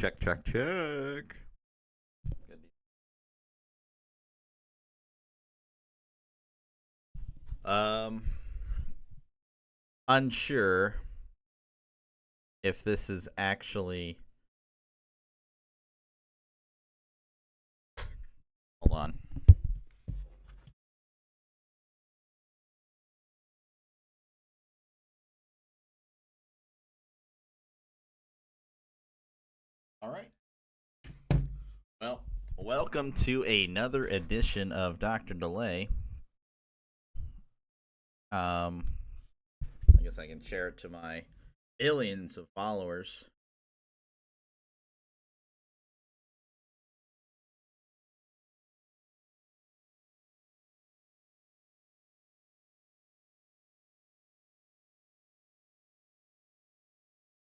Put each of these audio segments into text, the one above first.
Check, check, check. Um, Unsure if this is actually. Hold on. All right. Well, welcome to another edition of Dr. Delay. I guess I can share it to my billions of followers.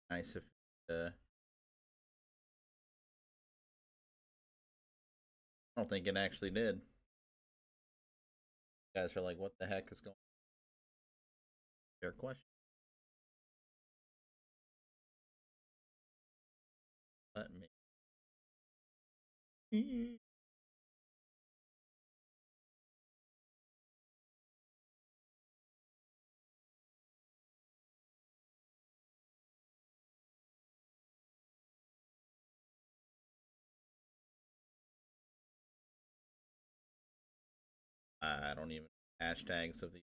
Nice if I don't think it actually did. You guys are like, what the heck is going on? Fair question. Let me. I don't even hashtags of the.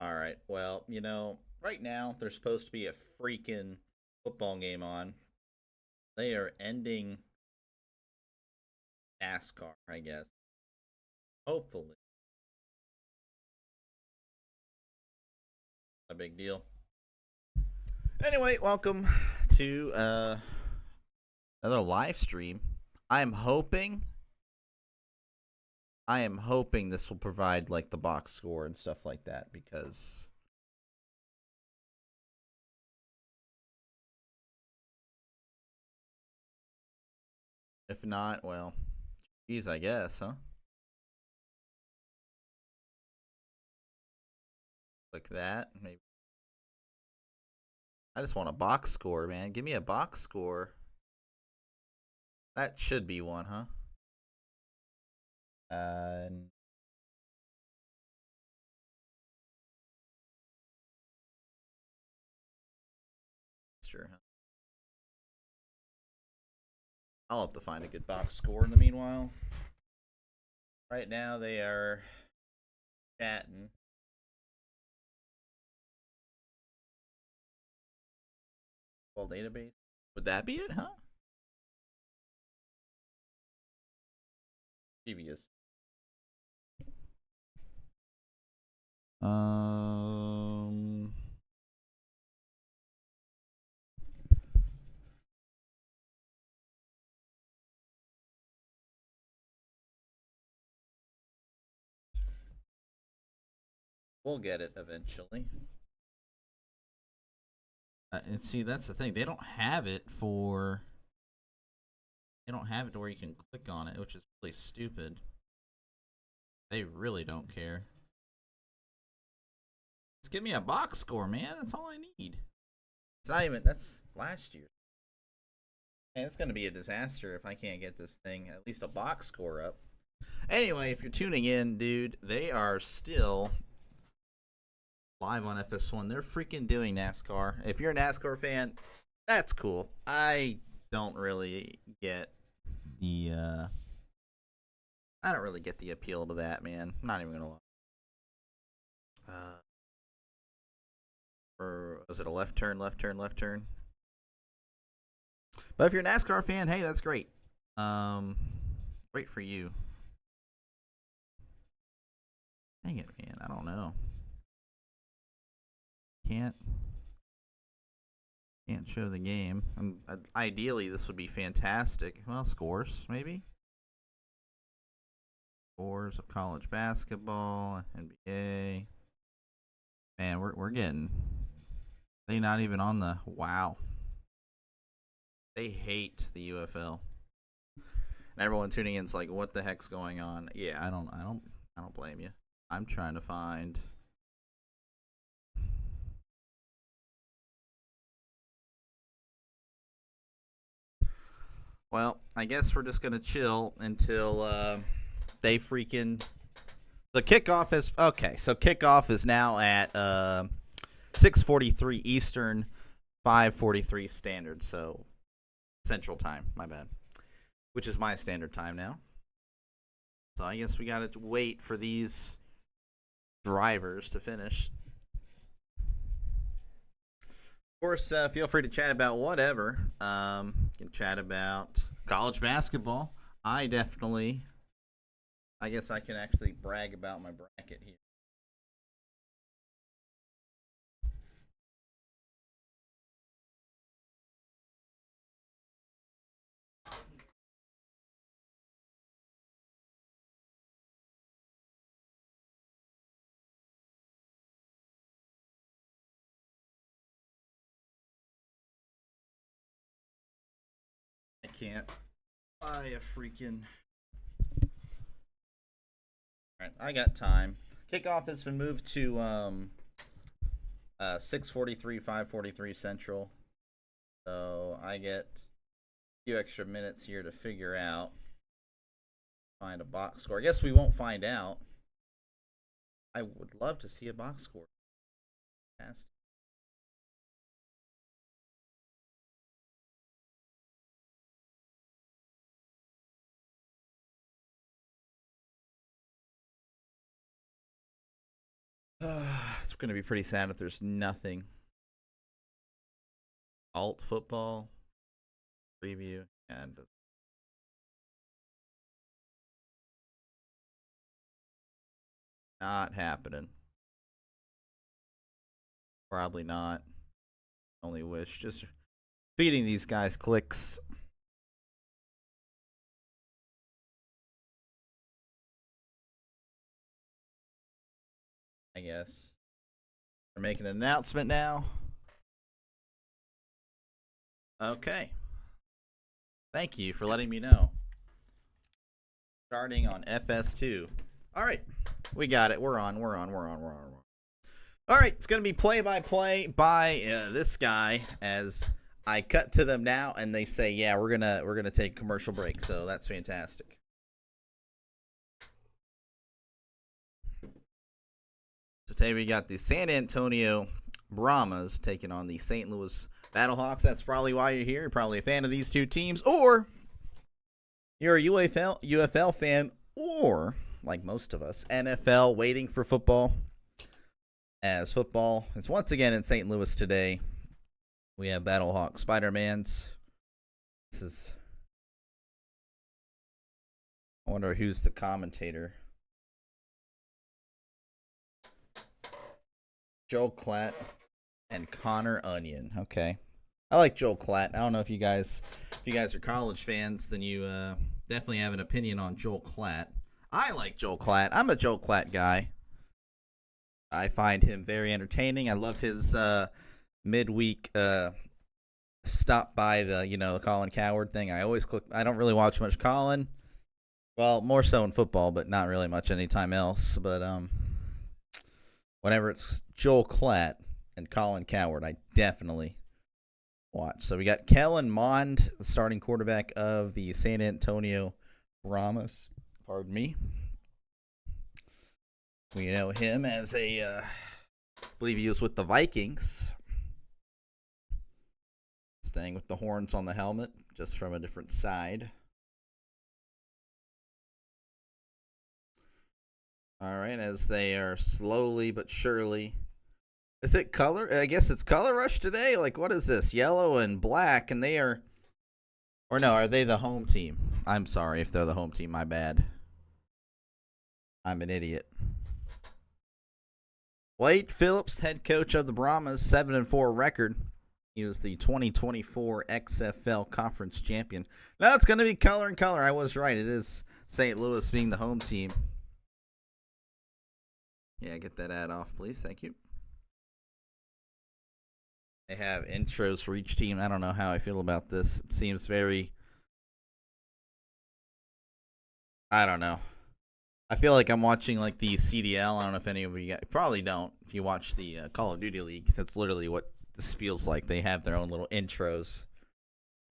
All right. Well, right now there's supposed to be a freaking football game on. They are ending NASCAR, I guess. Hopefully. A big deal. Anyway, welcome to another live stream. I am hoping this will provide like the box score and stuff like that, because if not, well, geez, I guess, huh? Like that, maybe. I just want a box score, man. Give me a box score. That should be one, huh? Sure, huh? I'll have to find a good box score in the meanwhile. Right now they are chatting. Well, database. Would that be it, huh? Previous. We'll get it eventually. And see, that's the thing. They don't have it for. They don't have it to where you can click on it, which is really stupid. They really don't care. Just give me a box score, man. That's all I need. It's not even. That's last year. Man, it's going to be a disaster if I can't get this thing at least a box score up. Anyway, if you're tuning in, dude, they are still live on FS1. They're freaking doing NASCAR. If you're a NASCAR fan, that's cool. I don't really get the appeal to that, man. I'm not even gonna lie. Or was it a left turn, left turn, left turn? But if you're a NASCAR fan, hey, that's great. Great for you. Dang it, man. I don't know. Can't show the game. Ideally, this would be fantastic. Well, scores, maybe. Scores of college basketball, NBA. Man, we're getting. They not even on the wow. They hate the UFL. And everyone tuning in is like, "What the heck's going on?" Yeah, I don't blame you. I'm trying to find. Well, I guess we're just gonna chill until they freaking. The kickoff is okay. So kickoff is now at 6:43 Eastern, 5:43 Standard. So Central Time. My bad. Which is my standard time now. So I guess we gotta wait for these drivers to finish. Of course, feel free to chat about whatever. You can chat about college basketball. I guess I can actually brag about my bracket here. I can't buy a freaking. Alright, I got time. Kickoff has been moved to 6:43, 5:43 Central. So I get a few extra minutes here to figure out. Find a box score. I guess we won't find out. I would love to see a box score. Fantastic. It's going to be pretty sad if there's nothing. Alt football preview and not happening. Probably not. Only wish. Just feeding these guys clicks. I guess. We're making an announcement now. Okay. Thank you for letting me know. Starting on FS2. All right. We got it. We're on. All right. It's going to be play-by-play by this guy as I cut to them now and they say, "Yeah, we're going to take a commercial break." So that's fantastic. So today we got the San Antonio Brahmas taking on the St. Louis Battlehawks. That's probably why you're here. You're probably a fan of these two teams, or you're a UFL fan, or, like most of us, NFL waiting for football. As football is once again in St. Louis today. We have Battlehawk Spider-Mans. I wonder who's the commentator. Joel Klatt and Connor Onion. Okay. I like Joel Klatt. I don't know if you guys are college fans, then you definitely have an opinion on Joel Klatt. I like Joel Klatt. I'm a Joel Klatt guy. I find him very entertaining. I love his midweek stop by the Colin Cowherd thing. I always click. I don't really watch much Colin. Well, more so in football, but not really much anytime else. But whenever it's Joel Klatt and Colin Cowherd, I definitely watch. So we got Kellen Mond, the starting quarterback of the San Antonio Brahmas. Pardon me. We know him as I believe he was with the Vikings. Staying with the horns on the helmet, just from a different side. All right, as they are slowly but surely. Is it color? I guess it's Color Rush today. Like, what is this? Yellow and black, and they are. Or no, are they the home team? I'm sorry if they're the home team. My bad. I'm an idiot. Wade Phillips, head coach of the Brahmas, 7-4 record. He was the 2024 XFL Conference champion. Now it's going to be color and color. I was right. It is St. Louis being the home team. Yeah, get that ad off, please. Thank you. They have intros for each team. I don't know how I feel about this. It seems very... I don't know. I feel like I'm watching like the CDL. I don't know if any of you guys probably don't. If you watch the Call of Duty League, that's literally what this feels like. They have their own little intros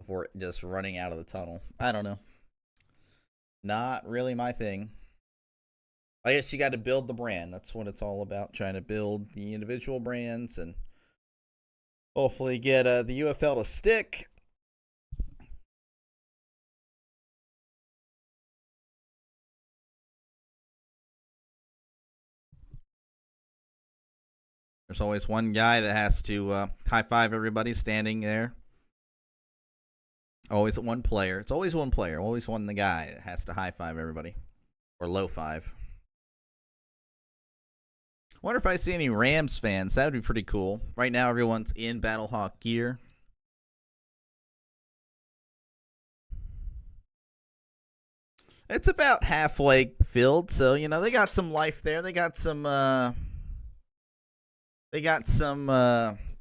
before just running out of the tunnel. I don't know. Not really my thing. I guess you got to build the brand. That's what it's all about, trying to build the individual brands and hopefully get the UFL to stick. There's always one guy that has to high five everybody standing there. Always one player. It's always one player. Always one the guy that has to high five everybody. Or low five. Wonder if I see any Rams fans. That would be pretty cool. Right now everyone's in Battlehawk gear. It's about halfway filled, so you know they got some life there. They got some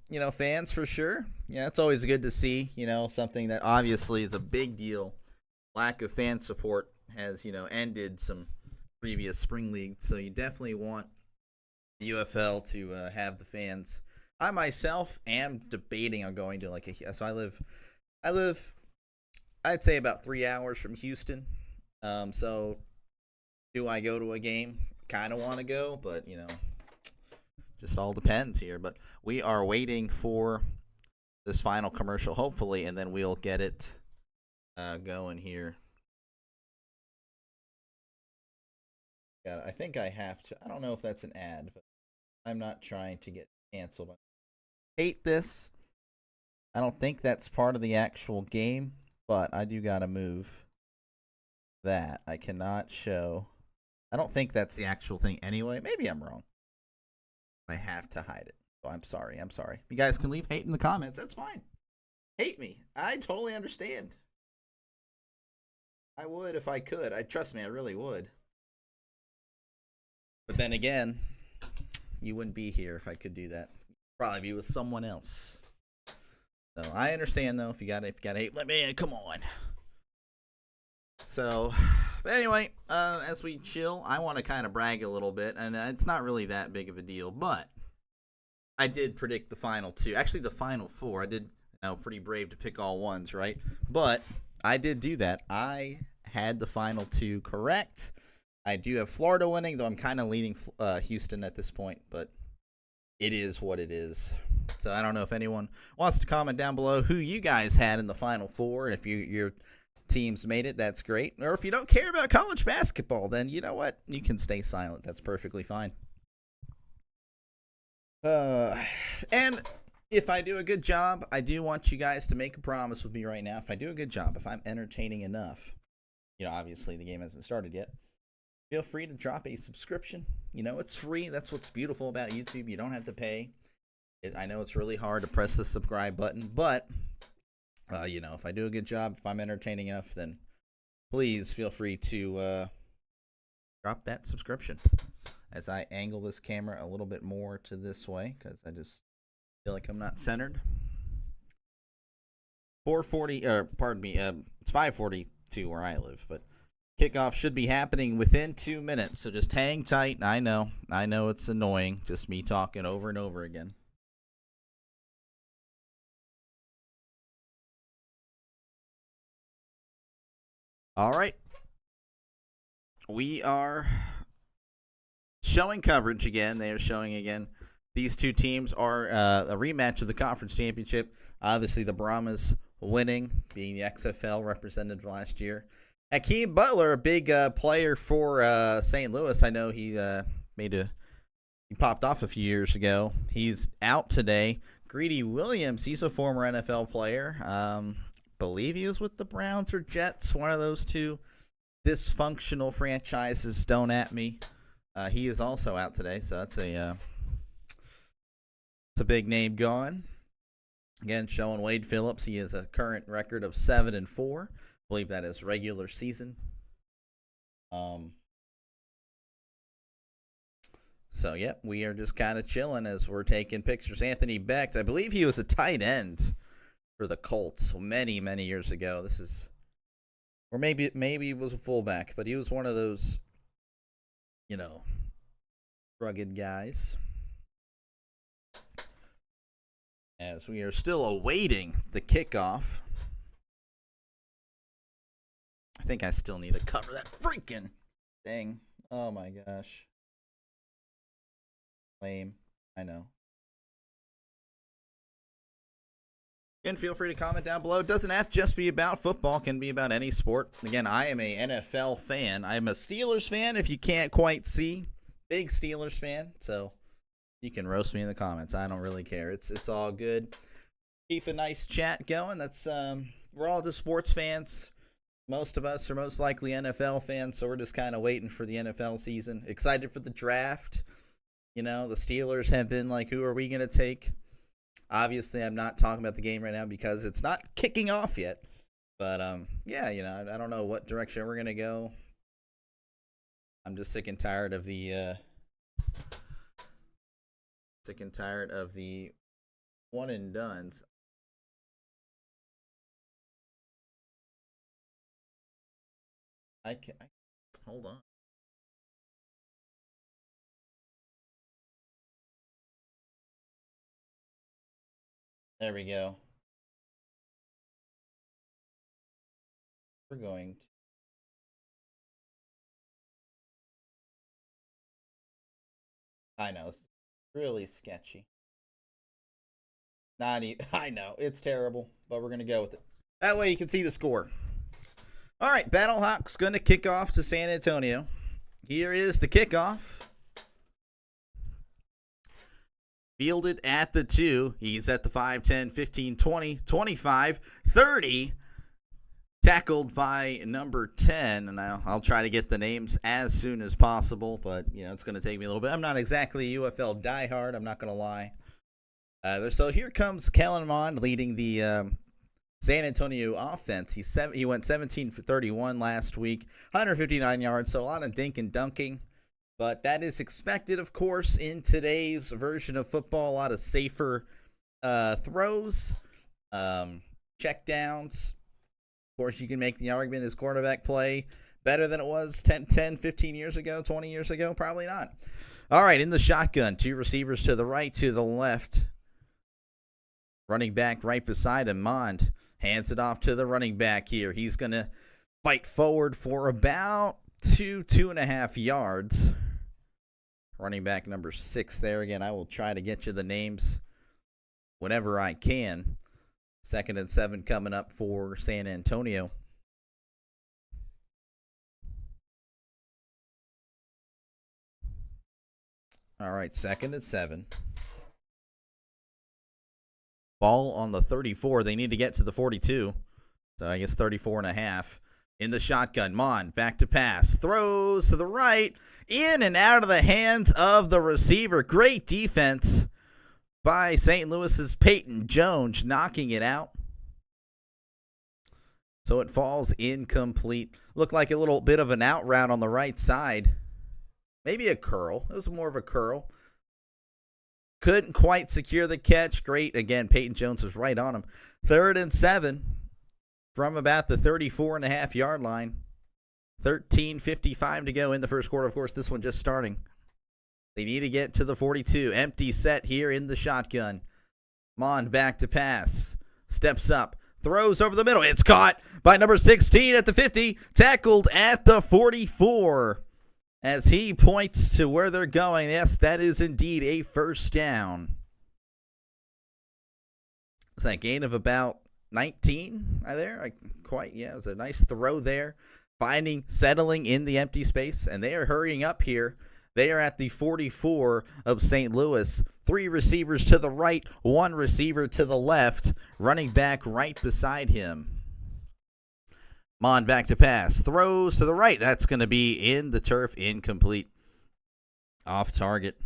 you know, fans for sure. Yeah, it's always good to see, you know, something that obviously is a big deal. Lack of fan support has, you know, ended some previous spring leagues, so you definitely want the UFL to have the fans. I myself am debating on going to like a. So I live, I'd say about 3 hours from Houston. So do I go to a game? Kind of want to go, but you know, just all depends here. But we are waiting for this final commercial, hopefully, and then we'll get it going here. Yeah, I think I have to. I don't know if that's an ad, but I'm not trying to get canceled. I hate this. I don't think that's part of the actual game, but I do gotta move that. I cannot show. I don't think that's the actual thing anyway. Maybe I'm wrong. I have to hide it. So I'm sorry. I'm sorry. You guys can leave hate in the comments. That's fine. Hate me. I totally understand. I would if I could. Trust me, I really would. But then again, you wouldn't be here if I could do that. Probably be with someone else. So I understand though. If you got hate, let me in. Come on. So, but anyway, as we chill, I want to kind of brag a little bit, and it's not really that big of a deal, but I did predict the final two. Actually, the final four. I did. You know, pretty brave to pick all ones, right? But I did do that. I had the final two correct. I do have Florida winning, though I'm kind of leaning Houston at this point, but it is what it is. So I don't know if anyone wants to comment down below who you guys had in the final four. If your teams made it, that's great. Or if you don't care about college basketball, then you know what? You can stay silent. That's perfectly fine. And if I do a good job, I do want you guys to make a promise with me right now. If I do a good job, if I'm entertaining enough, you know, obviously the game hasn't started yet, feel free to drop a subscription. You know, it's free. That's what's beautiful about YouTube. You don't have to pay. I know it's really hard to press the subscribe button, but, you know, if I do a good job, if I'm entertaining enough, then please feel free to drop that subscription. As I angle this camera a little bit more to this way, because I just feel like I'm not centered. 4:40, or pardon me, it's 5:42 where I live, but kickoff should be happening within 2 minutes, so just hang tight. I know it's annoying, just me talking over and over again. All right, we are showing coverage again. They are showing again. These two teams are a rematch of the conference championship. Obviously, the Brahmas winning, being the XFL represented last year. Hakeem Butler, a big player for St. Louis. I know he popped off a few years ago. He's out today. Greedy Williams, he's a former NFL player. Believe he was with the Browns or Jets, one of those two dysfunctional franchises. Don't at me. He is also out today, so that's it's a big name gone. Again, showing Wade Phillips. He has a current record of 7-4. I believe that is regular season. So, yep, we are just kind of chilling as we're taking pictures. Anthony Becht, I believe he was a tight end for the Colts many, many years ago. This is, or maybe he was a fullback, but he was one of those, you know, rugged guys. As we are still awaiting the kickoff. I think I still need to cover that freaking thing. Oh my gosh. Lame. I know. And feel free to comment down below. It doesn't have to just be about football. It can be about any sport. Again, I am a NFL fan. I'm a Steelers fan, if you can't quite see. Big Steelers fan. So you can roast me in the comments. I don't really care. It's all good. Keep a nice chat going. That's we're all just sports fans. Most of us are most likely NFL fans, so we're just kind of waiting for the NFL season. Excited for the draft. You know, the Steelers have been like, who are we going to take? Obviously, I'm not talking about the game right now because it's not kicking off yet. But, yeah, you know, I don't know what direction we're going to go. I'm just sick and tired of the one and dones. I hold on. There we go. We're going to. I know, it's really sketchy. I know, it's terrible, but we're going to go with it. That way you can see the score. All right, Battlehawks going to kick off to San Antonio. Here is the kickoff. Fielded at the 2. He's at the 5, 10, 15, 20, 25, 30. Tackled by number 10. And I'll try to get the names as soon as possible. But, you know, it's going to take me a little bit. I'm not exactly a UFL diehard. I'm not going to lie. So here comes Kellen Mond leading the San Antonio offense. He went 17 for 31 last week. 159 yards. So a lot of dink and dunking. But that is expected, of course, in today's version of football. A lot of safer throws, check downs. Of course, you can make the argument his quarterback play better than it was 10, 15 years ago, 20 years ago. Probably not. All right, in the shotgun, 2 receivers to the right, to the left. Running back right beside him, Mond. Hands it off to the running back here. He's going to fight forward for about 2.5 yards. Running back number 6 there. Again, I will try to get you the names whenever I can. 2nd and 7 coming up for San Antonio. All right, 2nd and 7. Ball on the 34. They need to get to the 42. So I guess 34.5. In the shotgun, Mond back to pass. Throws to the right. In and out of the hands of the receiver. Great defense by St. Louis's Peyton Jones, knocking it out. So it falls incomplete. Looked like a little bit of an out route on the right side. Maybe a curl. It was more of a curl. Couldn't quite secure the catch. Great. Again, Peyton Jones was right on him. 3rd and 7 from about the 34.5 line. 13:55 to go in the first quarter. Of course, this one just starting. They need to get to the 42. Empty set here in the shotgun. Mond back to pass. Steps up. Throws over the middle. It's caught by number 16 at the 50. Tackled at the 44. As he points to where they're going. Yes, that is indeed a first down. It's that gain of about 19 there. Yeah, it was a nice throw there. Settling in the empty space, and they are hurrying up here. They are at the 44 of St. Louis. 3 receivers to the right, 1 receiver to the left. Running back right beside him. Mond back to pass. Throws to the right. That's going to be in the turf. Incomplete. Off target.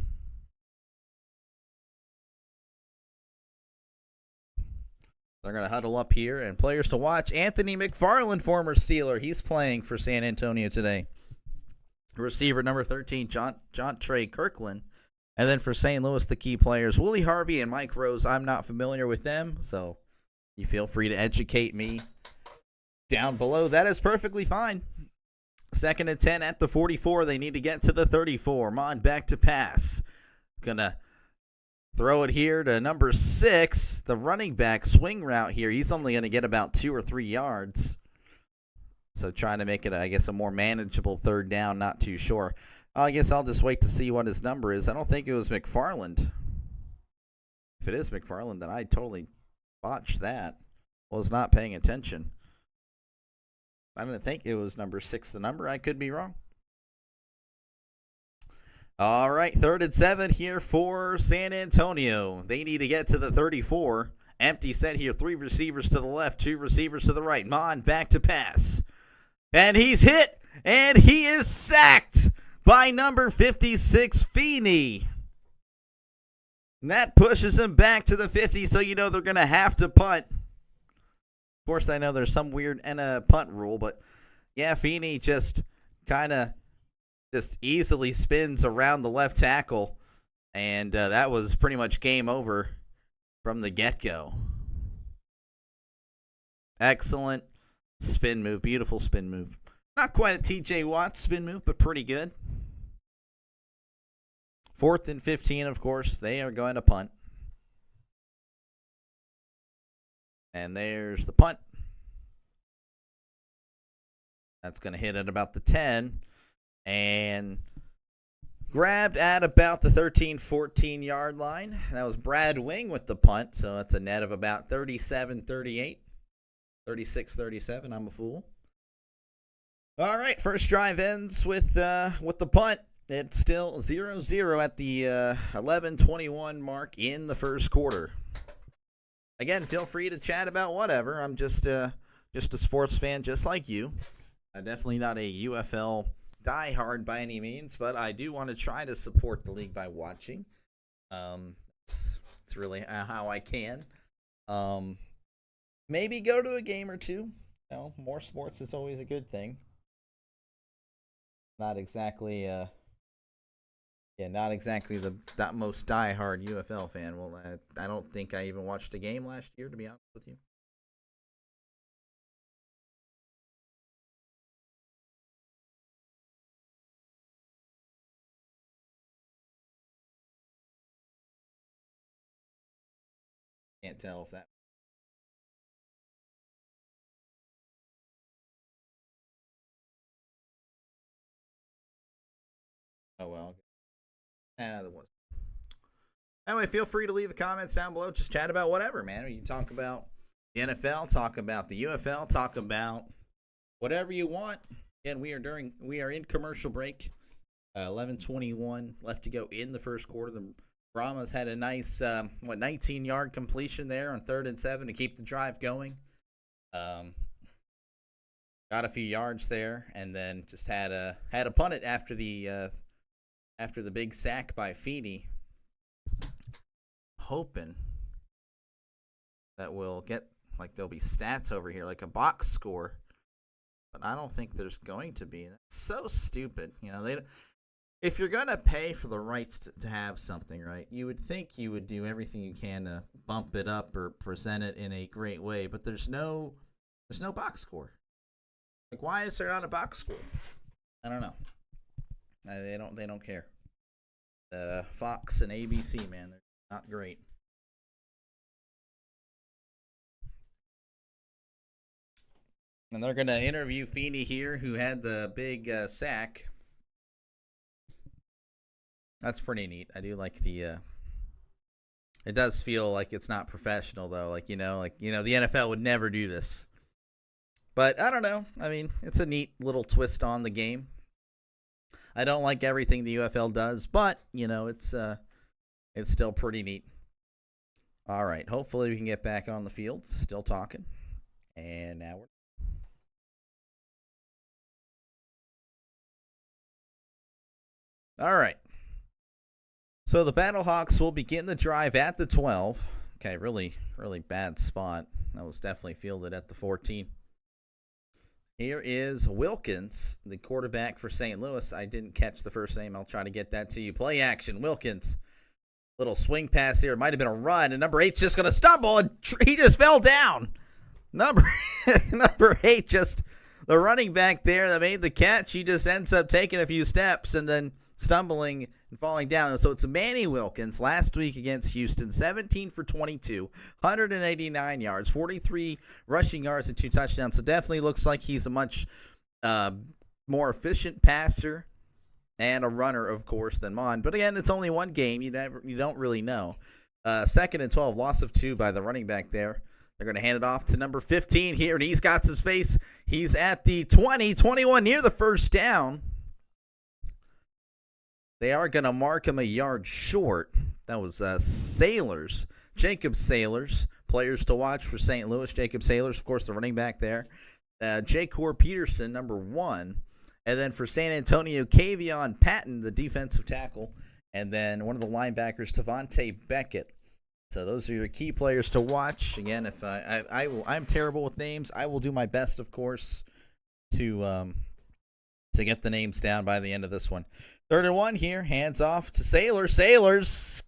They're going to huddle up here. And players to watch. Anthony McFarland, former Steeler. He's playing for San Antonio today. Receiver number 13, John Trey Kirkland. And then for St. Louis, the key players, Willie Harvey and Mike Rose. I'm not familiar with them, so you feel free to educate me down below. That is perfectly fine. 2nd and 10 at the 44. They need to get to the 34. Mond back to pass. Gonna throw it here to number 6. The running back swing route here. He's only going to get about 2 or 3 yards. So trying to make it, I guess, a more manageable third down. Not too sure. I guess I'll just wait to see what his number is. I don't think it was McFarland. If it is McFarland, then I totally botched that. Was not paying attention. I didn't think it was number 6, the number. I could be wrong. All right, 3rd and 7 here for San Antonio. They need to get to the 34. Empty set here. 3 receivers to the left, 2 receivers to the right. Mon back to pass. And he's hit, and he is sacked by number 56, Feeney. And that pushes him back to the 50, so you know they're going to have to punt. Of course, I know there's some weird punt rule, but yeah, Feeney just kind of easily spins around the left tackle, and that was pretty much game over from the get-go. Excellent spin move, beautiful spin move. Not quite a TJ Watt spin move, but pretty good. 4th and 15, of course, they are going to punt. And there's the punt. That's going to hit at about the 10. And grabbed at about the 13, 14-yard line. That was Brad Wing with the punt, so that's a net of about 37-38. 36-37, I'm a fool. All right, first drive ends with the punt. It's still 0-0 at the 11:21 mark in the first quarter. Again, feel free to chat about whatever. I'm just a sports fan just like you. I'm definitely not a UFL diehard by any means, but I do want to try to support the league by watching. It's really how I can. Maybe go to a game or two. You know, more sports is always a good thing. Not exactly the most diehard UFL fan. Well, I don't think I even watched a game last year, to be honest with you. Can't tell if that. Oh well. That was. Anyway, feel free to leave the comments down below. Just chat about whatever, man. You can talk about the NFL, talk about the UFL, talk about whatever you want. Again, we are in commercial break. 11:21 left to go in the first quarter. The Brahmas had a nice 19-yard completion there on 3rd and 7 to keep the drive going. Got a few yards there, and then just had a punt it after the big sack by Feeney. Hoping that we'll get, like, there'll be stats over here, like a box score, but I don't think there's going to be. That's so stupid. You know, if you're going to pay for the rights to have something, right, you would think you would do everything you can to bump it up or present it in a great way, but there's no box score. Like, why is there not a box score? I don't know. They don't care. Fox and ABC, man, they're not great. And they're going to interview Feeney here, who had the big sack. That's pretty neat. I do like the it does feel like it's not professional, though. Like, the NFL would never do this. But I don't know. I mean, it's a neat little twist on the game. I don't like everything the UFL does, but, it's still pretty neat. All right. Hopefully we can get back on the field. Still talking. And now we're... All right. So the Battlehawks will begin the drive at the 12. Okay, really, really bad spot. That was definitely fielded at the 14. Here is Wilkins, the quarterback for St. Louis. I didn't catch the first name. I'll try to get that to you. Play action, Wilkins. Little swing pass here. It might have been a run, and number 8's just going to stumble, and he just fell down. Number 8, just the running back there that made the catch. He just ends up taking a few steps and then stumbling and falling down. So it's Manny Wilkins last week against Houston, 17 for 22, 189 yards, 43 rushing yards, and 2 touchdowns. So definitely looks like he's a much more efficient passer and a runner, of course, than Mon. But again, it's only one game. You don't really know. 2nd and 12, loss of 2 by the running back there. They're going to hand it off to number 15 here, and he's got some space. He's at the 20, 21, near the first down. They are going to mark him a yard short. That was Sailors, Jacob Sailors, players to watch for St. Louis. Jacob Sailors, of course, the running back there. Jacor Peterson, number 1. And then for San Antonio, Kavion Patton, the defensive tackle. And then one of the linebackers, Tavante Beckett. So those are your key players to watch. Again, if I'm terrible with names, I will do my best, of course, to get the names down by the end of this one. 3rd and 1 here, hands off to Sailors. Sailors,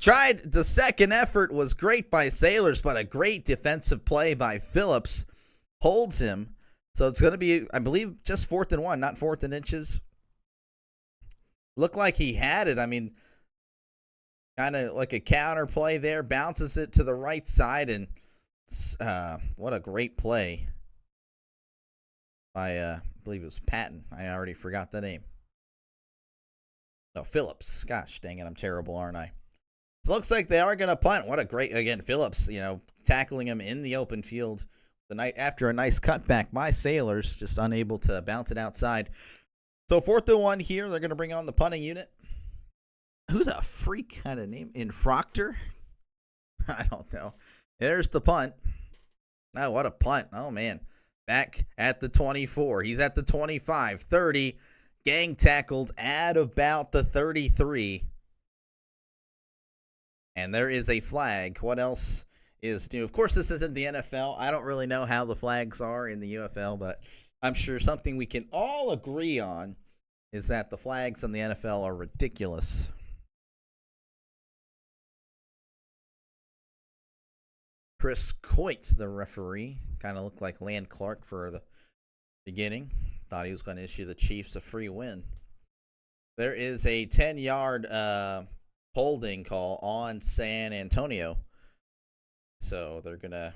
tried. The second effort was great by Sailors, but a great defensive play by Phillips holds him. So it's going to be, I believe, just 4th and 1, not 4th and inches. Looked like he had it. I mean, kind of like a counter play there, bounces it to the right side, and what a great play by, I believe it was Patton. I already forgot the name. No, Phillips. Gosh, dang it, I'm terrible, aren't I? So it looks like they are going to punt. What a great, again, Phillips, tackling him in the open field the night after a nice cutback by Sailors, just unable to bounce it outside. So 4th and 1 here. They're going to bring on the punting unit. Who the freak had a name? Infractor? I don't know. There's the punt. Oh, what a punt. Oh, man. Back at the 24. He's at the 25, 30. Gang tackled at about the 33. And there is a flag. What else is new? Of course, this isn't the NFL. I don't really know how the flags are in the UFL, but I'm sure something we can all agree on is that the flags in the NFL are ridiculous. Chris Coit, the referee, kind of looked like Land Clark for the beginning. Thought he was going to issue the Chiefs a free win. There is a 10-yard holding call on San Antonio. So they're going to, of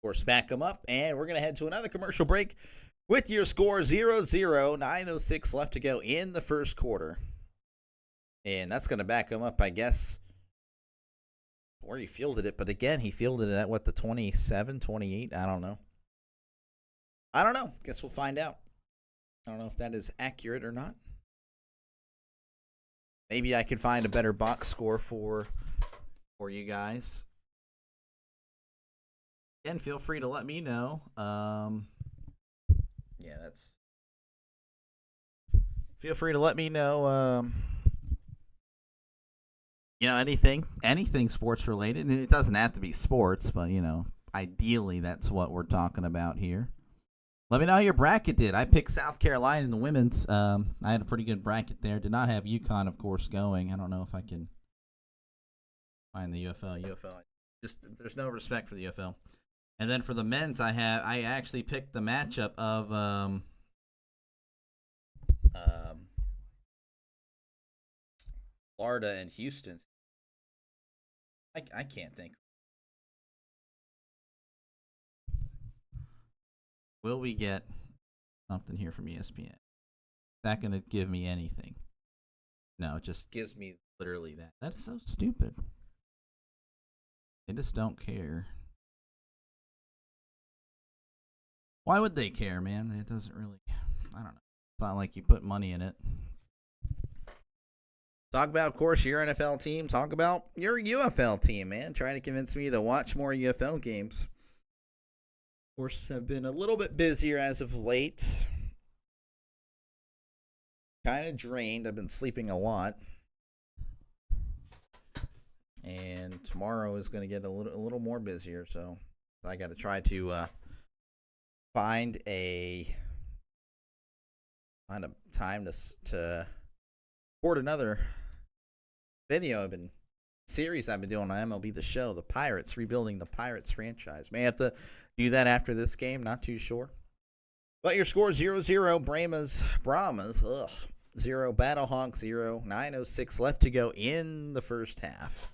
course, back them up. And we're going to head to another commercial break with your score 0-0, 9:06 left to go in the first quarter. And that's going to back them up, I guess, where he fielded it. But again, he fielded it at, the 27, 28? I don't know. Guess we'll find out. I don't know if that is accurate or not. Maybe I could find a better box score for you guys. Again, feel free to let me know. Feel free to let me know. Anything sports related, and it doesn't have to be sports, but ideally that's what we're talking about here. Let me know how your bracket did. I picked South Carolina in the women's. I had a pretty good bracket there. Did not have UConn, of course, going. I don't know if I can find the UFL. There's no respect for the UFL. And then for the men's, I actually picked the matchup of Florida and Houston. I can't think. Will we get something here from ESPN? Is that going to give me anything? No, it just gives me literally that. That is so stupid. They just don't care. Why would they care, man? It doesn't really, I don't know. It's not like you put money in it. Talk about, of course, your NFL team. Talk about your UFL team, man. Trying to convince me to watch more UFL games. Of course, I've been a little bit busier as of late. Kind of drained. I've been sleeping a lot. And tomorrow is going to get a little more busier, so I got to try to find a time to record another video series I've been doing on MLB The Show, the Pirates, rebuilding the Pirates franchise. May have to do that after this game, not too sure. But your score 0-0, Brahmas. 0 Battlehawks 0. 9:06 left to go in the first half.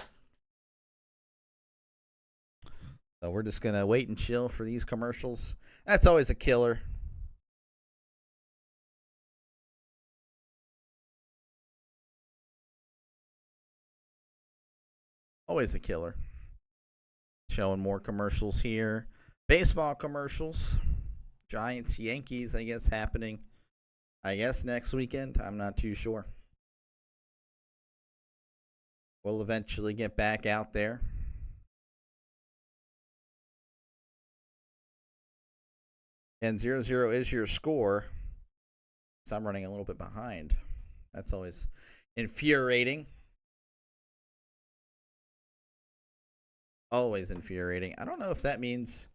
So we're just going to wait and chill for these commercials. That's always a killer. Always a killer. Showing more commercials here. Baseball commercials. Giants, Yankees, I guess, happening. I guess next weekend. I'm not too sure. We'll eventually get back out there. And 0-0 is your score. So I'm running a little bit behind. That's always infuriating. Always infuriating. I don't know if that means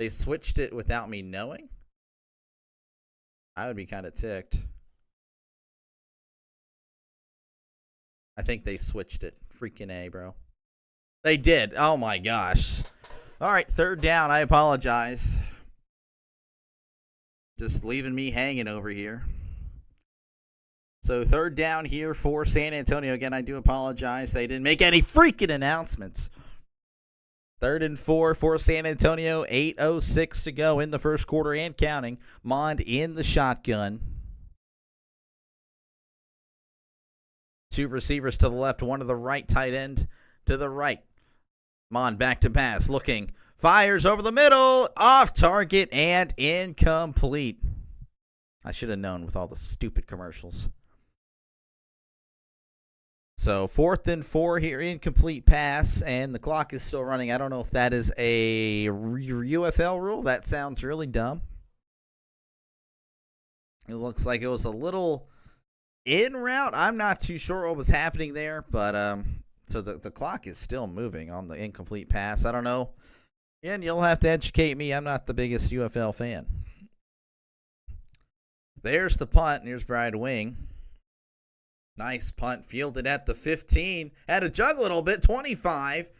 they switched it without me knowing. I would be kind of ticked. I think they switched it. Freaking A, bro. They did. Oh, my gosh. All right, third down. I apologize. Just leaving me hanging over here. So third down here for San Antonio. Again, I do apologize. They didn't make any freaking announcements. 3rd and 4 for San Antonio. 8:06 to go in the first quarter and counting. Mond in the shotgun. 2 receivers to the left, 1 to the right, tight end to the right. Mond back to pass, looking. Fires over the middle, off target, and incomplete. I should have known with all the stupid commercials. So 4th and 4 here, incomplete pass, and the clock is still running. I don't know if that is a UFL rule. That sounds really dumb. It looks like it was a little in route. I'm not too sure what was happening there, but so the clock is still moving on the incomplete pass. I don't know. And you'll have to educate me. I'm not the biggest UFL fan. There's the punt. And here's Bride Wing. Nice punt. Fielded at the 15. Had to jug a little bit. 25.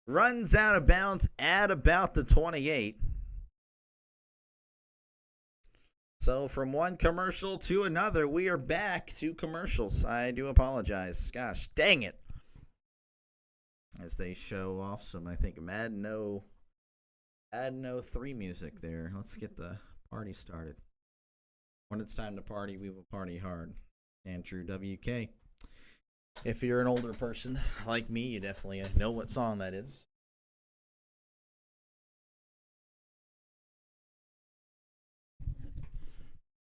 Runs out of bounds at about the 28. So from one commercial to another, we are back to commercials. I do apologize. Gosh, dang it. As they show off some, I think, Madden 03 music there. Let's get the party started. When it's time to party, we will party hard. Andrew WK. If you're an older person like me, you definitely know what song that is.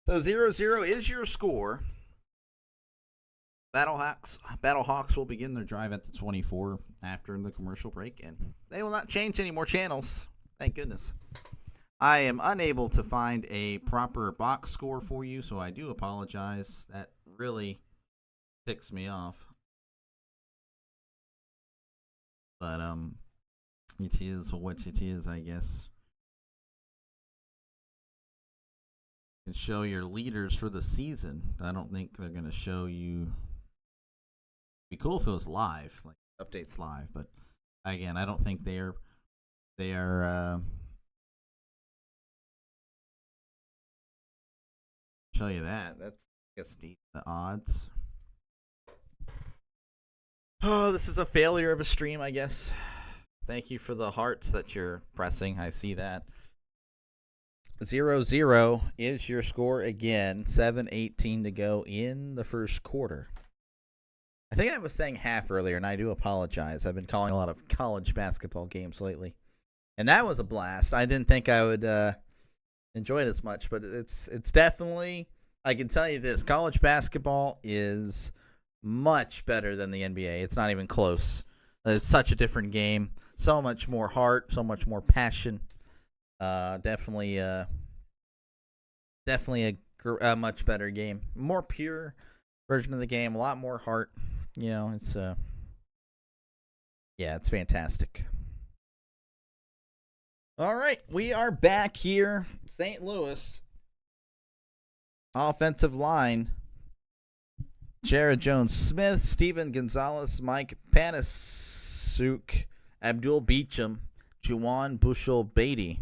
So 0-0 is your score. Battlehawks will begin their drive at the 24 after the commercial break, and they will not change any more channels. Thank goodness. I am unable to find a proper box score for you, so I do apologize. That really ticks me off. But it is what it is, I guess. You can show your leaders for the season. I don't think they're going to show you. It'd be cool if it was live, like updates live, but again, I don't think they are show you that. That's, I guess, the odds. Oh, this is a failure of a stream, I guess. Thank you for the hearts that you're pressing. I see that. 0-0 is your score again. 7:18 to go in the first quarter. I think I was saying half earlier, and I do apologize. I've been calling a lot of college basketball games lately. And that was a blast. I didn't think I would enjoy it as much, but it's definitely, I can tell you this, college basketball is much better than the NBA. It's not even close. It's such a different game. So much more heart, so much more passion. Definitely a much better game. More pure version of the game. A lot more heart. You know, it's it's fantastic. All right, we are back here. St. Louis. Offensive line. Jared Jones-Smith, Steven Gonzalez, Mike Panasuk, Abdul Beecham, Juwan Bushel-Beatty.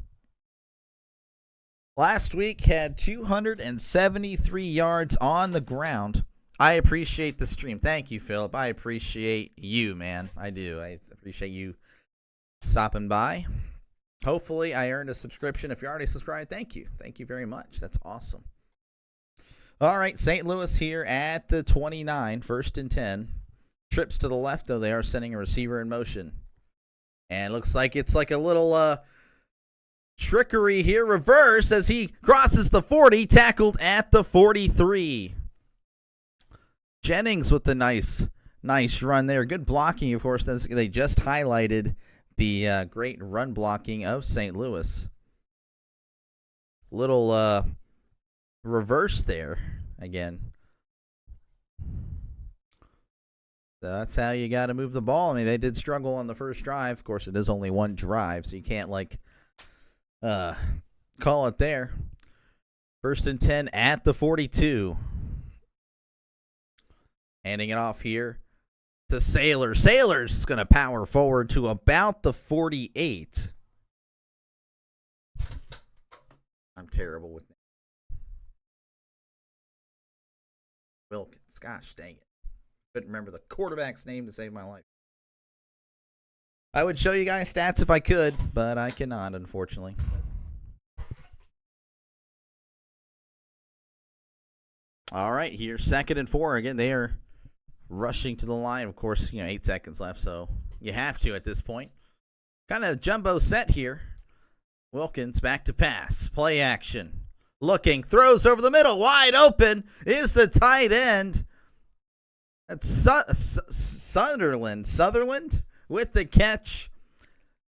Last week had 273 yards on the ground. I appreciate the stream. Thank you, Philip. I appreciate you, man. I do. I appreciate you stopping by. Hopefully, I earned a subscription. If you're already subscribed, thank you. Thank you very much. That's awesome. All right, St. Louis here at the 29, 1st and 10. Trips to the left, though. They are sending a receiver in motion. And it looks like it's like a little trickery here. Reverse as he crosses the 40, tackled at the 43. Jennings with the nice run there. Good blocking, of course. They just highlighted the great run blocking of St. Louis. Little reverse there again. So that's how you got to move the ball. I mean, they did struggle on the first drive. Of course, it is only one drive, so you can't call it there. 1st and 10 at the 42. Handing it off here to Sailors. Sailors is going to power forward to about the 48. I'm terrible with that. Wilkins. Gosh dang it. Couldn't remember the quarterback's name to save my life. I would show you guys stats if I could, but I cannot, unfortunately. All right, here, 2nd and 4. Again, they are rushing to the line. Of course, 8 seconds left, so you have to at this point. Kind of jumbo set here. Wilkins back to pass. Play action. Looking, throws over the middle. Wide open is the tight end. That's Sutherland with the catch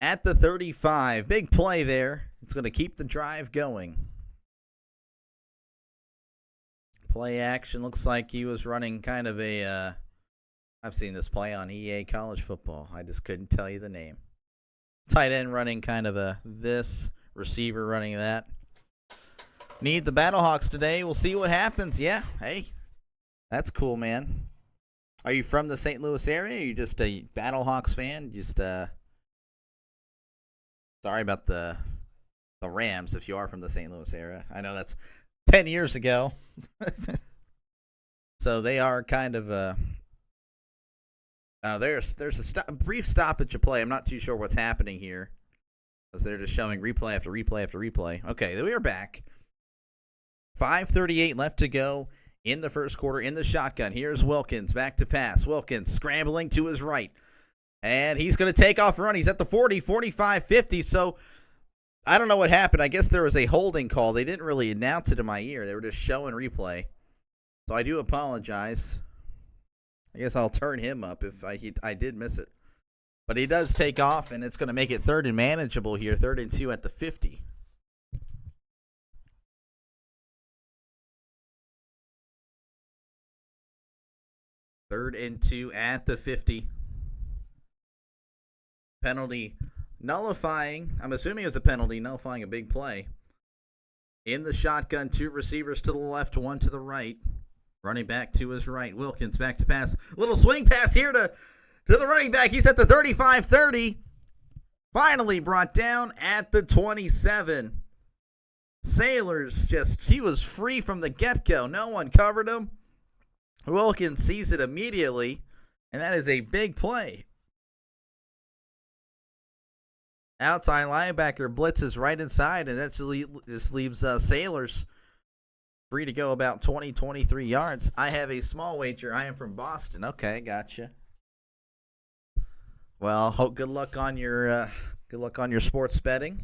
at the 35. Big play there. It's going to keep the drive going. Play action. Looks like he was running kind of a I've seen this play on EA College Football. I just couldn't tell you the name. Tight end running kind of this. Receiver running that. Need the Battlehawks today. We'll see what happens. Yeah. Hey. That's cool, man. Are you from the St. Louis area? Or are you just a Battlehawks fan? Just sorry about the Rams if you are from the St. Louis area. I know that's 10 years ago. So they are kind of there's a brief stoppage of play. I'm not too sure what's happening here, because they're just showing replay after replay after replay. Okay, we are back. 5:38 left to go in the first quarter in the shotgun. Here's Wilkins back to pass. Wilkins scrambling to his right. And he's going to take off and run. He's at the 40, 45, 50. So I don't know what happened. I guess there was a holding call. They didn't really announce it in my ear. They were just showing replay. So I do apologize. I guess I'll turn him up if I did miss it. But he does take off, and it's going to make it 3rd and manageable here. 3rd and 2 at the 50. Third and 2 at the 50. Penalty nullifying. I'm assuming it was a penalty nullifying a big play. In the shotgun, 2 receivers to the left, 1 to the right. Running back to his right. Wilkins back to pass. Little swing pass here to the running back. He's at the 35-30. Finally brought down at the 27. Sailors he was free from the get-go. No one covered him. Wilkins sees it immediately, and that is a big play. Outside linebacker blitzes right inside, and that just leaves Sailors free to go about 20, 23 yards. I have a small wager. I am from Boston. Okay, gotcha. Well, good luck on your sports betting.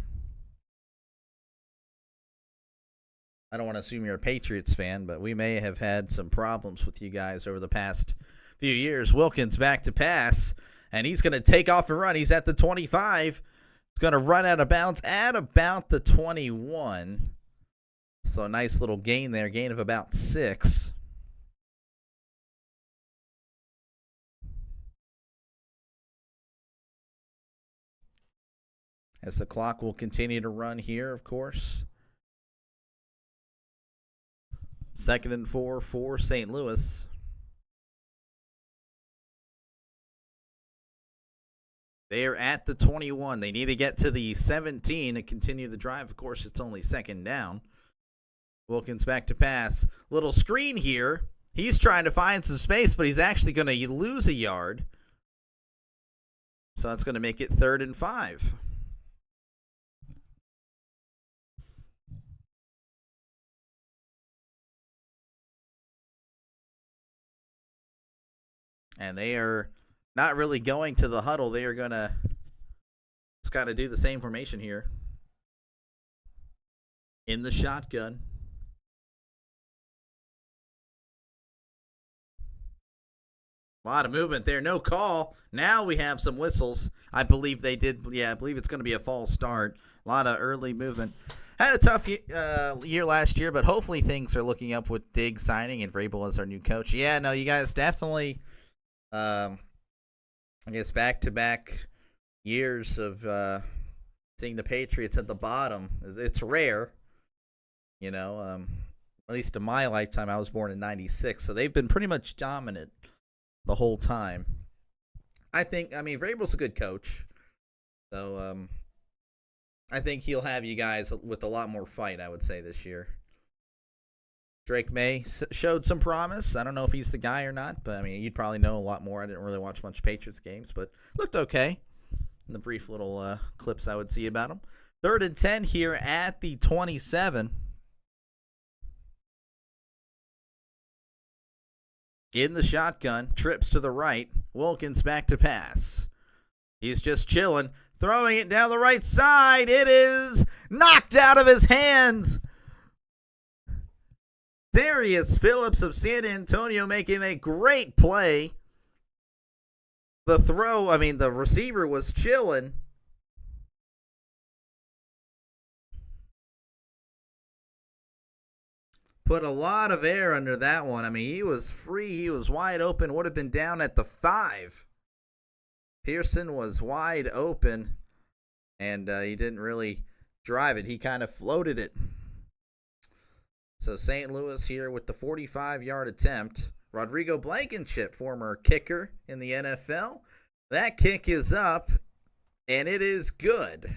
I don't want to assume you're a Patriots fan, but we may have had some problems with you guys over the past few years. Wilkins back to pass, and he's going to take off and run. He's at the 25. He's going to run out of bounds at about the 21. So a nice little gain there, gain of about 6. As the clock will continue to run here, of course. 2nd and 4 for St. Louis. They are at the 21. They need to get to the 17 to continue the drive. Of course, it's only second down. Wilkins back to pass. Little screen here. He's trying to find some space, but he's actually going to lose a yard. So that's going to make it 3rd and 5. And they are not really going to the huddle. They are going to just kind of do the same formation here. In the shotgun. A lot of movement there. No call. Now we have some whistles. I believe they did. Yeah, I believe it's going to be a false start. A lot of early movement. Had a tough year last year, but hopefully things are looking up with Diggs signing and Vrabel as our new coach. Yeah, no, you guys definitely, I guess, back-to-back years of seeing the Patriots at the bottom. It's rare, you know. At least in my lifetime, I was born in '96, so they've been pretty much dominant the whole time. Vrabel's a good coach. So, I think he'll have you guys with a lot more fight, I would say, this year. Drake May showed some promise. I don't know if he's the guy or not, but, you'd probably know a lot more. I didn't really watch much Patriots games, but looked okay in the brief little clips I would see about him. 3rd and 10 here at the 27. In the shotgun, trips to the right. Wilkins back to pass. He's just chilling, throwing it down the right side. It is knocked out of his hands. Darius Phillips of San Antonio making a great play. The receiver was chilling. Put a lot of air under that one. He was free. He was wide open. Would have been down at the 5. Pearson was wide open, and he didn't really drive it. He kind of floated it. So St. Louis here with the 45-yard attempt. Rodrigo Blankenship, former kicker in the NFL. That kick is up, and it is good.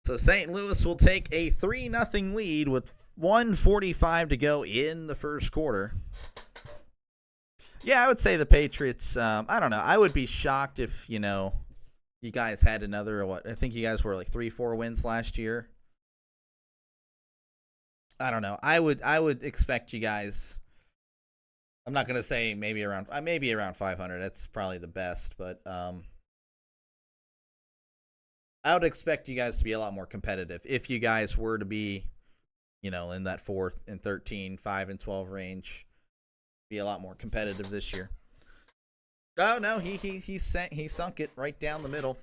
So St. Louis will take a 3-0 lead with 1:45 to go in the first quarter. Yeah, I would say the Patriots, I don't know. I would be shocked if, you guys had another, I think you guys were like 3-4 wins last year. I don't know. I would expect you guys, I'm not going to say maybe around 500. That's probably the best, but I would expect you guys to be a lot more competitive if you guys were to be, in that 4th and 13, 5 and 12 range. Be a lot more competitive this year. Oh no, he sunk it right down the middle.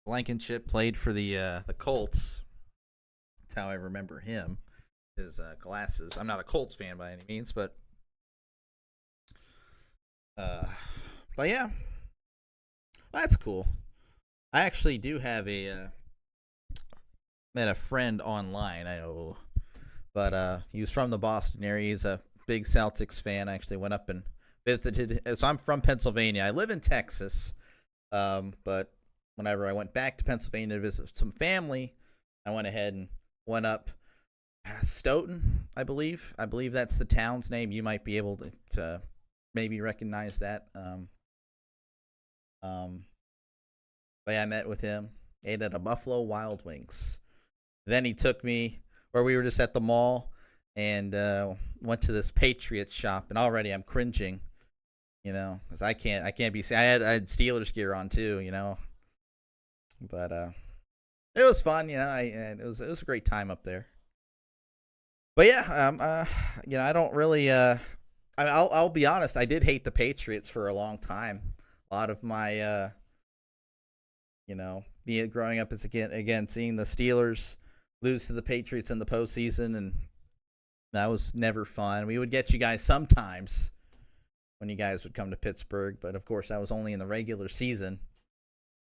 Blankenship played for the Colts. That's how I remember him. His glasses. I'm not a Colts fan by any means, but yeah, that's cool. I actually do have met a friend online. I know, but he was from the Boston area. He's a big Celtics fan. I actually went up and visited. So I'm from Pennsylvania. I live in Texas, but whenever I went back to Pennsylvania to visit some family, I went ahead and went up Stoughton, I believe. I believe that's the town's name. You might be able to maybe recognize that. But yeah, I met with him. Ate at a Buffalo Wild Wings. Then he took me where we were just at the mall and went to this Patriots shop. And already I'm cringing, because I can't be. I had Steelers gear on too, But it was fun, it was a great time up there. But yeah, I don't really. I'll be honest. I did hate the Patriots for a long time. A lot of my, me growing up as again seeing the Steelers lose to the Patriots in the postseason, and that was never fun. We would get you guys sometimes when you guys would come to Pittsburgh, but of course that was only in the regular season.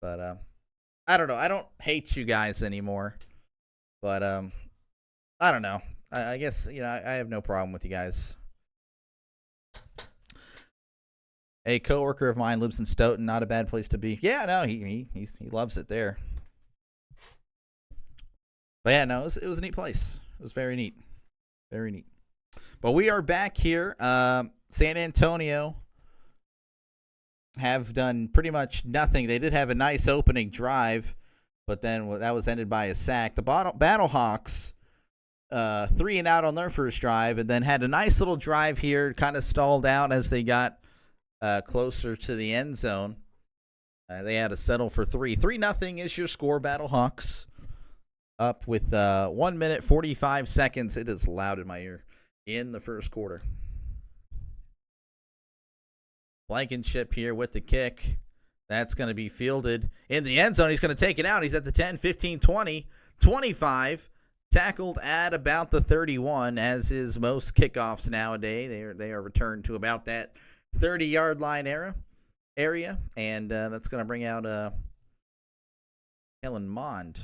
But I don't know. I don't hate you guys anymore, but I don't know. I guess I have no problem with you guys. A coworker of mine lives in Stoughton. Not a bad place to be. Yeah, no, he loves it there. But yeah, no, it was a neat place. It was very neat. Very neat. But we are back here. San Antonio have done pretty much nothing. They did have a nice opening drive, but then that was ended by a sack. The Battlehawks, 3 and out on their first drive, and then had a nice little drive here, kind of stalled out as they got closer to the end zone. They had to settle for 3. 3-0 is your score, Battlehawks. Up with 1 minute, 45 seconds. It is loud in my ear in the first quarter. Blankenship here with the kick. That's going to be fielded in the end zone. He's going to take it out. He's at the 10, 15, 20, 25. Tackled at about the 31, as is most kickoffs nowadays. They are returned to about that 30-yard line area. And that's going to bring out Kellen Mond.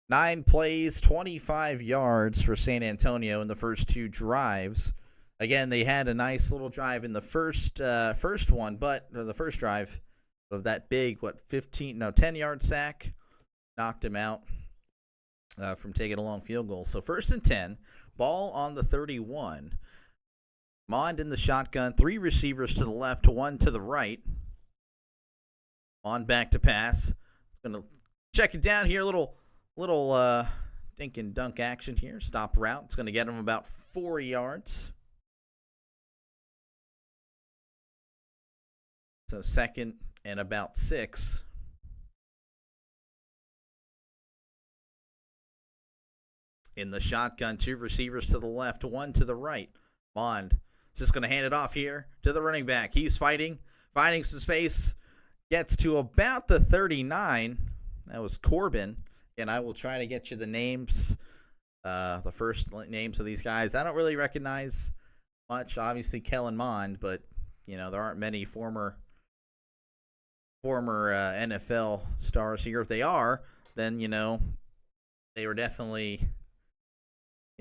9 plays, 25 yards for San Antonio in the first 2 drives. Again, they had a nice little drive in the first one, but the first drive of that big 10-yard sack knocked him out from taking a long field goal. So 1st and 10, ball on the 31. Mond in the shotgun, 3 receivers to the left, 1 to the right. On back to pass. Going to check it down here, little dink and dunk action here. Stop route. It's going to get him about 4 yards. So 2nd and about 6. In the shotgun, 2 receivers to the left, 1 to the right. Mond is just going to hand it off here to the running back. He's finding some space. Gets to about the 39. That was Corbin. And I will try to get you the names, the first names of these guys. I don't really recognize much. Obviously, Kellen Mond, but there aren't many former NFL stars here. If they are, then they were definitely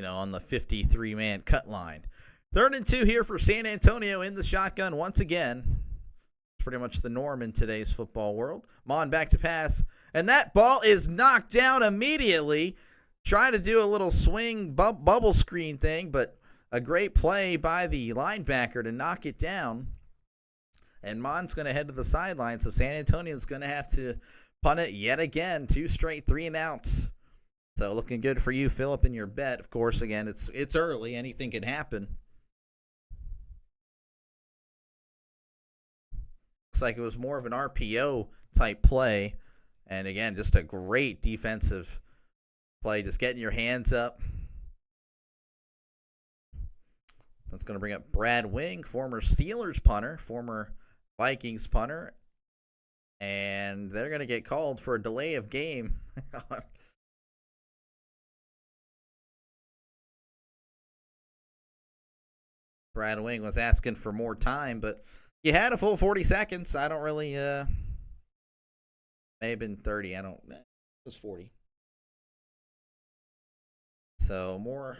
on the 53-man cut line. 3rd and 2 here for San Antonio in the shotgun once again. It's pretty much the norm in today's football world. Mond back to pass. And that ball is knocked down immediately. Trying to do a little swing bubble screen thing, but a great play by the linebacker to knock it down. And Mond's going to head to the sideline, so San Antonio's going to have to punt it yet again. 2 straight 3-and-outs. So looking good for you, Philip, in your bet. Of course, again, it's early. Anything can happen. Looks like it was more of an RPO type play. And again, just a great defensive play, just getting your hands up. That's going to bring up Brad Wing, former Steelers punter, former Vikings punter. And they're going to get called for a delay of game. Brad Wing was asking for more time, but you had a full 40 seconds. I don't really... may have been 30. It was 40. So more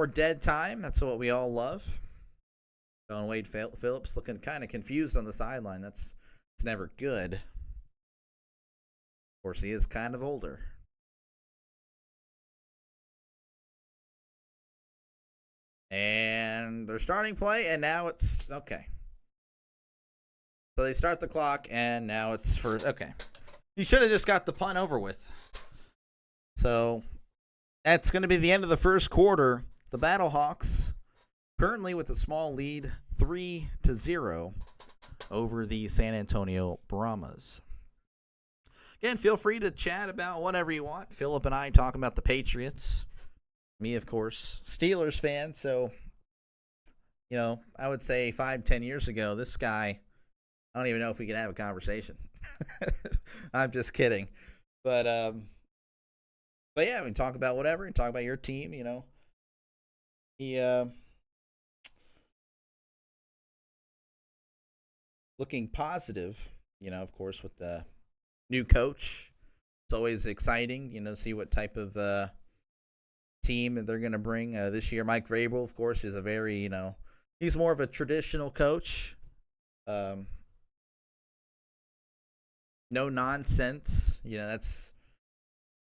dead time. That's what we all love. John Wade Phillips looking kind of confused on the sideline. It's never good. Of course, he is kind of older. And they're starting play, and now it's okay. So they start the clock, and now it's okay. You should have just got the punt over with. So that's going to be the end of the first quarter. The Battlehawks currently with a small lead, 3-0 over the San Antonio Brahmas. Again, feel free to chat about whatever you want. Philip and I talk about the Patriots. Me, of course, Steelers fan. So, I would say 5-10 years ago, this guy, I don't even know if we can have a conversation. I'm just kidding. But yeah, we can talk about whatever. We can talk about your team, He looking positive, of course, with the new coach. It's always exciting, see what type of team that they're going to bring this year. Mike Vrabel, of course, is a very, He's more of a traditional coach. No nonsense. That's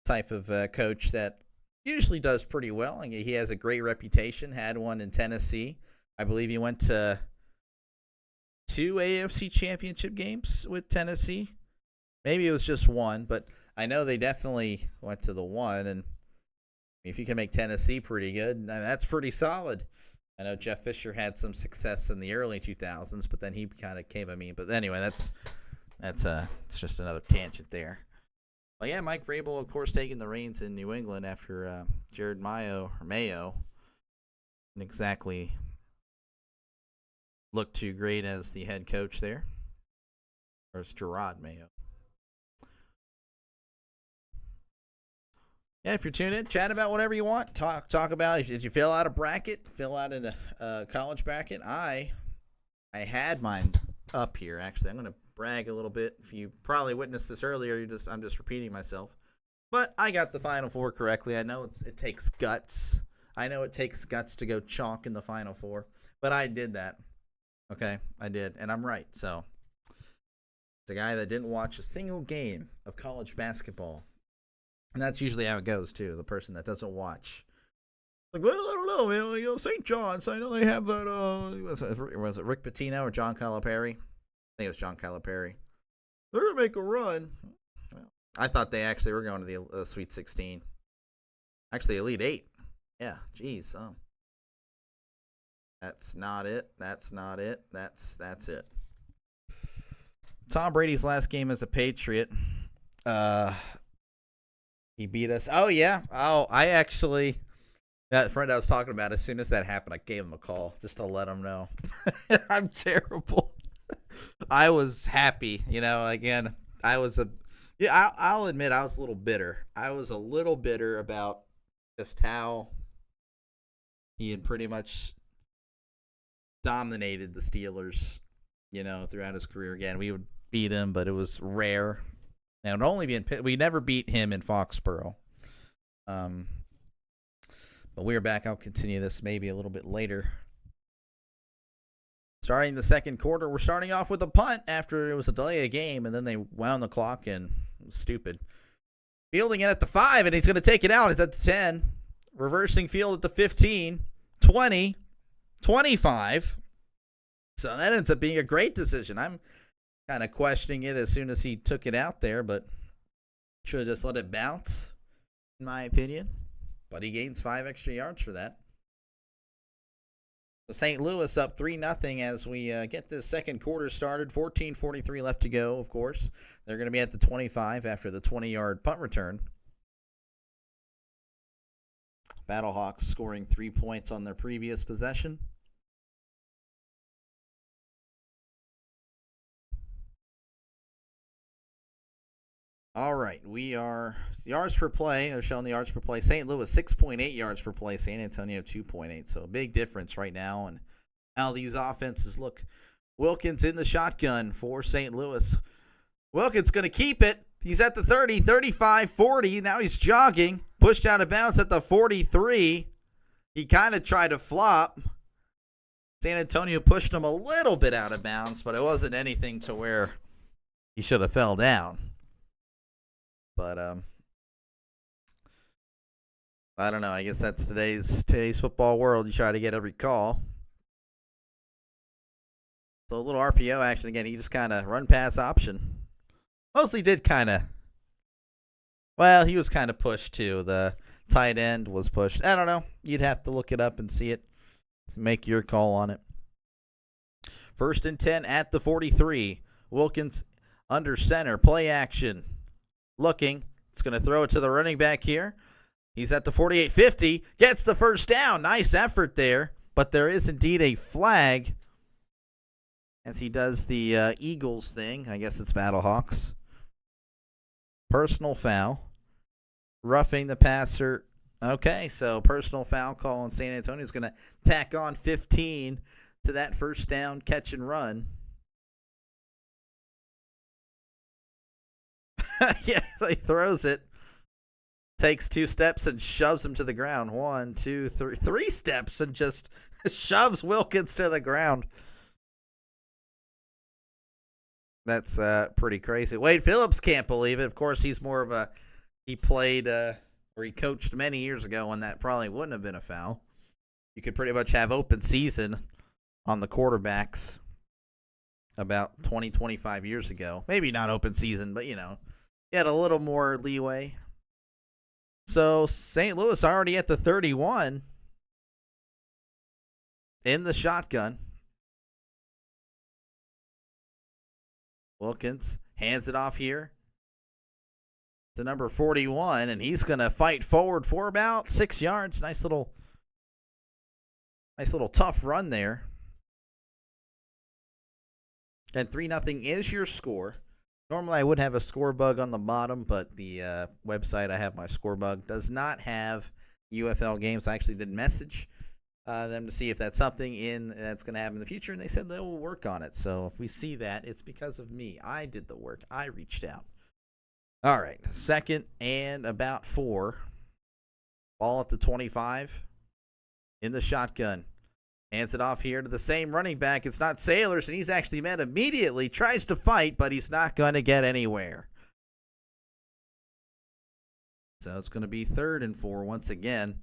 type of coach that usually does pretty well. He has a great reputation. Had one in Tennessee. I believe he went to 2 AFC championship games with Tennessee. Maybe it was just one, but I know they definitely went to the one. And if you can make Tennessee pretty good, that's pretty solid. I know Jeff Fisher had some success in the early 2000s, but then he kind of came at me. But anyway, it's just another tangent there. But yeah, Mike Vrabel, of course, taking the reins in New England after Jared Mayo didn't exactly look too great as the head coach there. Or it's Gerard Mayo. Yeah, if you're tuning in, chat about whatever you want. Talk about if you fill out a bracket, fill out a college bracket. I had mine up here, actually. I'm going to brag a little bit. If you probably witnessed this earlier, I'm just repeating myself. But I got the Final Four correctly. I know it takes guts. I know it takes guts to go chalk in the Final Four. But I did that. Okay, I did. And I'm right. So, it's a guy that didn't watch a single game of college basketball. And that's usually how it goes, too. The person that doesn't watch. Like, well, I don't know, man. St. John's, I know they have that, was it Rick Pitino or John Calipari? I think it was John Calipari. They're going to make a run. Well, I thought they actually were going to the Sweet 16. Actually, Elite 8. Yeah, geez. That's not it. That's not it. That's it. Tom Brady's last game as a Patriot. He beat us. Oh, yeah. Oh, that friend I was talking about, as soon as that happened, I gave him a call just to let him know. I'm terrible. I was happy. Again, I'll admit I was a little bitter. I was a little bitter about just how he had pretty much dominated the Steelers, throughout his career. Again, we would beat him, but it was rare. Now, we never beat him in Foxborough. But we're back. I'll continue this maybe a little bit later. Starting the second quarter, we're starting off with a punt after it was a delay of game, and then they wound the clock, and it was stupid. Fielding it at the 5, and he's going to take it out. It's at the 10. Reversing field at the 15, 20, 25. So that ends up being a great decision. I'm kind of questioning it as soon as he took it out there, but should have just let it bounce, in my opinion. But he gains 5 extra yards for that. So St. Louis up 3-0 as we get this second quarter started. 14:43 left to go, of course. They're going to be at the 25 after the 20-yard punt return. Battlehawks scoring 3 points on their previous possession. All right, we are yards per play. They're showing the yards per play. St. Louis 6.8 yards per play. San Antonio 2.8. So a big difference right now and how these offenses look. Wilkins in the shotgun for St. Louis. Wilkins going to keep it. He's at the 30, 35, 40. Now he's jogging. Pushed out of bounds at the 43. He kind of tried to flop. San Antonio pushed him a little bit out of bounds, but it wasn't anything to where he should have fell down. But I don't know. I guess that's today's football world. You try to get every call. So a little RPO action again. He just kind of run pass option. Mostly did kind of. Well, he was kind of pushed too. The tight end was pushed. I don't know. You'd have to look it up and see it. Make your call on it. 1st and 10 at the 43. Wilkins under center. Play action. Looking. It's going to throw it to the running back here. He's at the 48-50. Gets the first down. Nice effort there. But there is indeed a flag as he does the Eagles thing. I guess it's Battlehawks. Personal foul. Roughing the passer. Okay, so personal foul call on San Antonio is going to tack on 15 to that first down catch and run. Yeah, so he throws it, takes 2 steps and shoves him to the ground. 1, 2, 3 steps and just Shoves Wilkins to the ground. That's pretty crazy. Wade Phillips can't believe it. Of course, he's more of a he played or he coached many years ago, and that probably wouldn't have been a foul. You could pretty much have open season on the quarterbacks about 20, 25 years ago. Maybe not open season, but, you had a little more leeway. So St. Louis already at the 31 in the shotgun. Wilkins hands it off here to number 41, and he's going to fight forward for about 6 yards. Nice little tough run there. And 3-0 is your score. Normally I would have a score bug on the bottom, but the website I have my score bug does not have UFL games. I actually did message them to see if that's something that's going to happen in the future, and they said they will work on it. So if we see that, it's because of me. I did the work. I reached out. All right, 2nd and about 4. Ball at the 25 in the shotgun. Hands it off here to the same running back. It's not Sailors, and he's actually met immediately. Tries to fight, but he's not going to get anywhere. So it's going to be 3rd and 4 once again.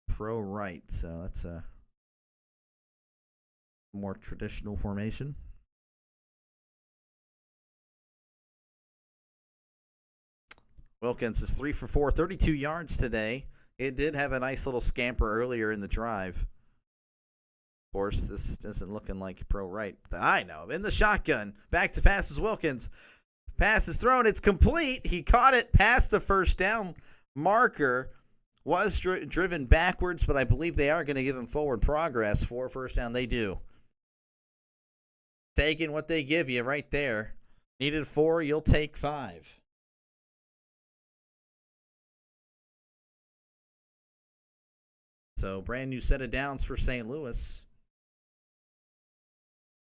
Pro right, so that's a more traditional formation. Wilkins is 3 for 4, 32 yards today. It did have a nice little scamper earlier in the drive. Of course, this isn't looking like pro right that I know of. In the shotgun, back to passes Wilkins. Pass is thrown. It's complete. He caught it past the first down marker. Was driven backwards, but I believe they are going to give him forward progress for first down. They do. Taking what they give you right there. Needed 4, you'll take 5. So brand new set of downs for St. Louis.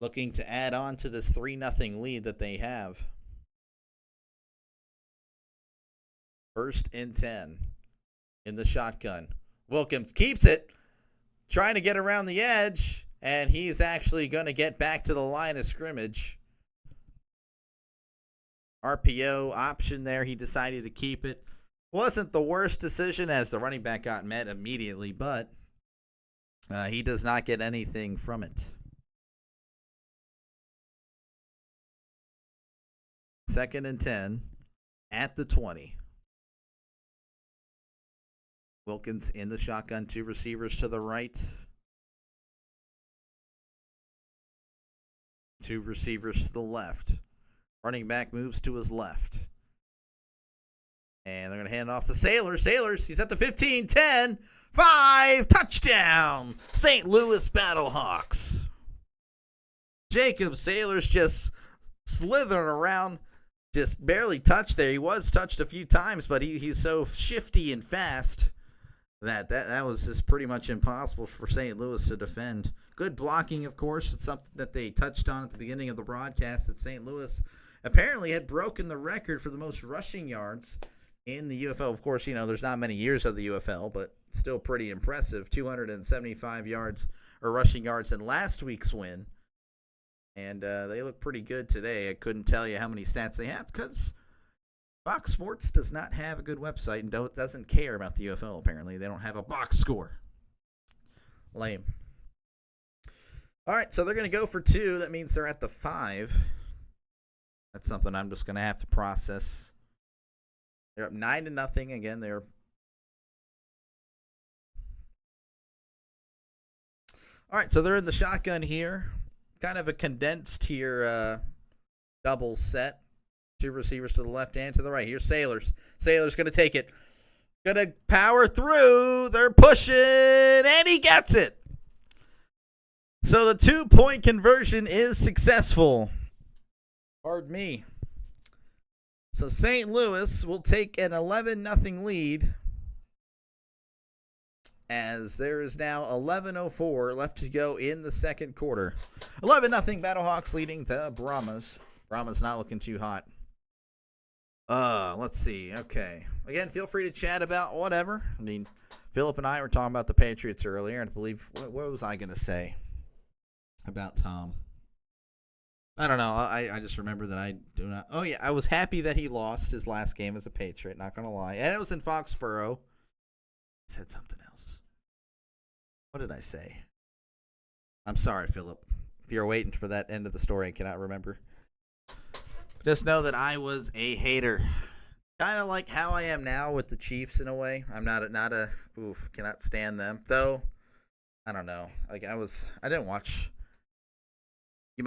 Looking to add on to this 3-0 lead that they have. 1st and 10 in the shotgun. Wilkins keeps it. Trying to get around the edge. And he's actually going to get back to the line of scrimmage. RPO option there. He decided to keep it. Wasn't the worst decision as the running back got met immediately, but he does not get anything from it. 2nd and 10 at the 20. Wilkins in the shotgun, 2 receivers to the right. 2 receivers to the left. Running back moves to his left. And they're going to hand it off to Sailors. Sailors, he's at the 15, 10, 5, touchdown, St. Louis Battlehawks. Jacob Sailors just slithering around, just barely touched there. He was touched a few times, but he's so shifty and fast that was just pretty much impossible for St. Louis to defend. Good blocking, of course. It's something that they touched on at the beginning of the broadcast, that St. Louis apparently had broken the record for the most rushing yards in the UFL. Of course, there's not many years of the UFL, but still pretty impressive. 275 yards or rushing yards in last week's win. And they look pretty good today. I couldn't tell you how many stats they have because Fox Sports does not have a good website and doesn't care about the UFL, apparently. They don't have a box score. Lame. All right, so they're going to go for 2. That means they're at the 5. That's something I'm just going to have to process. They're up 9-0 again. They're all right. So they're in the shotgun here, kind of a condensed here, double set. 2 receivers to the left and to the right. Here's Sailors. Sailors going to take it. Going to power through. They're pushing, and he gets it. So the 2-point conversion is successful. Pardon me. So St. Louis will take an 11-0 lead as there is now 11:04 left to go in the second quarter. 11-0 Battlehawks leading the Brahmas. Brahmas not looking too hot. Let's see. Okay. Again, feel free to chat about whatever. I mean, Philip and I were talking about the Patriots earlier, and I believe, what was I going to say about Tom? I don't know. I just remember that I do not. Oh, yeah. I was happy that he lost his last game as a Patriot, not going to lie. And it was in Foxborough. I said something else. What did I say? I'm sorry, Philip. If you're waiting for that end of the story, I cannot remember. Just know that I was a hater. Kind of like how I am now with the Chiefs in a way. I'm not a cannot stand them. Though, I don't know. Like I didn't watch. You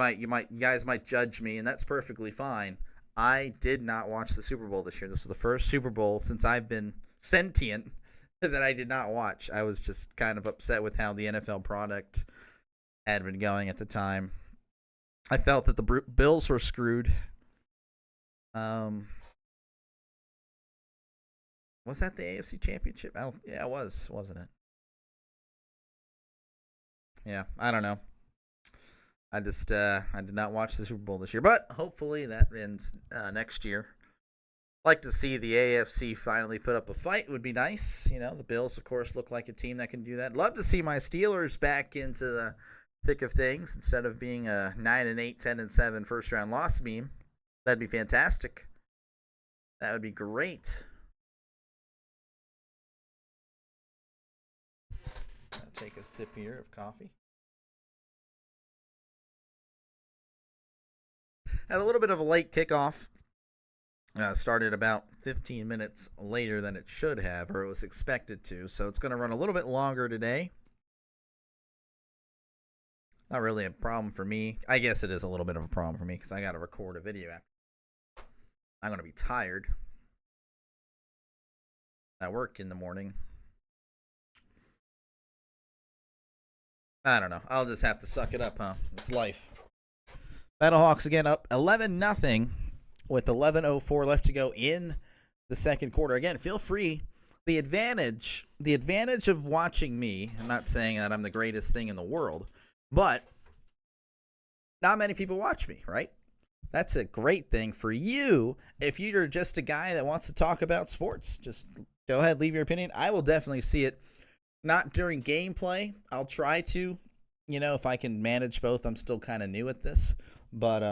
guys might judge me, and that's perfectly fine. I did not watch the Super Bowl this year. This was the first Super Bowl since I've been sentient that I did not watch. I was just kind of upset with how the NFL product had been going at the time. I felt that the Bills were screwed. Was that the AFC Championship? Yeah, it was, wasn't it? Yeah, I don't know. I just I did not watch the Super Bowl this year, but hopefully that ends next year. Like to see the AFC finally put up a fight. It would be nice. You know, the Bills, of course, look like a team that can do that. Love to see my Steelers back into the thick of things instead of being a 9-8, 10-7 first round loss meme. That'd be fantastic. That would be great. I'll take a sip here of coffee. Had a little bit of a late kickoff. Started about 15 minutes later than it should have, or it was expected to. So it's going to run a little bit longer today. Not really a problem for me. I guess it is a little bit of a problem for me because I got to record a video after. I'm going to be tired. I work in the morning. I don't know. I'll just have to suck it up, huh? It's life. Battlehawks again up 11-0 with 11:04 left to go in the second quarter. Again, feel free. The advantage of watching me, I'm not saying that I'm the greatest thing in the world, but not many people watch me, right? That's a great thing for you. If you're just a guy that wants to talk about sports, just go ahead, leave your opinion. I will definitely see it. Not during gameplay. I'll try to, if I can manage both. I'm still kind of new at this. But,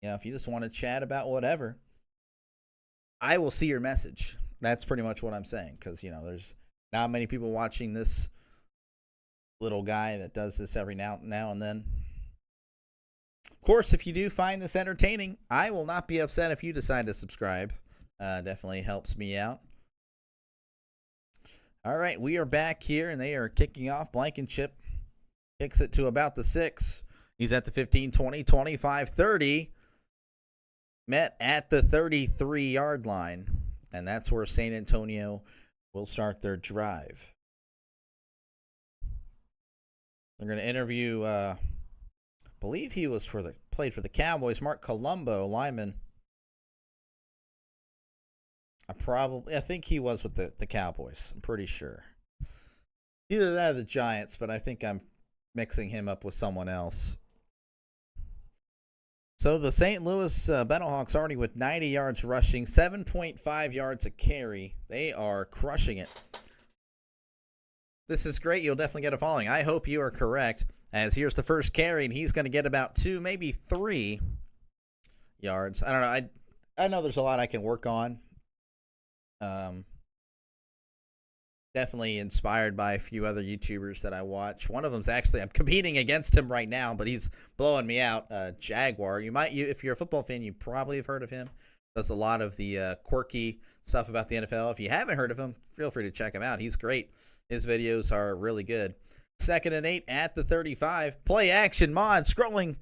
if you just want to chat about whatever, I will see your message. That's pretty much what I'm saying. Because, there's not many people watching this little guy that does this every now and then. Of course, if you do find this entertaining, I will not be upset if you decide to subscribe. Definitely helps me out. All right, we are back here, and they are kicking off. Blankenship kicks it to about the 6. He's at the 15, 20, 25, 30. Met at the 33-yard line, and that's where San Antonio will start their drive. They're going to interview, I believe he was played for the Cowboys, Mark Colombo, lineman. I think he was with the Cowboys. I'm pretty sure. Either that or the Giants, but I think I'm mixing him up with someone else. So the St. Louis Battlehawks already with 90 yards rushing, 7.5 yards a carry. They are crushing it. This is great. You'll definitely get a following. I hope you are correct, as here's the first carry, and he's going to get about 2, maybe 3 yards. I don't know. I know there's a lot I can work on. Definitely inspired by a few other YouTubers that I watch. One of them's actually, I'm competing against him right now, but he's blowing me out. Jaguar. If you're a football fan, you probably have heard of him. Does a lot of the quirky stuff about the NFL. If you haven't heard of him, feel free to check him out. He's great. His videos are really good. 2nd and 8 at the 35. Play action. Mon scrolling.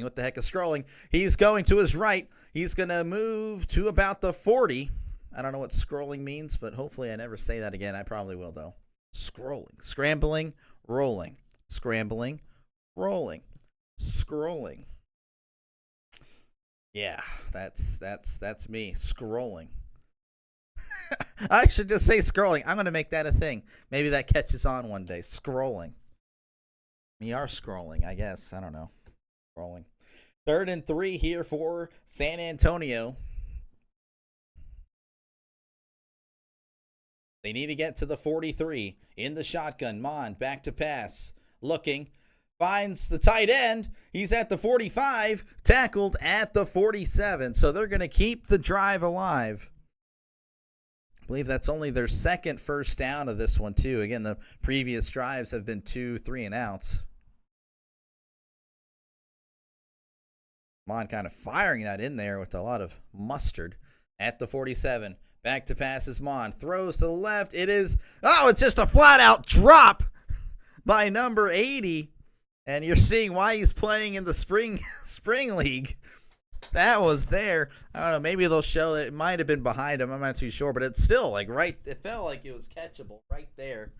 What the heck is scrolling? He's going to his right. He's going to move to about the 40. I don't know what scrolling means, but hopefully I never say that again. I probably will, though. Scrolling. Scrambling. Rolling. Scrambling. Rolling. Scrolling. Yeah, that's me. Scrolling. I should just say scrolling. I'm going to make that a thing. Maybe that catches on one day. Scrolling. We are scrolling, I guess. I don't know. Scrolling. 3rd and 3 here for San Antonio. They need to get to the 43 in the shotgun. Mond back to pass. Looking. Finds the tight end. He's at the 45. Tackled at the 47. So they're going to keep the drive alive. I believe that's only their second first down of this one, too. Again, the previous drives have been 2, 3 and outs. Mond kind of firing that in there with a lot of mustard at the 47. Back to pass is Mond. Throws to the left. It's just a flat-out drop by number 80. And you're seeing why he's playing in the spring league. That was there. I don't know. Maybe they'll show it. It might have been behind him. I'm not too sure. But it's still like right. It felt like it was catchable right there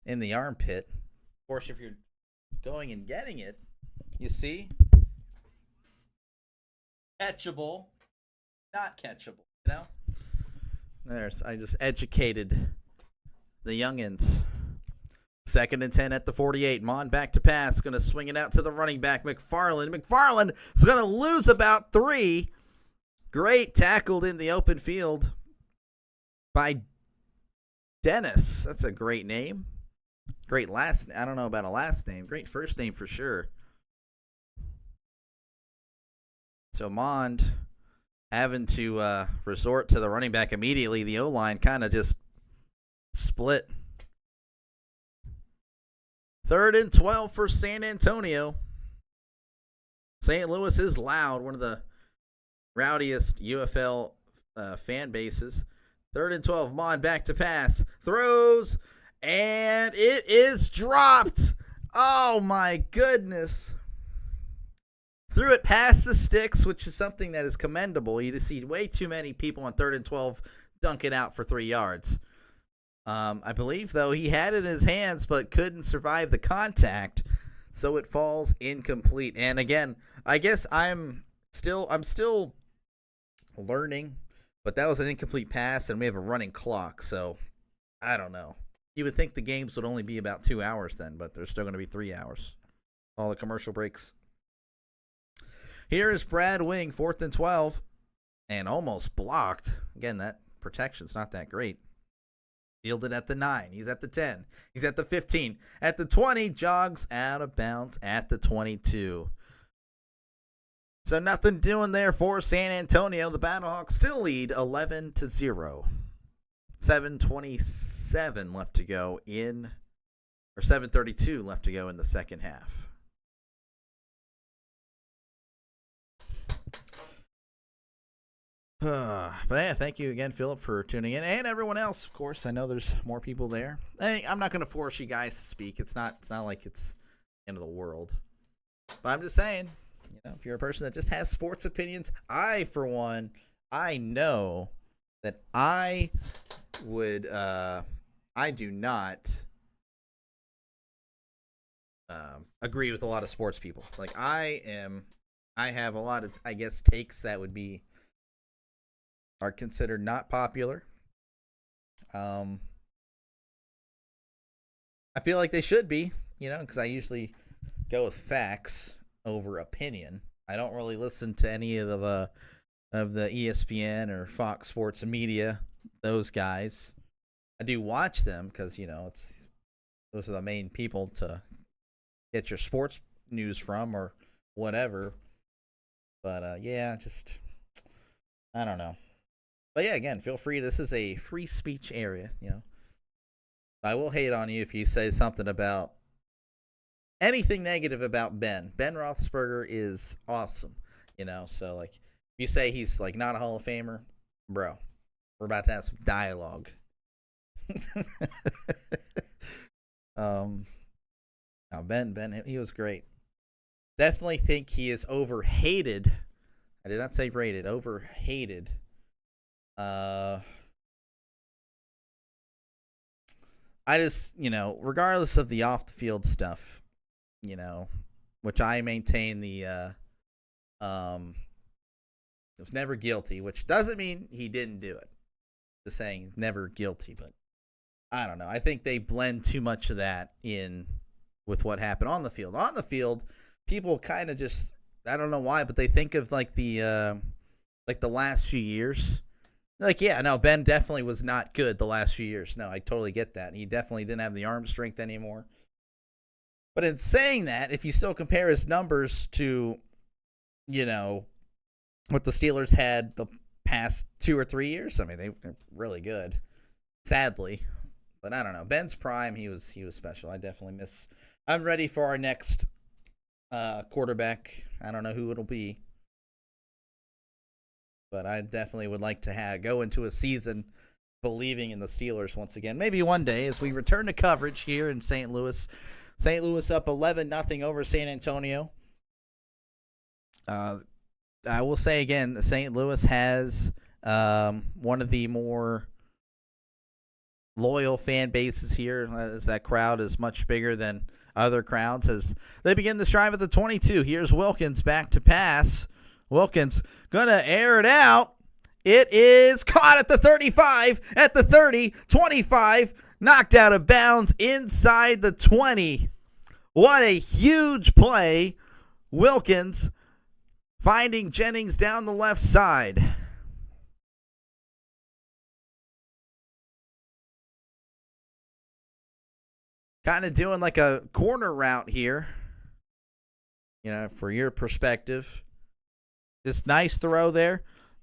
in the armpit. Of course, if you're going and getting it, you see? Catchable. Not catchable. You know? I just educated the youngins. 2nd and 10 at the 48. Mond back to pass. Going to swing it out to the running back, McFarland. McFarland is going to lose about 3. Great tackled in the open field by Dennis. That's a great name. Great last name. I don't know about a last name. Great first name for sure. So Mond having to resort to the running back immediately. The O-line kind of just split. 3rd and 12 for San Antonio. St. Louis is loud, one of the rowdiest UFL fan bases. 3rd and 12, Mond back to pass. Throws, and it is dropped. Oh, my goodness. Threw it past the sticks, which is something that is commendable. You just see way too many people on 3rd and 12 dunk it out for 3 yards. I believe, though, he had it in his hands but couldn't survive the contact, so it falls incomplete. And again, I guess I'm still learning, but that was an incomplete pass, and we have a running clock, so I don't know. You would think the games would only be about 2 hours then, but they're still going to be 3 hours. All the commercial breaks. Here is Brad Wing, 4th and 12, and almost blocked. Again, that protection's not that great. Fielded at the 9. He's at the 10. He's at the 15. At the 20, jogs out of bounds at the 22. So nothing doing there for San Antonio. The Battlehawks still lead 11-0. 7:27 left to go in, or 7:32 left to go in the second half. But yeah, thank you again, Philip, for tuning in, and everyone else. Of course, I know there's more people there. Hey, I'm not going to force you guys to speak. It's not like it's the end of the world. But I'm just saying, if you're a person that just has sports opinions, for one, I know that I would. I do not agree with a lot of sports people. Like I have a lot of, I guess, takes that are considered not popular. I feel like they should be, because I usually go with facts over opinion. I don't really listen to any of the ESPN or Fox Sports Media, those guys. I do watch them because, those are the main people to get your sports news from or whatever. But, yeah, just, I don't know. But yeah, again, feel free. This is a free speech area, I will hate on you if you say something about anything negative about Ben. Ben Roethlisberger is awesome, So, like, if you say he's, like, not a Hall of Famer, bro, we're about to have some dialogue. Now, Ben, he was great. Definitely think he is overhated. I did not say rated, overhated. I just, regardless of the off the field stuff, which I maintain was never guilty, which doesn't mean he didn't do it. Just saying never guilty, but I don't know. I think they blend too much of that in with what happened on the field. On the field, people kind of just, I don't know why, but they think of like the last few years Like, yeah, no, Ben definitely was not good the last few years. No, I totally get that. He definitely didn't have the arm strength anymore. But in saying that, if you still compare his numbers to, you know, what the Steelers had the past 2 or 3 years, I mean, they're really good, sadly. But I don't know. Ben's prime, he was special. I definitely miss. I'm ready for our next quarterback. I don't know who it'll be, but I definitely would like to go into a season believing in the Steelers once again. Maybe one day as we return to coverage here in St. Louis. St. Louis up 11-0 over San Antonio. I will say again, St. Louis has one of the more loyal fan bases here, as that crowd is much bigger than other crowds. As they begin this drive at the 22, here's Wilkins back to pass. Wilkins gonna air it out. It is caught at the 35, at the 30, 25, knocked out of bounds inside the 20. What a huge play. Wilkins finding Jennings down the left side. Kind of doing like a corner route here, for your perspective. Just nice throw there.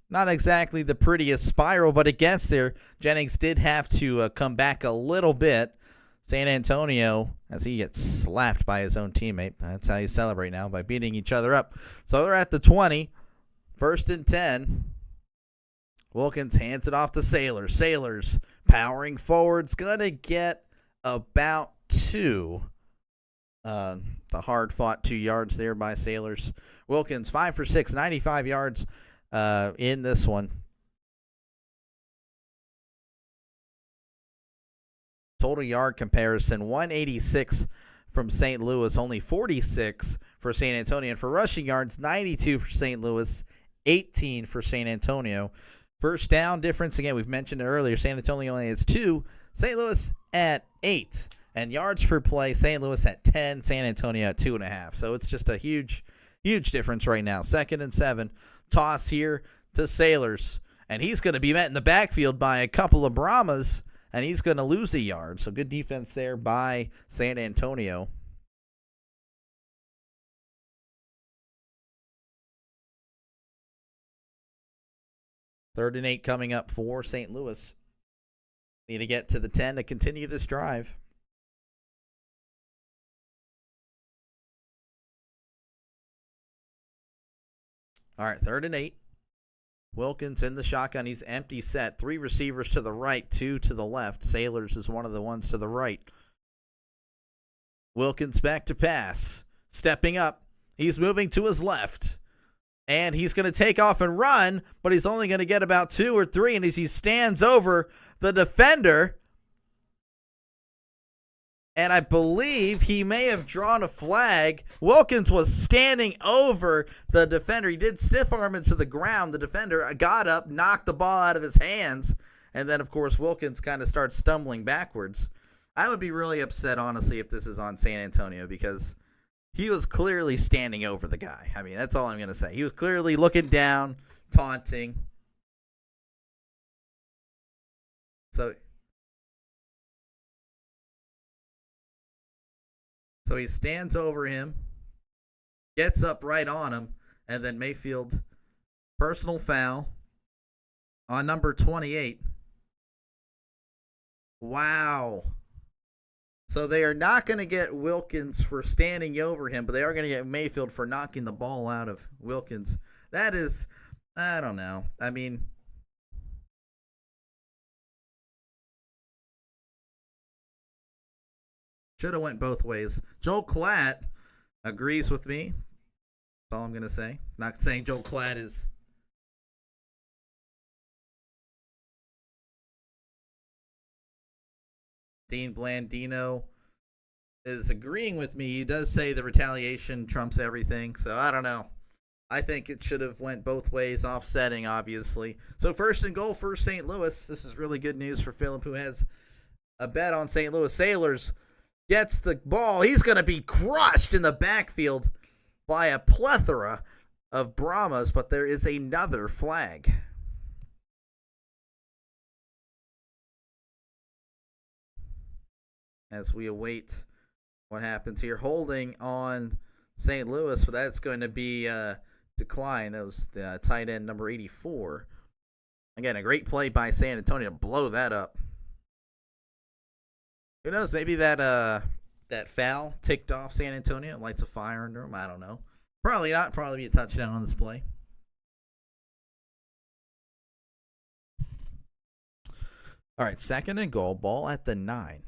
Not exactly the prettiest spiral, but against there, Jennings did have to come back a little bit. San Antonio, as he gets slapped by his own teammate. That's how you celebrate now, by beating each other up. So they're at the 20, 1st and 10. Wilkins hands it off to Sailors. Sailors powering forward's going to get about 2. The hard-fought 2 yards there by Sailors. Wilkins, 5 for 6, 95 yards in this one. Total yard comparison, 186 from St. Louis, only 46 for San Antonio. And for rushing yards, 92 for St. Louis, 18 for San Antonio. First down difference, again, we've mentioned it earlier, San Antonio only has 2, St. Louis at 8. And yards per play, St. Louis at 10, San Antonio at 2.5. So it's just a huge difference right now. 2nd and 7. Toss here to Sailors. And he's going to be met in the backfield by a couple of Brahmas, and he's going to lose a yard. So good defense there by San Antonio. Third and 8 coming up for St. Louis. Need to get to the 10 to continue this drive. All right, 3rd and 8. Wilkins in the shotgun. He's empty set. 3 receivers to the right, 2 to the left. Sailors is one of the ones to the right. Wilkins back to pass. Stepping up. He's moving to his left. And he's going to take off and run, but he's only going to get about 2 or 3. And as he stands over the defender, and I believe he may have drawn a flag. Wilkins was standing over the defender. He did stiff arm him to the ground. The defender got up, knocked the ball out of his hands, and then, of course, Wilkins kind of starts stumbling backwards. I would be really upset, honestly, if this is on San Antonio, because he was clearly standing over the guy. I mean, that's all I'm going to say. He was clearly looking down, taunting. So he stands over him, gets up right on him, and then Mayfield, personal foul on number 28. Wow. So they are not going to get Wilkins for standing over him, but they are going to get Mayfield for knocking the ball out of Wilkins. That is, I don't know. I mean, should have went both ways. Joel Klatt agrees with me. That's all I'm going to say. Not saying Joel Klatt is. Dean Blandino is agreeing with me. He does say the retaliation trumps everything. So I don't know. I think it should have went both ways, offsetting, obviously. So 1st and goal for St. Louis. This is really good news for Philip, who has a bet on St. Louis. Sailors gets the ball. He's going to be crushed in the backfield by a plethora of Brahmas, but there is another flag. as we await what happens here. Holding on St. Louis, but that's going to be decline. That was the tight end number 84. Again, a great play by San Antonio to blow that up. Who knows? Maybe that foul ticked off San Antonio. Lights a fire under them. I don't know. Probably not. Probably be a touchdown on this play. All right, 2nd and goal. Ball at the 9.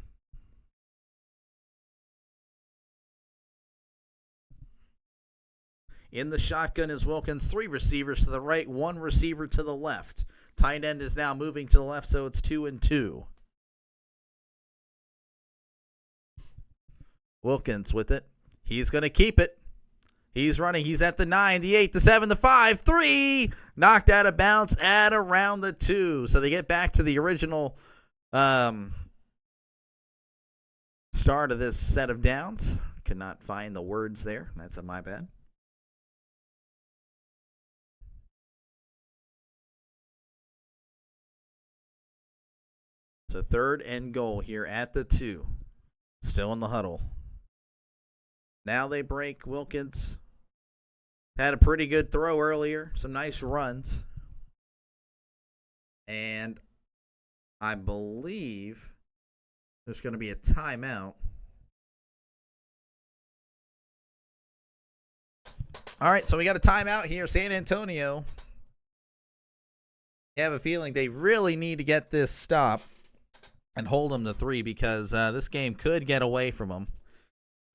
In the shotgun is Wilkins. 3 receivers to the right, 1 receiver to the left. Tight end is now moving to the left, so it's 2 and 2. Wilkins with it. He's going to keep it. He's running. He's at the 9, the 8, the 7, the 5, 3. Knocked out of bounds at around the 2. So they get back to the original start of this set of downs. Could not find the words there. That's my bad. So 3rd and goal here at the 2. Still in the huddle. Now they break. Wilkins had a pretty good throw earlier. Some nice runs. And I believe there's going to be a timeout. All right, so we got a timeout here. San Antonio. I have a feeling they really need to get this stop and hold them to 3 because this game could get away from them.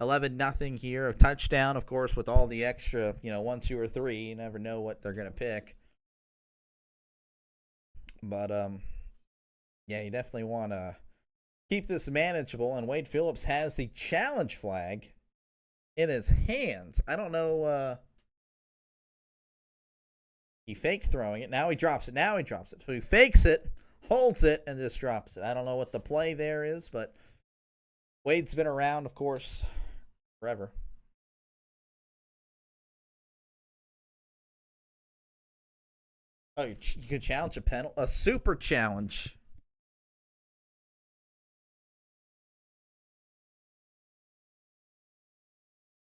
11-0 here. A touchdown, of course, with all the extra, 1, 2, or 3. You never know what they're going to pick. But, yeah, you definitely want to keep this manageable. And Wade Phillips has the challenge flag in his hands. I don't know. He faked throwing it. Now he drops it. So he fakes it, holds it, and just drops it. I don't know what the play there is, but Wade's been around, of course, forever. Oh, you could challenge a penalty, a super challenge.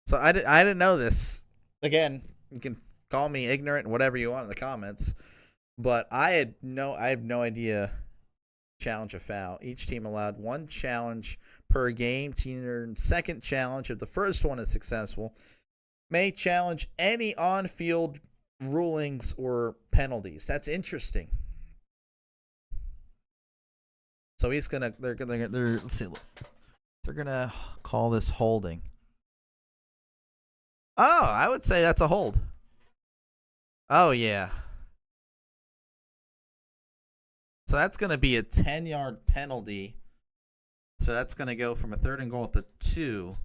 So I didn't know this. Again, you can call me ignorant, whatever you want in the comments, but I have no idea. Challenge a foul. Each team allowed 1 challenge per game. Team earned 2nd challenge. If the first one is successful, may challenge any on-field rulings or penalties. That's interesting. So let's see. They're gonna call this holding. Oh, I would say that's a hold. Oh yeah. So that's going to be a 10-yard penalty. So that's going to go from a 3rd and goal at the 2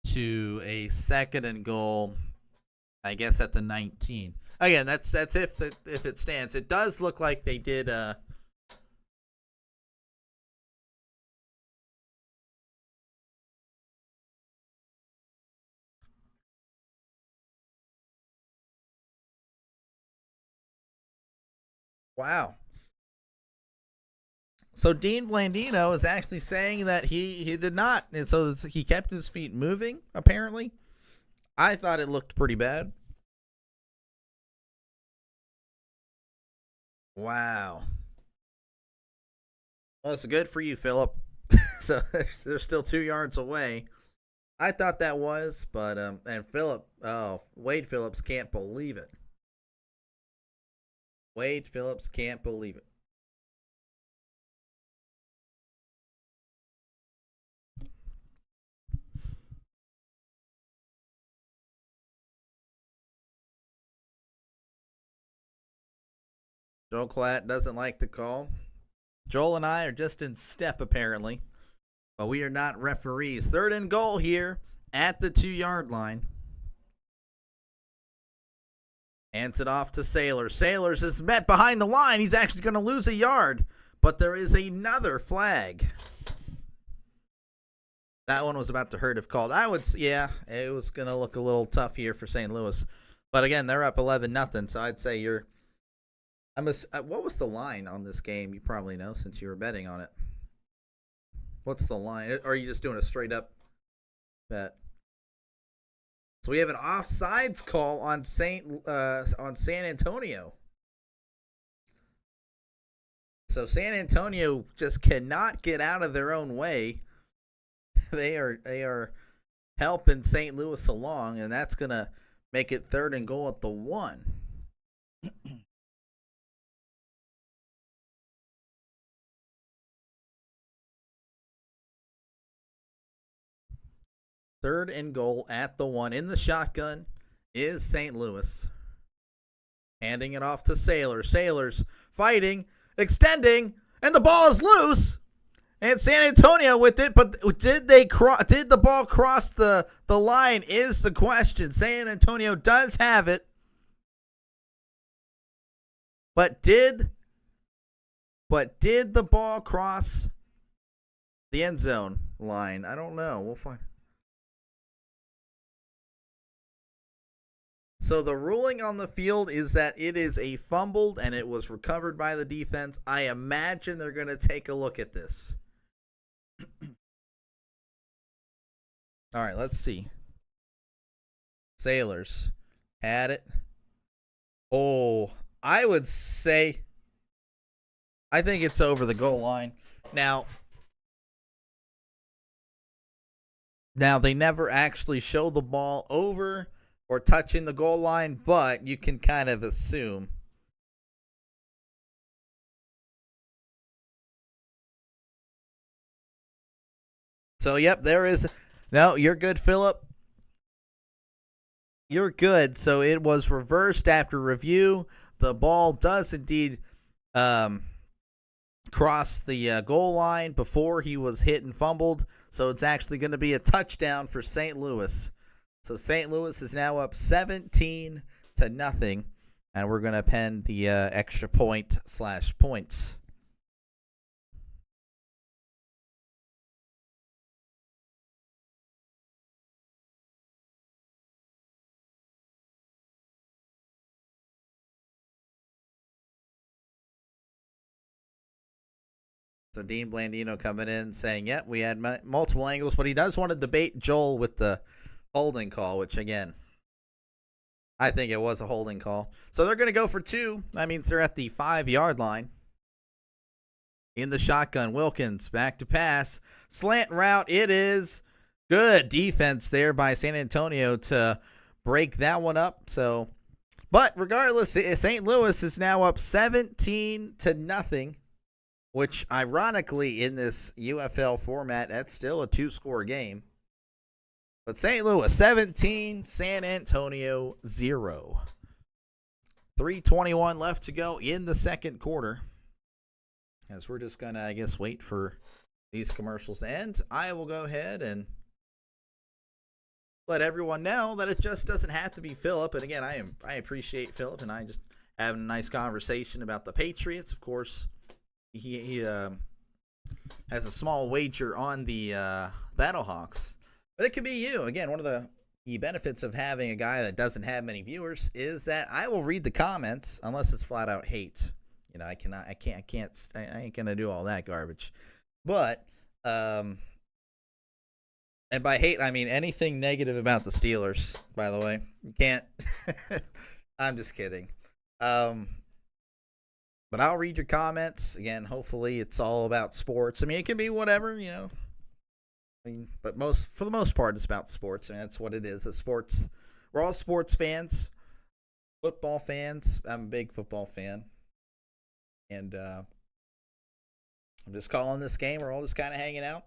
to a 2nd and goal, I guess, at the 19. Again, that's if it stands. It does look like they did. Wow. So Dean Blandino is actually saying that he did not, and so he kept his feet moving, apparently. I thought it looked pretty bad. Wow. Well, it's good for you, Philip. So they're still 2 yards away. I thought that was, but and Wade Phillips can't believe it. Wade Phillips can't believe it. Joel Klatt doesn't like the call. Joel and I are just in step, apparently. But we are not referees. 3rd and goal here at the 2-yard line. Hands it off to Sailors. Sailors is met behind the line. He's actually going to lose a yard. But there is another flag. That one was about to hurt if called. Yeah, it was going to look a little tough here for St. Louis. But again, they're up 11-0. So I'd say what was the line on this game? You probably know since you were betting on it. What's the line? Or are you just doing a straight up bet? So we have an offsides call on San Antonio. So San Antonio just cannot get out of their own way. They are helping St. Louis along, and that's gonna make it 3rd and goal at the 1. 3rd and goal at the 1 in the shotgun is St. Louis. Handing it off to Sailors. Sailors fighting, extending, and the ball is loose. And San Antonio with it, but did the ball cross the line is the question. San Antonio does have it. But did the ball cross the end zone line? I don't know. We'll find. So the ruling on the field is that it is a fumbled and it was recovered by the defense. I imagine they're going to take a look at this. All right, let's see. Sailors had it. Oh, I would say I think it's over the goal line. Now they never actually show the ball over or touching the goal line, but you can kind of assume. So, yep, there is. No, you're good, Philip. You're good. So it was reversed after review. The ball does indeed cross the goal line before he was hit and fumbled. So it's actually going to be a touchdown for St. Louis. So St. Louis is now up 17-0, and we're going to pen the extra point/points. So Dean Blandino coming in saying, yep, we had multiple angles, but he does want to debate Joel with the holding call, which, again, I think it was a holding call. So they're going to go for 2. That means they're at the 5-yard line. In the shotgun, Wilkins back to pass. Slant route, it is. Good defense there by San Antonio to break that one up. So, but regardless, St. Louis is now up 17-0. Which, ironically, in this UFL format, that's still a 2-score game. But St. Louis 17, San Antonio 0. 3:21 left to go in the second quarter. As we're just going to, I guess, wait for these commercials to end, I will go ahead and let everyone know that it just doesn't have to be Philip. And again, I appreciate Philip, and I just having a nice conversation about the Patriots. Of course, he has a small wager on the Battlehawks. But it could be you. Again, one of the benefits of having a guy that doesn't have many viewers is that I will read the comments unless it's flat out hate. You know, I ain't gonna do all that garbage. But and by hate I mean anything negative about the Steelers, by the way. You can't I'm just kidding. But I'll read your comments. Again, hopefully it's all about sports. I mean, it can be whatever, you know. I mean, but for the most part, it's about sports. I mean, that's what it is. It's sports. We're all sports fans, football fans. I'm a big football fan. And I'm just calling this game. We're all just kind of hanging out.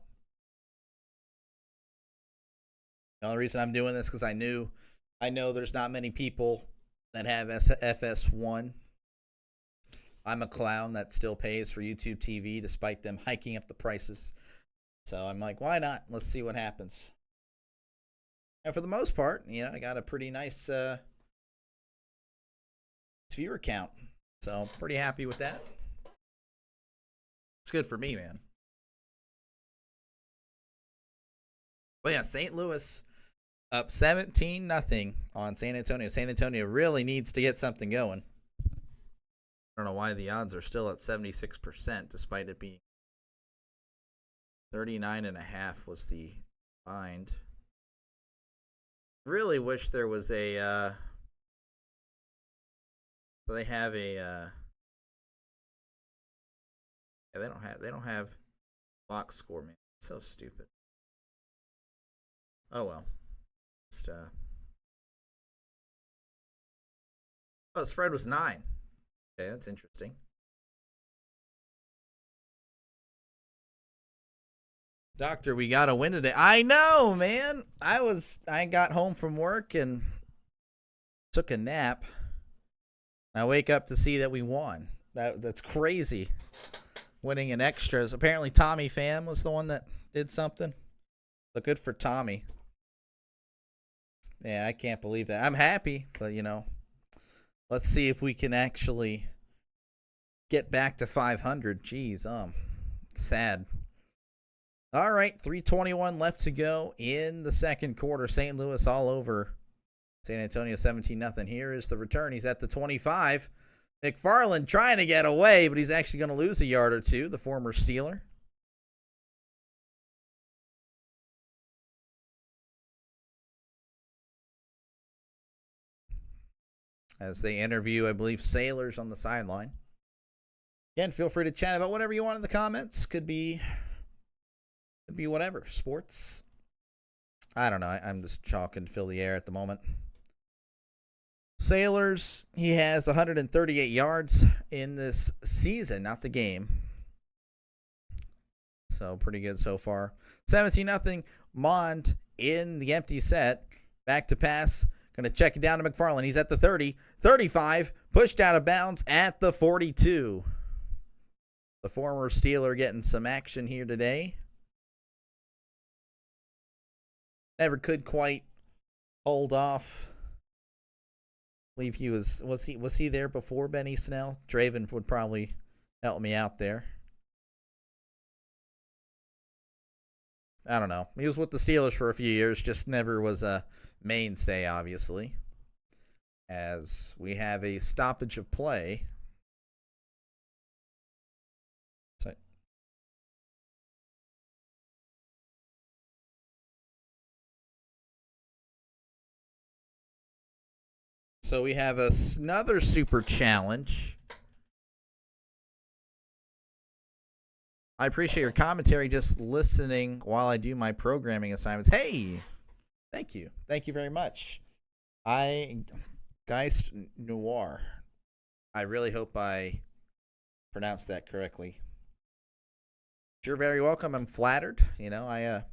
The only reason I'm doing this is because I know there's not many people that have FS1. I'm a clown that still pays for YouTube TV despite them hiking up the prices. So I'm like, why not? Let's see what happens. And for the most part, you know, I got a pretty nice viewer count. So I'm pretty happy with that. It's good for me, man. But yeah, St. Louis up 17-0 on San Antonio. San Antonio really needs to get something going. I don't know why the odds are still at 76%, despite it being 39.5 was the bind. Really wish there was a so they have a yeah, they don't have box score, man. It's so stupid. Oh well. Just oh, the spread was 9. Okay, that's interesting. Doctor, we got to win today. I know, man. I got home from work and took a nap. I wake up to see that we won. That's crazy. Winning in extras. Apparently Tommy Pham was the one that did something. But good for Tommy. Yeah, I can't believe that. I'm happy, but let's see if we can actually get back to 500. Jeez, sad. All right, 3:21 left to go in the second quarter. St. Louis all over San Antonio 17-0. Here is the return. He's at the 25. McFarland trying to get away, but he's actually going to lose a yard or two, the former Steeler. As they interview, I believe, sailors on the sideline. Again, feel free to chat about whatever you want in the comments. Could be whatever. Sports. I don't know. I'm just chalking fill the air at the moment. Sailors, he has 138 yards in this season, not the game. So pretty good so far. 17-0. Mond in the empty set. Back to pass. Going to check it down to McFarland. He's at the 30. 35. Pushed out of bounds at the 42. The former Steeler getting some action here today. Never could quite hold off. I believe he was he there before Benny Snell? Draven would probably help me out there. I don't know. He was with the Steelers for a few years, just never was a mainstay, obviously. As we have a stoppage of play. So we have another super challenge. I appreciate your commentary, just listening while I do my programming assignments. Hey, thank you. Thank you very much. Geist Noir. I really hope I pronounced that correctly. You're very welcome. I'm flattered. I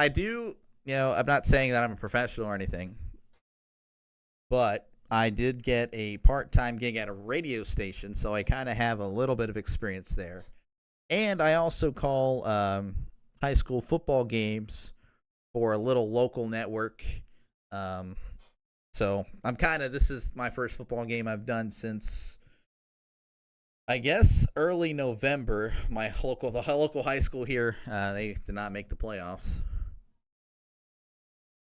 do, I'm not saying that I'm a professional or anything, but I did get a part-time gig at a radio station, so I kind of have a little bit of experience there. And I also call high school football games for a little local network. So this is my first football game I've done since, I guess, early November. The local high school here, they did not make the playoffs.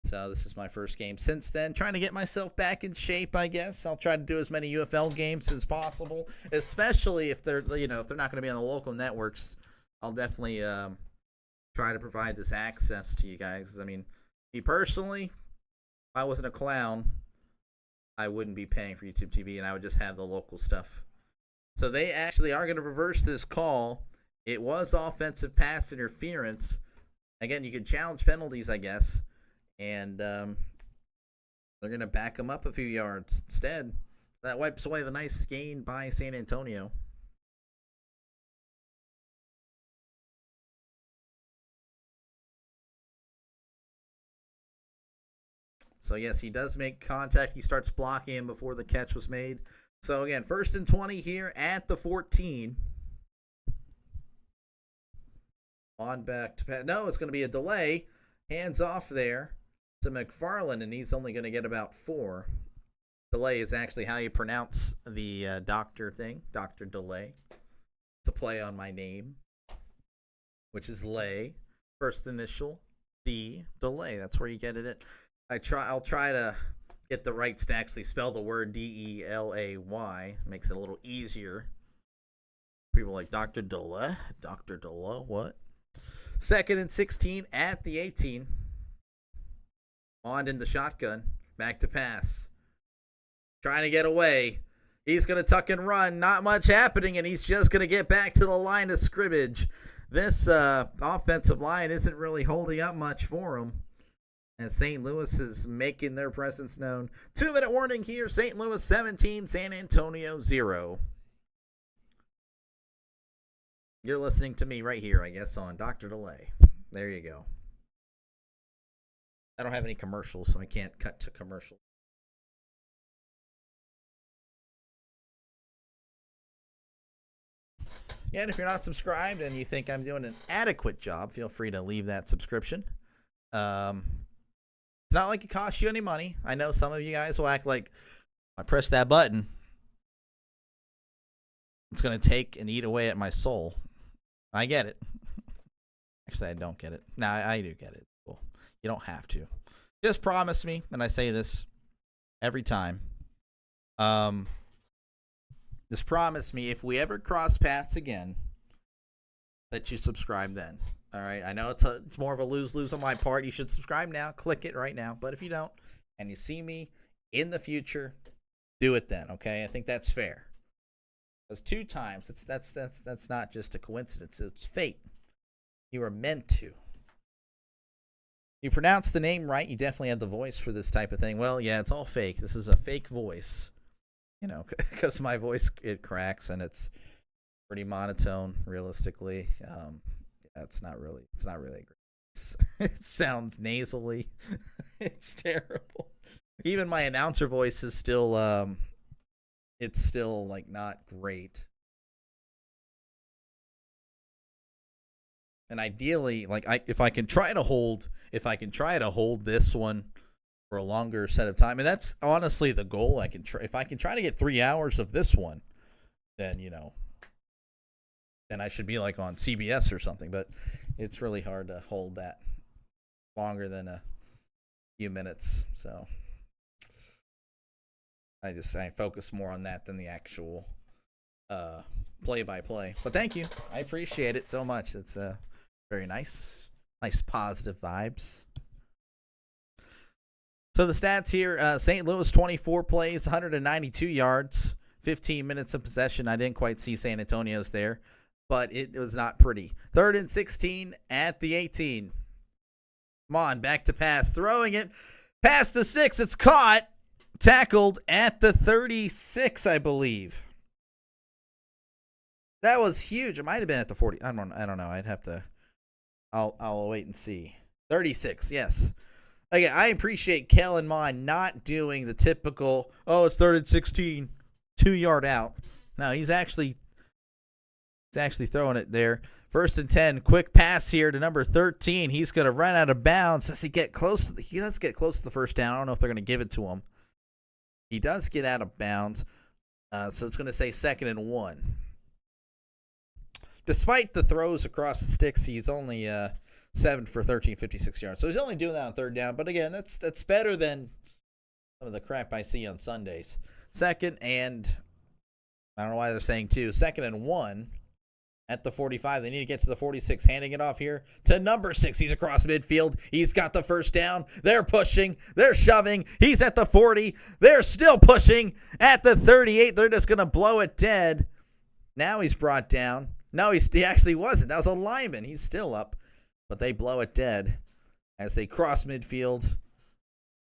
So this is my first game since then. Trying to get myself back in shape, I guess. I'll try to do as many UFL games as possible, especially if they're not going to be on the local networks. I'll definitely try to provide this access to you guys. I mean, me personally, if I wasn't a clown, I wouldn't be paying for YouTube TV, and I would just have the local stuff. So they actually are going to reverse this call. It was offensive pass interference. Again, you can challenge penalties, I guess. And they're going to back them up a few yards instead. That wipes away the nice gain by San Antonio. So, yes, he does make contact. He starts blocking him before the catch was made. So, again, 1st and 20 here at the 14. On back to Pat. No, it's going to be a delay. Hands off there to McFarland, and he's only going to get about 4. Delay is actually how you pronounce the doctor thing. Dr. Delay. It's a play on my name, which is Lay. First initial, D, Delay. That's where you get it. I'll try to get the rights to actually spell the word D-E-L-A-Y. Makes it a little easier. People like Dr. Delay. Dr. Delay, what? 2nd and 16 at the 18. On in the shotgun. Back to pass. Trying to get away. He's going to tuck and run. Not much happening, and he's just going to get back to the line of scrimmage. This offensive line isn't really holding up much for him, as St. Louis is making their presence known. 2-minute warning here. St. Louis 17, San Antonio 0. You're listening to me right here, I guess, on Dr. Delay. There you go. I don't have any commercials, so I can't cut to commercial. Yeah, and if you're not subscribed and you think I'm doing an adequate job, feel free to leave that subscription. It's not like it costs you any money. I know some of you guys will act like, I press that button, it's going to take and eat away at my soul. I get it. Actually, I don't get it. No, I do get it. Cool. You don't have to. Just promise me, and I say this every time. Just promise me if we ever cross paths again, that you subscribe then. All right. I know it's more of a lose-lose on my part. You should subscribe now. Click it right now. But if you don't, and you see me in the future, do it then. Okay. I think that's fair. Because 2 times, that's not just a coincidence. It's fate. You were meant to. You pronounce the name right. You definitely have the voice for this type of thing. Well, yeah, it's all fake. This is a fake voice. You know, because my voice, it cracks and it's pretty monotone. Realistically, it's not really great. It sounds nasally. It's terrible. Even my announcer voice is still, it's still like not great. And ideally, like if I can try to hold this one for a longer set of time, and that's honestly the goal. If I can try to get 3 hours of this one, then then I should be like on CBS or something. But it's really hard to hold that longer than a few minutes. So I focus more on that than the actual play-by-play. But thank you, I appreciate it so much. It's very nice positive vibes. So the stats here, St. Louis 24 plays, 192 yards, 15 minutes of possession. I didn't quite see San Antonio's there, but it was not pretty. 3rd and 16 at the 18. Come on, back to pass, throwing it past the 6. It's caught, tackled at the 36, I believe. That was huge. It might have been at the 40. I don't know. I'd have to. I'll wait and see. 36, yes. Again, I appreciate Kellen Mond not doing the typical, it's 3rd and 16, 2-yard out. No, he's actually throwing it there. 1st and 10, quick pass here to number 13. He's going to run out of bounds. Does he get close? He does get close to the first down. I don't know if they're going to give it to him. He does get out of bounds. So it's going to say 2nd and 1. Despite the throws across the sticks, he's only 7 for 13, 56 yards. So he's only doing that on 3rd down. But again, that's better than some of the crap I see on Sundays. 2nd and, I don't know why they're saying 2. 2nd and 1 at the 45. They need to get to the 46. Handing it off here to number 6. He's across midfield. He's got the first down. They're pushing. They're shoving. He's at the 40. They're still pushing at the 38. They're just going to blow it dead. Now he's brought down. No, he actually wasn't. That was a lineman. He's still up. But they blow it dead as they cross midfield.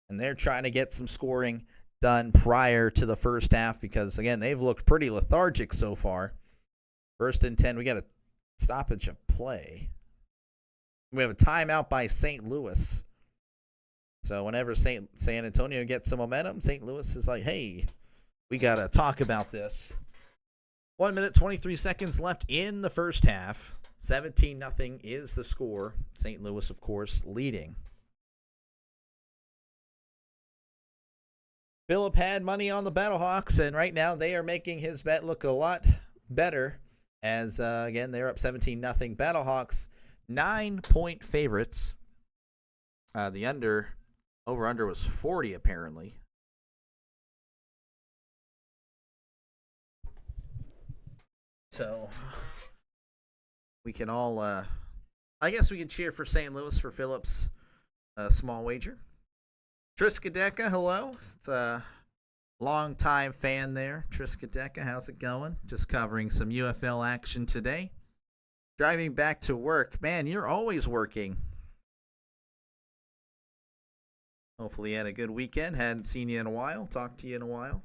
And they're trying to get some scoring done prior to the first half because, again, they've looked pretty lethargic so far. 1st and 10. We got a stoppage of play. We have a timeout by St. Louis. So whenever San Antonio gets some momentum, St. Louis is like, hey, we got to talk about this. 1 minute, 23 seconds left in the first half. 17-0 is the score. St. Louis, of course, leading. Philip had money on the Battlehawks, and right now they are making his bet look a lot better as, again, they're up 17-0. Battlehawks, 9-point favorites. The over-under was 40, apparently. So we can all I guess we could cheer for St. Louis for Phillips' small wager. Triskaideka, hello. It's a long-time fan there. Triskaideka, how's it going? Just covering some UFL action today. Driving back to work. Man, you're always working. Hopefully you had a good weekend. Hadn't seen you in a while. Talked to you in a while.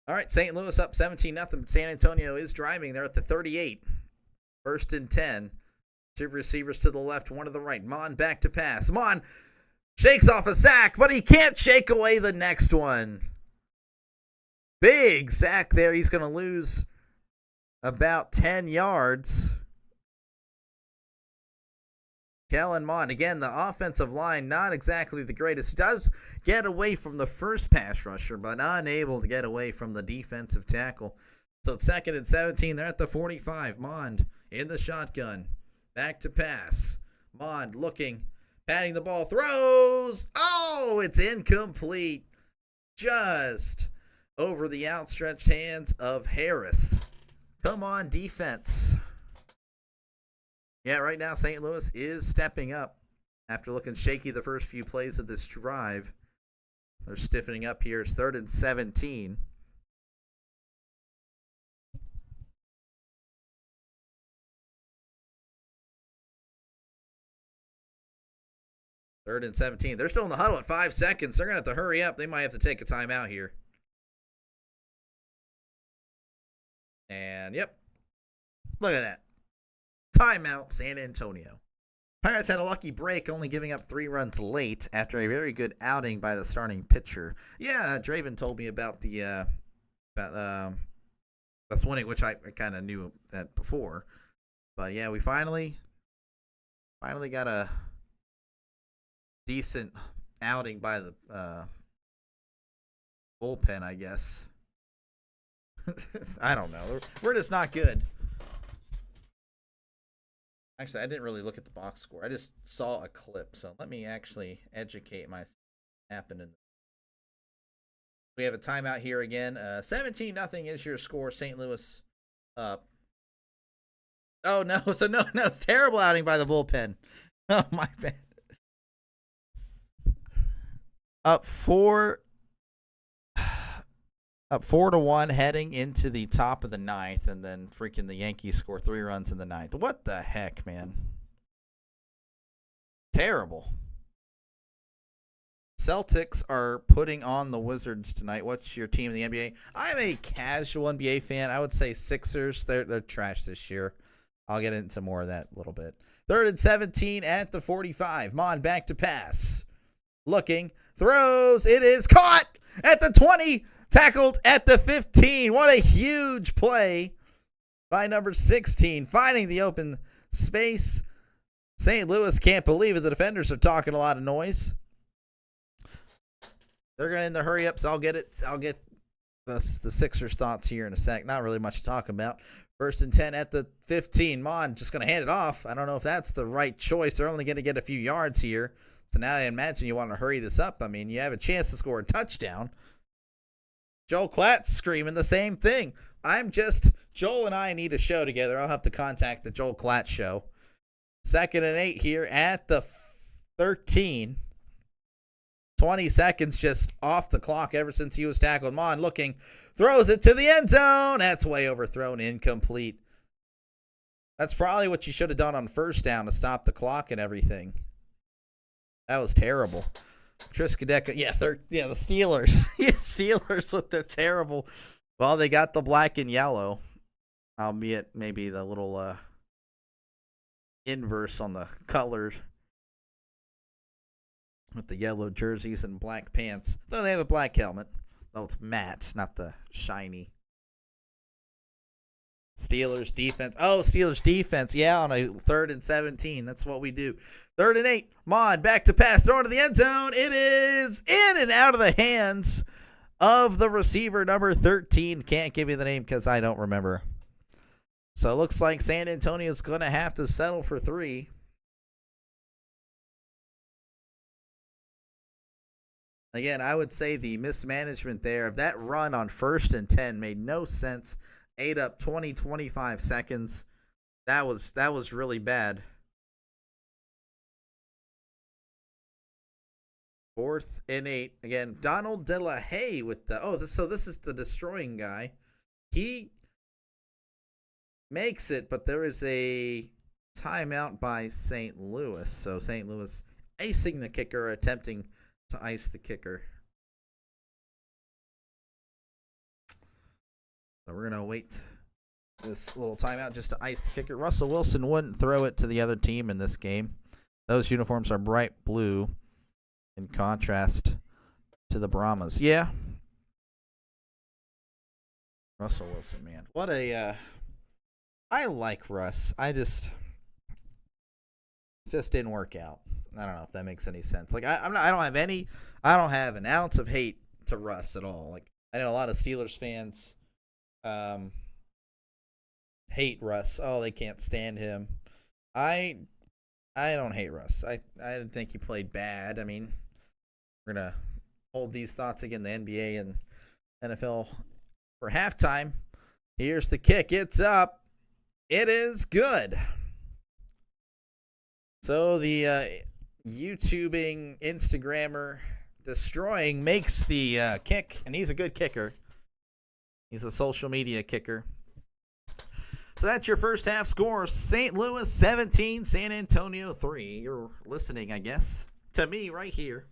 All right, St. Louis up 17-0. San Antonio is driving. They're at the 38. 1st and 10. Two receivers to the left, one to the right. Mon back to pass. Mon shakes off a sack, but he can't shake away the next one. Big sack there. He's going to lose about 10 yards. Kellen Mond, again, the offensive line, not exactly the greatest. He does get away from the first pass rusher, but unable to get away from the defensive tackle. So it's 2nd and 17. They're at the 45. Mond in the shotgun. Back to pass. Mond looking, patting the ball, throws. Oh, it's incomplete. Just over the outstretched hands of Harris. Come on, defense. Yeah, right now St. Louis is stepping up after looking shaky the first few plays of this drive. They're stiffening up here. It's 3rd and 17. Third and 17. They're still in the huddle at 5 seconds. They're going to have to hurry up. They might have to take a timeout here. And, yep. Look at that. Timeout, San Antonio. Pirates had a lucky break, only giving up 3 runs late after a very good outing by the starting pitcher. Yeah, Draven told me about the swinging, which I kind of knew that before. But, yeah, we finally got a decent outing by the bullpen, I guess. I don't know. We're just not good. Actually, I didn't really look at the box score. I just saw a clip. So let me actually educate myself what happened. We have a timeout here again. 17-0 is your score. St. Louis up. Oh, no. So, no. It's terrible outing by the bullpen. Oh, my bad. Up 4-1 heading into the top of the 9th, and then freaking the Yankees score 3 runs in the 9th. What the heck, man? Terrible. Celtics are putting on the Wizards tonight. What's your team in the NBA? I'm a casual NBA fan. I would say Sixers. They're trash this year. I'll get into more of that a little bit. 3rd and 17 at the 45. Mon back to pass. Looking, throws, it is caught at the 20, tackled at the 15. What a huge play by number 16, finding the open space. St. Louis can't believe it. The defenders are talking a lot of noise. They're going to end the hurry up, so I'll get the Sixers' thoughts here in a sec. Not really much to talk about. 1st and 10 at the 15. Mon just going to hand it off. I don't know if that's the right choice. They're only going to get a few yards here. So now I imagine you want to hurry this up. I mean, you have a chance to score a touchdown. Joel Klatt's screaming the same thing. Joel and I need a show together. I'll have to contact the Joel Klatt show. 2nd and 8 here at the 13. 20 seconds just off the clock ever since he was tackled. Mon looking, throws it to the end zone. That's way overthrown, incomplete. That's probably what you should have done on 1st down to stop the clock and everything. That was terrible. Triskaideka, the Steelers. Steelers with their terrible. Well, they got the black and yellow, albeit maybe the little inverse on the colors with the yellow jerseys and black pants. Though they have a black helmet. Though it's matte, not the shiny. Steelers defense. Oh, Steelers defense. Yeah, on a 3rd and 17. That's what we do. 3rd and 8. Mon back to pass. Throw into the end zone. It is in and out of the hands of the receiver, number 13. Can't give you the name because I don't remember. So it looks like San Antonio's going to have to settle for 3. Again, I would say the mismanagement there of that run on 1st and 10 made no sense. Ate up 20, 25 seconds. That was really bad. 4th and 8 again. Donald DeLahaye with the this is the destroying guy. He makes it, but there is a timeout by St. Louis. So St. Louis icing the kicker, attempting to ice the kicker. So we're gonna wait this little timeout just to ice the kicker. Russell Wilson wouldn't throw it to the other team in this game. Those uniforms are bright blue in contrast to the Brahmas. Yeah. Russell Wilson, man. What a I like Russ. I just didn't work out. I don't know if that makes any sense. Like I don't have an ounce of hate to Russ at all. Like I know a lot of Steelers fans hate Russ. Oh, they can't stand him. I don't hate Russ. I didn't think he played bad. I mean, we're gonna hold these thoughts again. The NBA and NFL for halftime. Here's the kick. It's up. It is good. So the YouTubing Instagrammer destroying makes the kick, and he's a good kicker. He's a social media kicker. So that's your first half score. St. Louis 17, San Antonio 3. You're listening, I guess, to me right here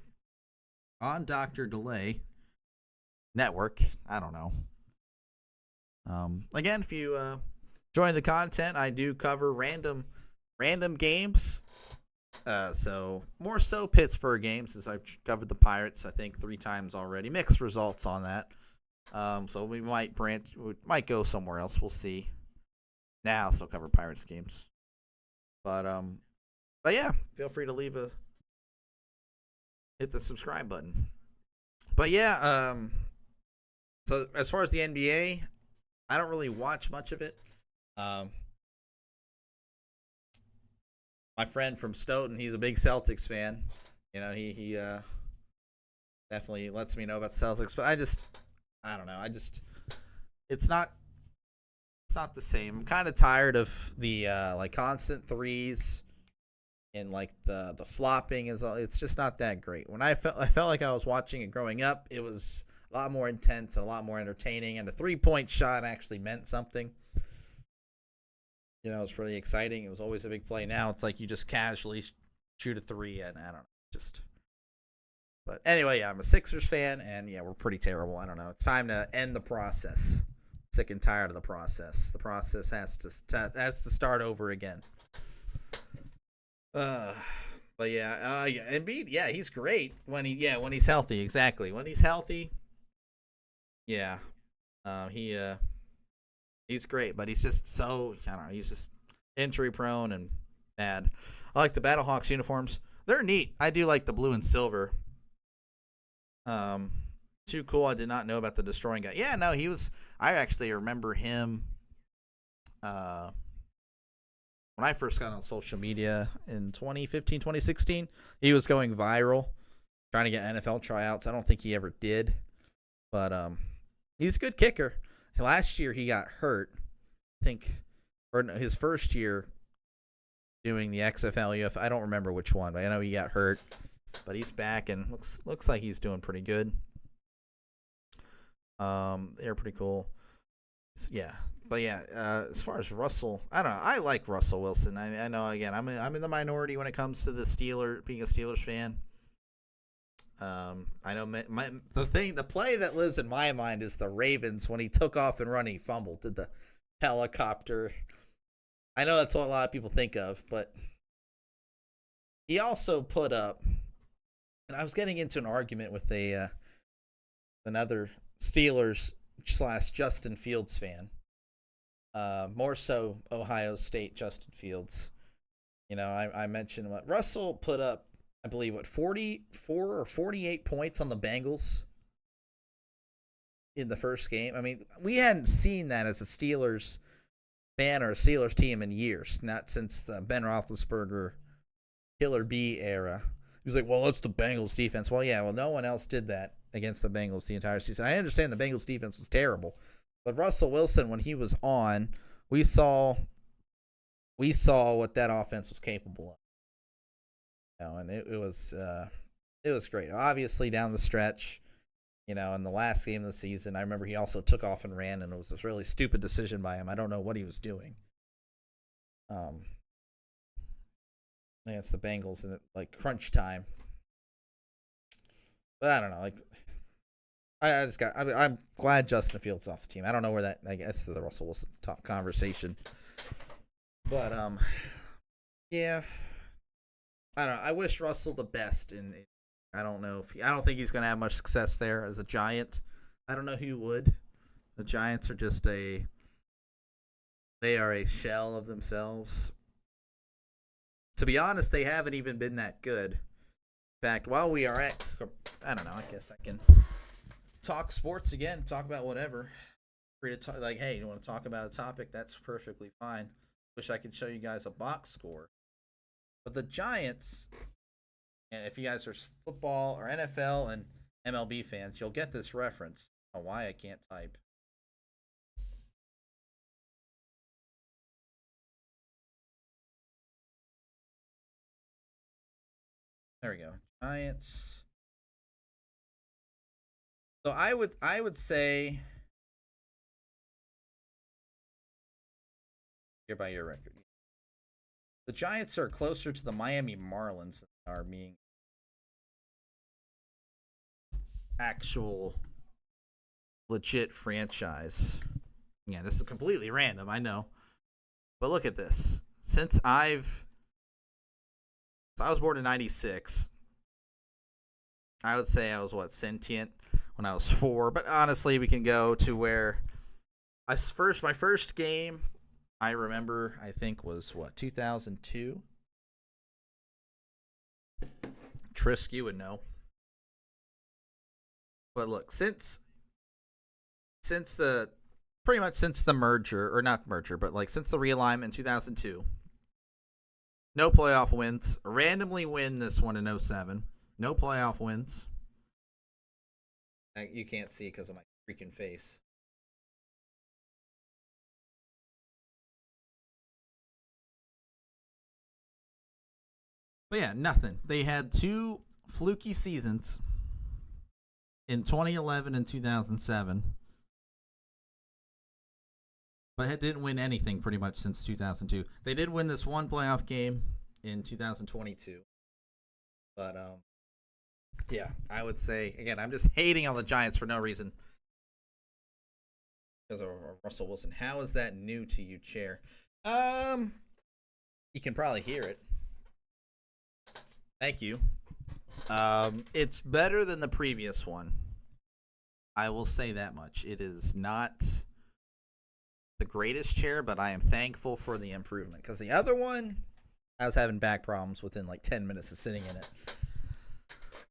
on Dr. Delay Network. I don't know. Again, if you join the content, I do cover random games. So more so Pittsburgh games, since I've covered the Pirates, I think 3 times already. Mixed results on that. So we might go somewhere else. We'll see. Now I'll still cover Pirates games. But yeah, feel free to hit the subscribe button. But yeah, so as far as the NBA, I don't really watch much of it. My friend from Stoughton, he's a big Celtics fan. You know, he definitely lets me know about the Celtics, but I don't know. It's not the same. I'm kind of tired of the like constant threes and like the flopping it's just not that great. When I felt like I was watching it growing up, it was a lot more intense, a lot more entertaining, and a 3-point shot actually meant something. You know, it was really exciting. It was always a big play. Now it's like you just casually shoot a 3, and I don't know, just. But anyway, yeah, I'm a Sixers fan, and yeah, we're pretty terrible. I don't know. It's time to end the process. Sick and tired of the process. The process has to start over again. But yeah, Embiid, yeah, he's great when he's healthy. Exactly, when he's healthy. Yeah, he's great, but he's just so, I don't know, he's just injury prone and bad. I like the Battlehawks uniforms. They're neat. I do like the blue and silver. Too cool. I did not know about the destroying guy. Yeah, no, I actually remember him when I first got on social media in 2015, 2016. He was going viral trying to get NFL tryouts. I don't think he ever did, but he's a good kicker. Last year he got hurt, I think, or his first year doing the XFL, UFL. I don't remember which one, but I know he got hurt. But he's back and looks like he's doing pretty good. They're pretty cool. Yeah, but yeah, as far as Russell, I don't know. I like Russell Wilson. I know, again, I'm in the minority when it comes to being a Steelers fan. I know the play that lives in my mind is the Ravens when he took off and run, he fumbled, did the helicopter. I know that's what a lot of people think of, but he also put up, and I was getting into an argument with another Steelers / Justin Fields fan. More so Ohio State Justin Fields. You know, I mentioned what Russell put up, I believe, 44 or 48 points on the Bengals in the first game. I mean, we hadn't seen that as a Steelers fan or a Steelers team in years, not since the Ben Roethlisberger Killer B era. He was like, well, it's the Bengals defense. Well, yeah, no one else did that against the Bengals the entire season. I understand the Bengals defense was terrible, but Russell Wilson, when he was on, we saw we saw what that offense was capable of. And it was great. Obviously, down the stretch, in the last game of the season, I remember he also took off and ran, and it was this really stupid decision by him. I don't know what he was doing. Against the Bengals in crunch time. But I don't know. I'm glad Justin Fields off the team. I don't know where that. I guess the Russell Wilson talk conversation. But yeah. I don't know. I wish Russell the best, and I don't know if I don't think he's going to have much success there as a Giant. I don't know who would. The Giants are just they are a shell of themselves. To be honest, they haven't even been that good. In fact, while we are at, I don't know, I guess I can talk sports again, talk about whatever. Free to talk, hey, you want to talk about a topic? That's perfectly fine. Wish I could show you guys a box score. But the Giants, and if you guys are football or NFL and MLB fans, you'll get this reference. I don't know why I can't type. There we go. Giants. So I would say year by year record. The Giants are closer to the Miami Marlins than they are being actual legit franchise. Yeah, this is completely random, I know. But look at this. Since I was born in 96. I would say I was sentient when I was 4, but honestly we can go to where my first game I remember, I think, was 2002? Trisk, you would know. But look, since the merger, or not merger, but since the realignment in 2002, no playoff wins. Randomly win this one in 2007. No playoff wins. You can't see because of my freaking face. But yeah, nothing. They had 2 fluky seasons in 2011 and 2007. But it didn't win anything pretty much since 2002. They did win this one playoff game in 2022. But, yeah, I would say, again, I'm just hating on the Giants for no reason. Because of Russell Wilson. How is that new to you, Chair? You can probably hear it. Thank you. It's better than the previous one. I will say that much. It is not the greatest chair, but I am thankful for the improvement. Because the other one, I was having back problems within 10 minutes of sitting in it.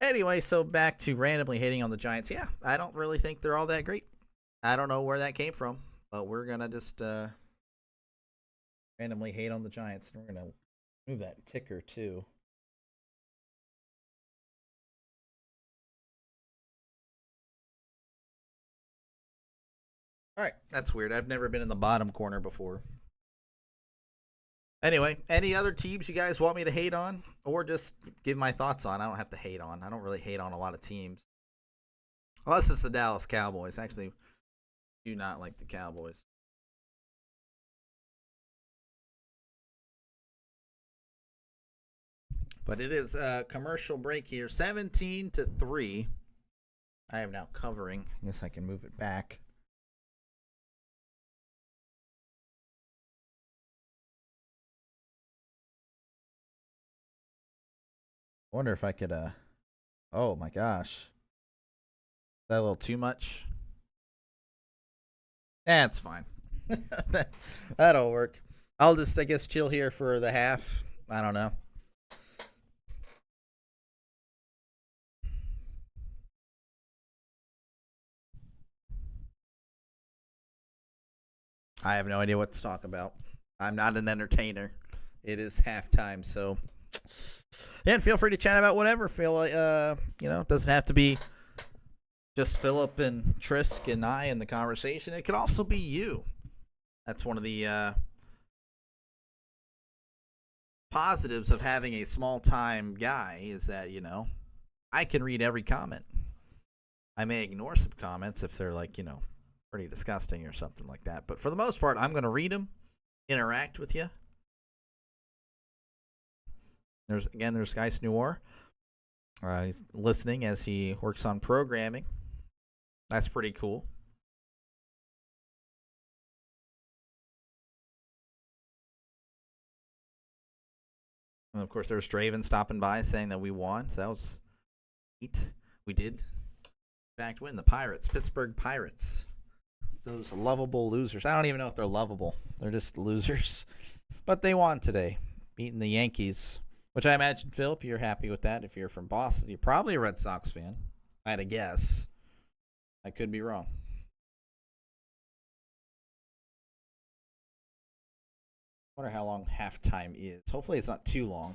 Anyway, so back to randomly hating on the Giants. Yeah, I don't really think they're all that great. I don't know where that came from, but we're going to just randomly hate on the Giants. And we're going to move that ticker too. All right, that's weird. I've never been in the bottom corner before. Anyway, any other teams you guys want me to hate on or just give my thoughts on? I don't have to hate on. I don't really hate on a lot of teams. Unless it's the Dallas Cowboys. Actually, do not like the Cowboys. But it is a commercial break here. 17-3. I am now covering. I guess I can move it back. I wonder if I could, oh my gosh. Is that a little too much? It's fine. That'll work. I'll just, I guess, chill here for the half. I don't know. I have no idea what to talk about. I'm not an entertainer. It is halftime, so... Yeah, and feel free to chat about whatever. Feel like it doesn't have to be just Philip and Trisk and I in the conversation. It could also be you. That's one of the positives of having a small-time guy is that, I can read every comment. I may ignore some comments if they're like, pretty disgusting or something like that. But for the most part, I'm going to read them, interact with you. There's Geis Noir. He's listening as he works on programming. That's pretty cool. And of course, there's Draven stopping by saying that we won. So that was neat. We did, in fact, win. The Pirates, Pittsburgh Pirates. Those lovable losers. I don't even know if they're lovable. They're just losers. But they won today, beating the Yankees, which I imagine, Philip, you're happy with that. If you're from Boston, you're probably a Red Sox fan. I had a guess. I could be wrong. I wonder how long halftime is. Hopefully it's not too long,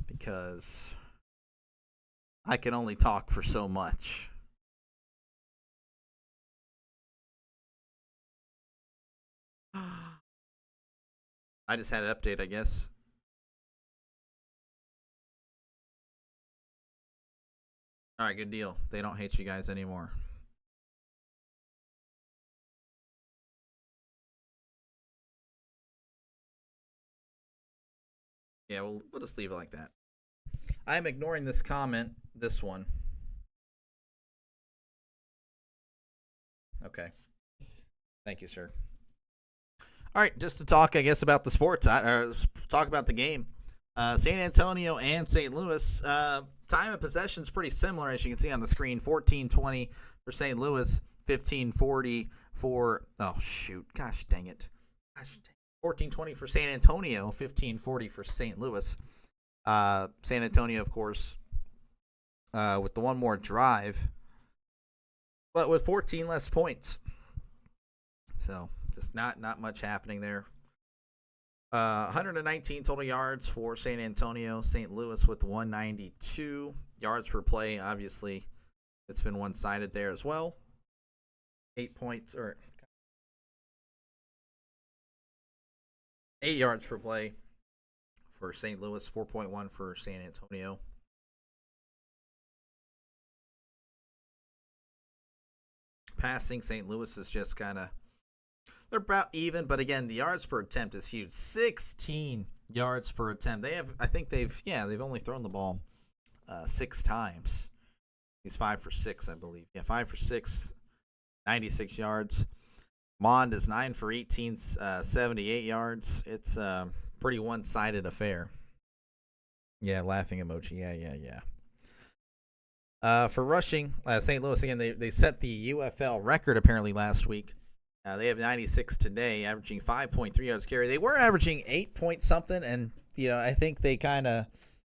because I can only talk for so much. I just had an update, I guess. All right, good deal. They don't hate you guys anymore. Yeah, we'll just leave it like that. I'm ignoring this comment, this one. Okay. Thank you, sir. All right, just to talk, I guess, about the sports, talk about the game. San Antonio and St. Louis, time of possession is pretty similar, as you can see on the screen. 14-20 for St. Louis, 15-40 for, oh, shoot. Gosh dang it. 14-20 for San Antonio, 15-40 for St. Louis. San Antonio, of course, with the one more drive, but with 14 less points. So just not much happening there. 119 total yards for San Antonio. St. Louis with 192 yards per play. Obviously, it's been one-sided there as well. 8 yards per play for St. Louis, 4.1 for San Antonio. Passing, St. Louis is just kind of, they're about even, but again, the yards per attempt is huge. 16 yards per attempt. They've only thrown the ball 6 times. He's 5 for 6, I believe. Yeah, 5 for 6, 96 yards. Mond is 9 for 18, 78 yards. It's a pretty one-sided affair. Yeah, laughing emoji. Yeah. For rushing, St. Louis, again, they set the UFL record apparently last week. They have 96 today, averaging 5.3 yards carry. They were averaging 8 point something, and I think they kind of,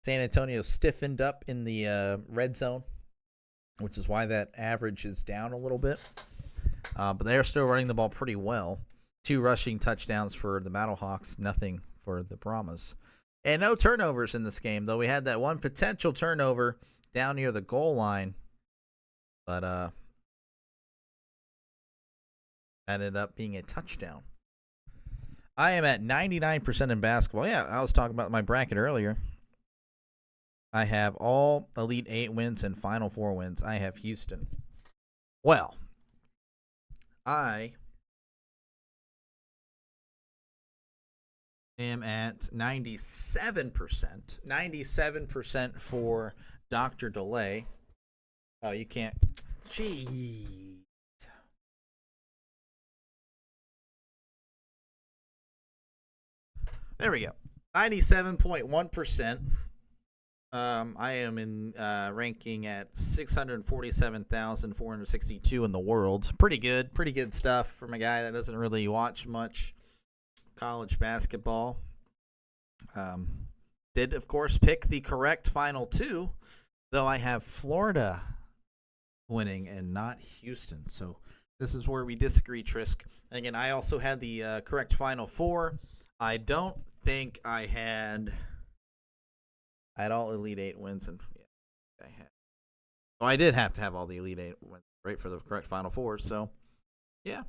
San Antonio stiffened up in the red zone, which is why that average is down a little bit. But they are still running the ball pretty well. 2 rushing touchdowns for the Battlehawks, nothing for the Brahmas. And no turnovers in this game, though we had that one potential turnover down near the goal line. But ended up being a touchdown. I am at 99% in basketball. Yeah, I was talking about my bracket earlier. I have all Elite 8 wins and Final 4 wins. I have Houston. Well, I am at 97%. 97% for Dr. Delay. Oh, you can't. Jeez. There we go. 97.1%. I am in ranking at 647,462 in the world. Pretty good stuff from a guy that doesn't really watch much college basketball. Did, of course, pick the correct final 2, though I have Florida winning and not Houston. So this is where we disagree, Trisk. Again, I also had the correct final 4. I don't think I had all Elite 8 wins, and I had. Well, I did have to have all the Elite 8 wins, right, for the correct Final 4. So, yeah.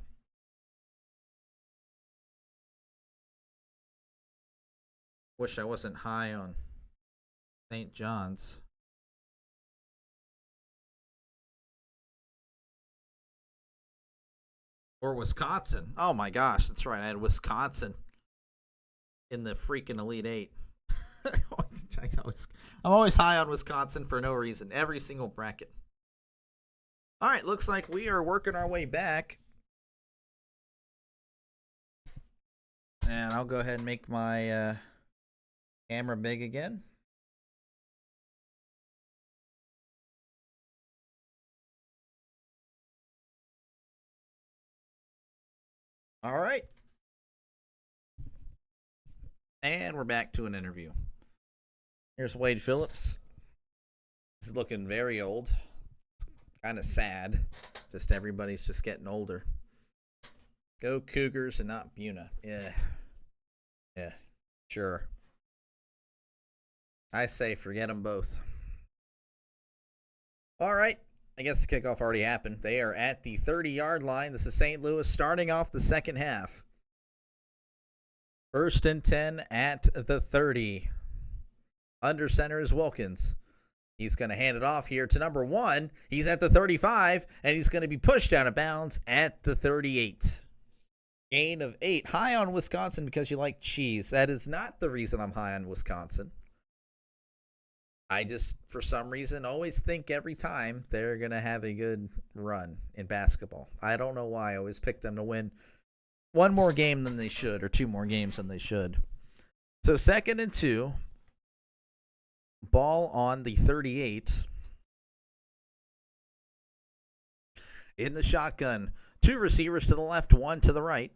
Wish I wasn't high on St. John's. Or Wisconsin. Oh my gosh, that's right. I had Wisconsin in the freaking Elite Eight. I'm always high on Wisconsin for no reason. Every single bracket. All right, looks like we are working our way back. And I'll go ahead and make my camera big again. All right. And we're back to an interview. Here's Wade Phillips. He's looking very old. Kind of sad. Just everybody's just getting older. Go Cougars and not Buna. Yeah. Yeah. Sure. I say forget them both. All right. I guess the kickoff already happened. They are at the 30-yard line. This is St. Louis starting off the second half. 1st and 10 at the 30. Under center is Wilkins. He's going to hand it off here to number 1. He's at the 35, and he's going to be pushed out of bounds at the 38. Gain of 8. High on Wisconsin because you like cheese. That is not the reason I'm high on Wisconsin. I just, for some reason, always think every time they're going to have a good run in basketball. I don't know why. I always pick them to win one more game than they should, or 2 more games than they should. So 2nd and 2. Ball on the 38. In the shotgun. 2 receivers to the left, 1 to the right.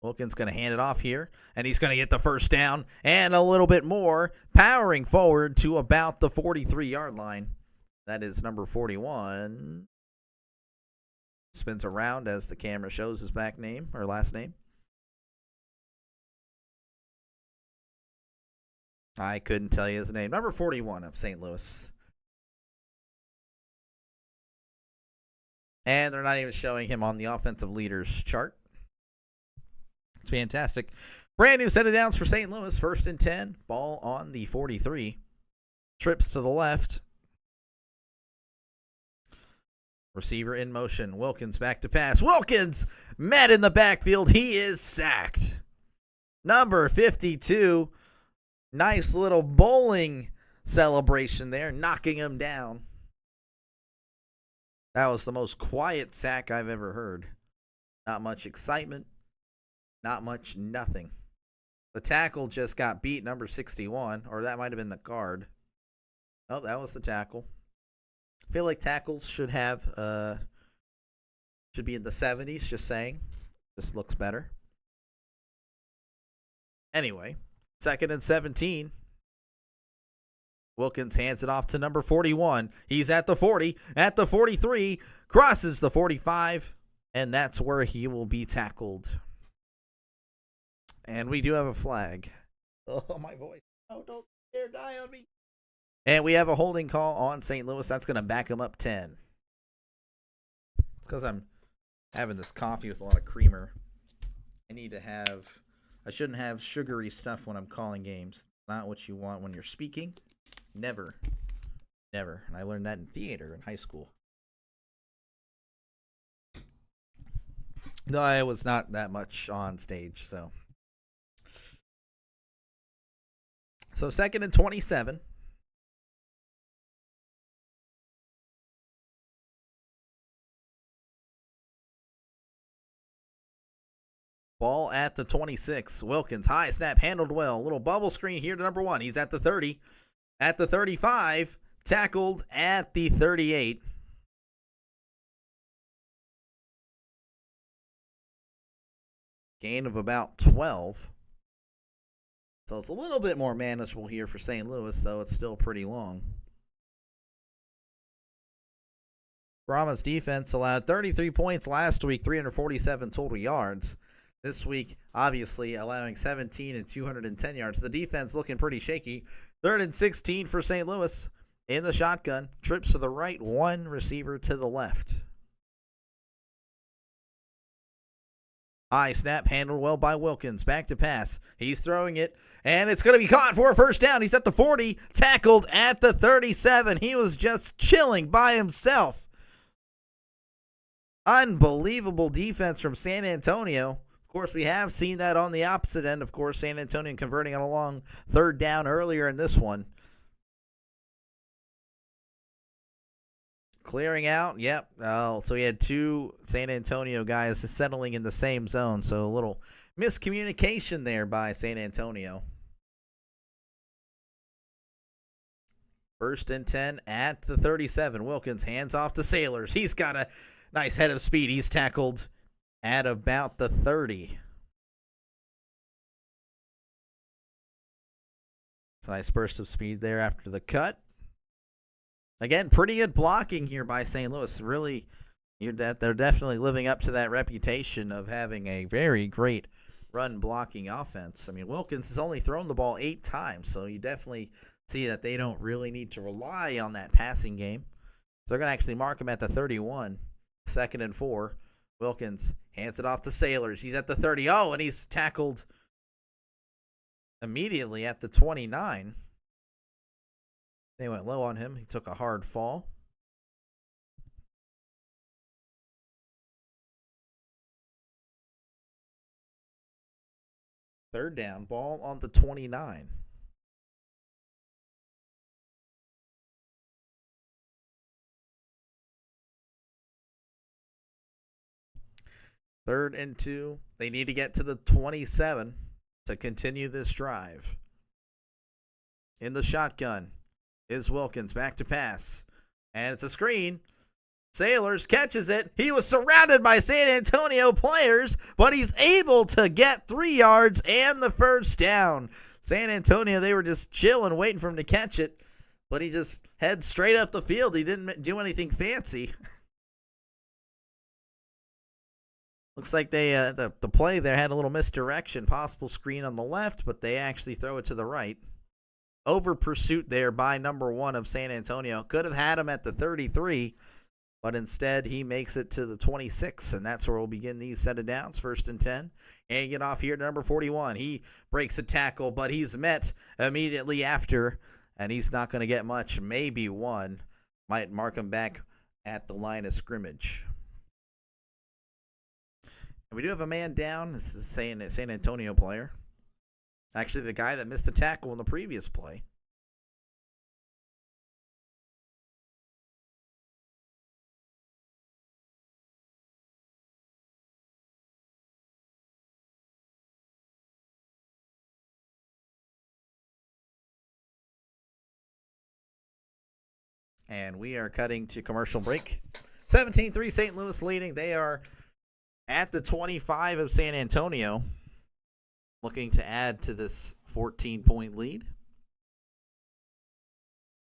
Wilkins going to hand it off here, and he's going to get the first down and a little bit more, powering forward to about the 43-yard line. That is number 41. Spins around as the camera shows his back name or last name. I couldn't tell you his name. Number 41 of St. Louis. And they're not even showing him on the offensive leaders chart. It's fantastic. Brand new set of downs for St. Louis. 1st and 10. Ball on the 43. Trips to the left. Receiver in motion. Wilkins back to pass. Wilkins met in the backfield. He is sacked. Number 52. Nice little bowling celebration there, knocking him down. That was the most quiet sack I've ever heard. Not much excitement. Not much nothing. The tackle just got beat, number 61, or that might have been the guard. Oh, that was the tackle. I feel like tackles should have should be in the 70s, just saying. This looks better. Anyway, 2nd and 17. Wilkins hands it off to number 41. He's at the 40, at the 43, crosses the 45, and that's where he will be tackled. And we do have a flag. Oh, my voice. Oh, don't dare die on me. And we have a holding call on St. Louis. That's going to back him up 10. It's because I'm having this coffee with a lot of creamer. I shouldn't have sugary stuff when I'm calling games. Not what you want when you're speaking. Never. Never. And I learned that in theater in high school. No, I was not that much on stage, so. So 2nd and 27. Ball at the 26. Wilkins, high snap, handled well. Little bubble screen here to number 1. He's at the 30. At the 35. Tackled at the 38. Gain of about 12. So it's a little bit more manageable here for St. Louis, though it's still pretty long. Brahmas defense allowed 33 points last week, 347 total yards. This week, obviously, allowing 17 and 210 yards. The defense looking pretty shaky. 3rd and 16 for St. Louis in the shotgun. Trips to the right, 1 receiver to the left. High snap, handled well by Wilkins. Back to pass. He's throwing it, and it's going to be caught for a first down. He's at the 40, tackled at the 37. He was just chilling by himself. Unbelievable defense from San Antonio. Of course, we have seen that on the opposite end. Of course, San Antonio converting on a long third down earlier in this one. Clearing out, yep. So he had two San Antonio guys settling in the same zone. So a little miscommunication there by San Antonio. 1st and 10 at the 37. Wilkins hands off to Sailors. He's got a nice head of speed. He's tackled at about the 30. It's a nice burst of speed there after the cut. Again, pretty good blocking here by St. Louis. Really, they're definitely living up to that reputation of having a very great run blocking offense. I mean, Wilkins has only thrown the ball 8 times, so you definitely see that they don't really need to rely on that passing game. So they're going to actually mark him at the 31, 2nd and 4. Wilkins hands it off to Sailors. He's at the 30. Oh, and he's tackled immediately at the 29. They went low on him. He took a hard fall. Third down, ball on the 29. Third and 2. They need to get to the 27 to continue this drive. In the shotgun is Wilkins, back to pass. And it's a screen. Sailors catches it. He was surrounded by San Antonio players, but he's able to get 3 yards and the first down. San Antonio, they were just chilling, waiting for him to catch it, but he just heads straight up the field. He didn't do anything fancy. Looks like they the play there had a little misdirection. Possible screen on the left, but they actually throw it to the right. Over pursuit there by number 1 of San Antonio. Could have had him at the 33, but instead he makes it to the 26, and that's where we'll begin these set of downs. 1st and 10. And get off here to number 41. He breaks a tackle, but he's met immediately after, and he's not going to get much. Maybe 1. Might mark him back at the line of scrimmage. And we do have a man down. This is a San Antonio player. Actually, the guy that missed the tackle in the previous play. And we are cutting to commercial break. 17-3 St. Louis leading. They are at the 25 of San Antonio, looking to add to this 14-point lead.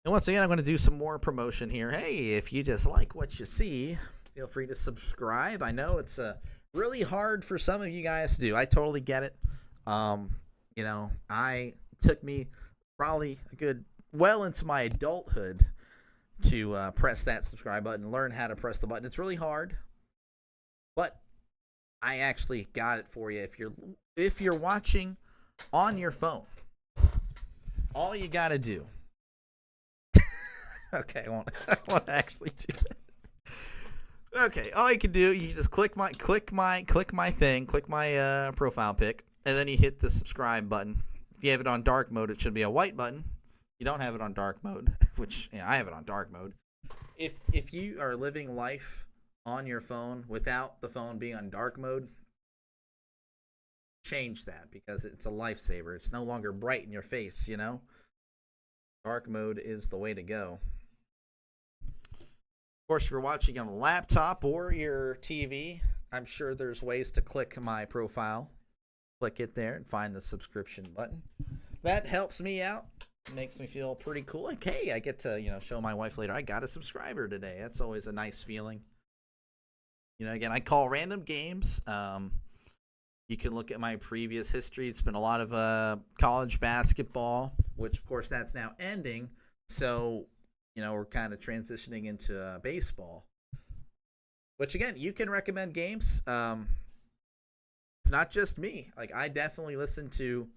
And once again, I'm going to do some more promotion here. Hey, if you just like what you see, feel free to subscribe. I know it's really hard for some of you guys to do. I totally get it. I took me probably well into my adulthood to press that subscribe button, learn how to press the button. It's really hard, but I actually got it for you. If you're watching on your phone, all you got to do. Okay, I won't actually do that. Okay, all you can do, you just click my profile pic, and then you hit the subscribe button. If you have it on dark mode, it should be a white button. You don't have it on dark mode, which I have it on dark mode. If you are living life on your phone without the phone being on dark mode, change that, because it's a lifesaver. It's no longer bright in your face, Dark mode is the way to go. Of course, if you're watching on a laptop or your TV, I'm sure there's ways to click my profile. Click it there and find the subscription button. That helps me out. It makes me feel pretty cool. Like, hey, I get to, show my wife later, I got a subscriber today. That's always a nice feeling. Again, I call random games. You can look at my previous history. It's been a lot of college basketball, which, of course, that's now ending. So, we're kind of transitioning into baseball. Which, again, you can recommend games. It's not just me. Like, I definitely listened to,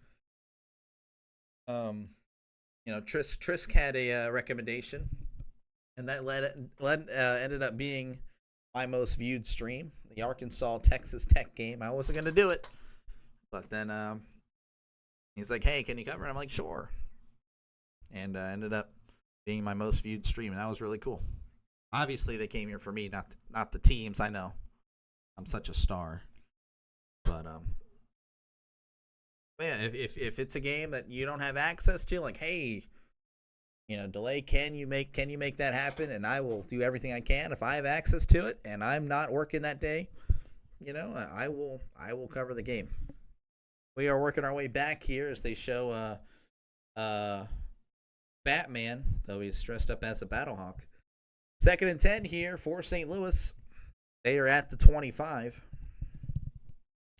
Trisk had a recommendation, and that ended up being my most viewed stream, the Arkansas Texas Tech game. I wasn't gonna do it, but then he's like, "Hey, can you cover it?" I'm like, "Sure," and ended up being my most viewed stream, and that was really cool. Obviously, they came here for me, not the teams. I know I'm such a star, but yeah, if it's a game that you don't have access to, like, hey, delay, can you make that happen? And I will do everything I can if I have access to it, and I'm not working that day. I will cover the game. We are working our way back here as they show Batman, though he's dressed up as a Battlehawk. 2nd and 10 here for St. Louis. They are at the 25.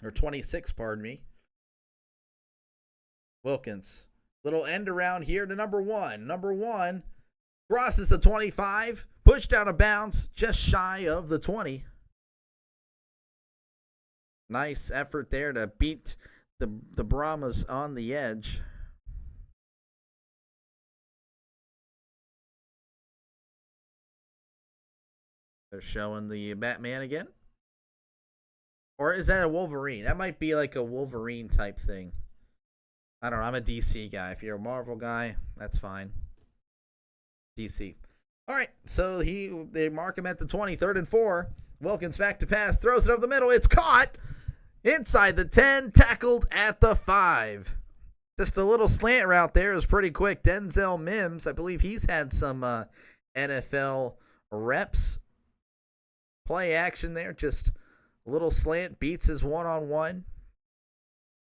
Or 26, pardon me. Wilkins. Little end around here to number 1. Number 1 crosses the 25. Pushed out of bounds just shy of the 20. Nice effort there to beat the Brahmas on the edge. They're showing the Batman again. Or is that a Wolverine? That might be like a Wolverine type thing. I don't know. I'm a DC guy. If you're a Marvel guy, that's fine. DC. All right. So they mark him at the 20, 3rd and 4. Wilkins back to pass. Throws it over the middle. It's caught. Inside the 10. Tackled at the 5. Just a little slant route there is pretty quick. Denzel Mims, I believe he's had some NFL reps. Play action there. Just a little slant. Beats his one-on-one.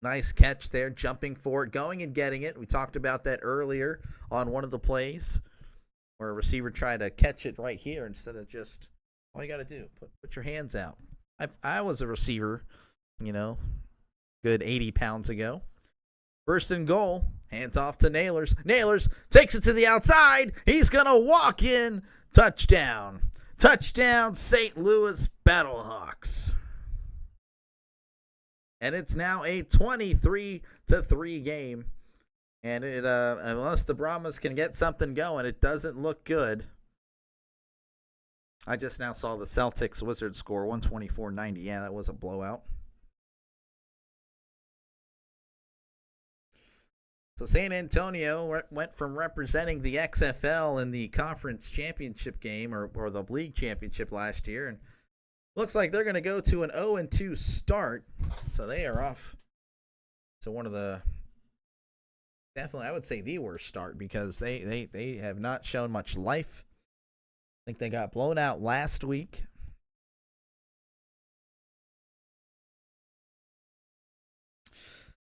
Nice catch there. Jumping for it. Going and getting it. We talked about that earlier on one of the plays where a receiver tried to catch it right here instead of just, all you got to do, put your hands out. I was a receiver, good 80 pounds ago. 1st and goal. Hands off to Nailers. Nailers takes it to the outside. He's going to walk in. Touchdown. Touchdown, St. Louis Battlehawks. And it's now a 23-3 game. And it unless the Brahmas can get something going, it doesn't look good. I just now saw the Celtics Wizards score 124-90. Yeah, that was a blowout. So San Antonio went from representing the XFL in the conference championship game or the league championship last year, and looks like they're going to go to an 0-2 start. So they are off to one of the, definitely I would say the worst start, because they have not shown much life. I think they got blown out last week.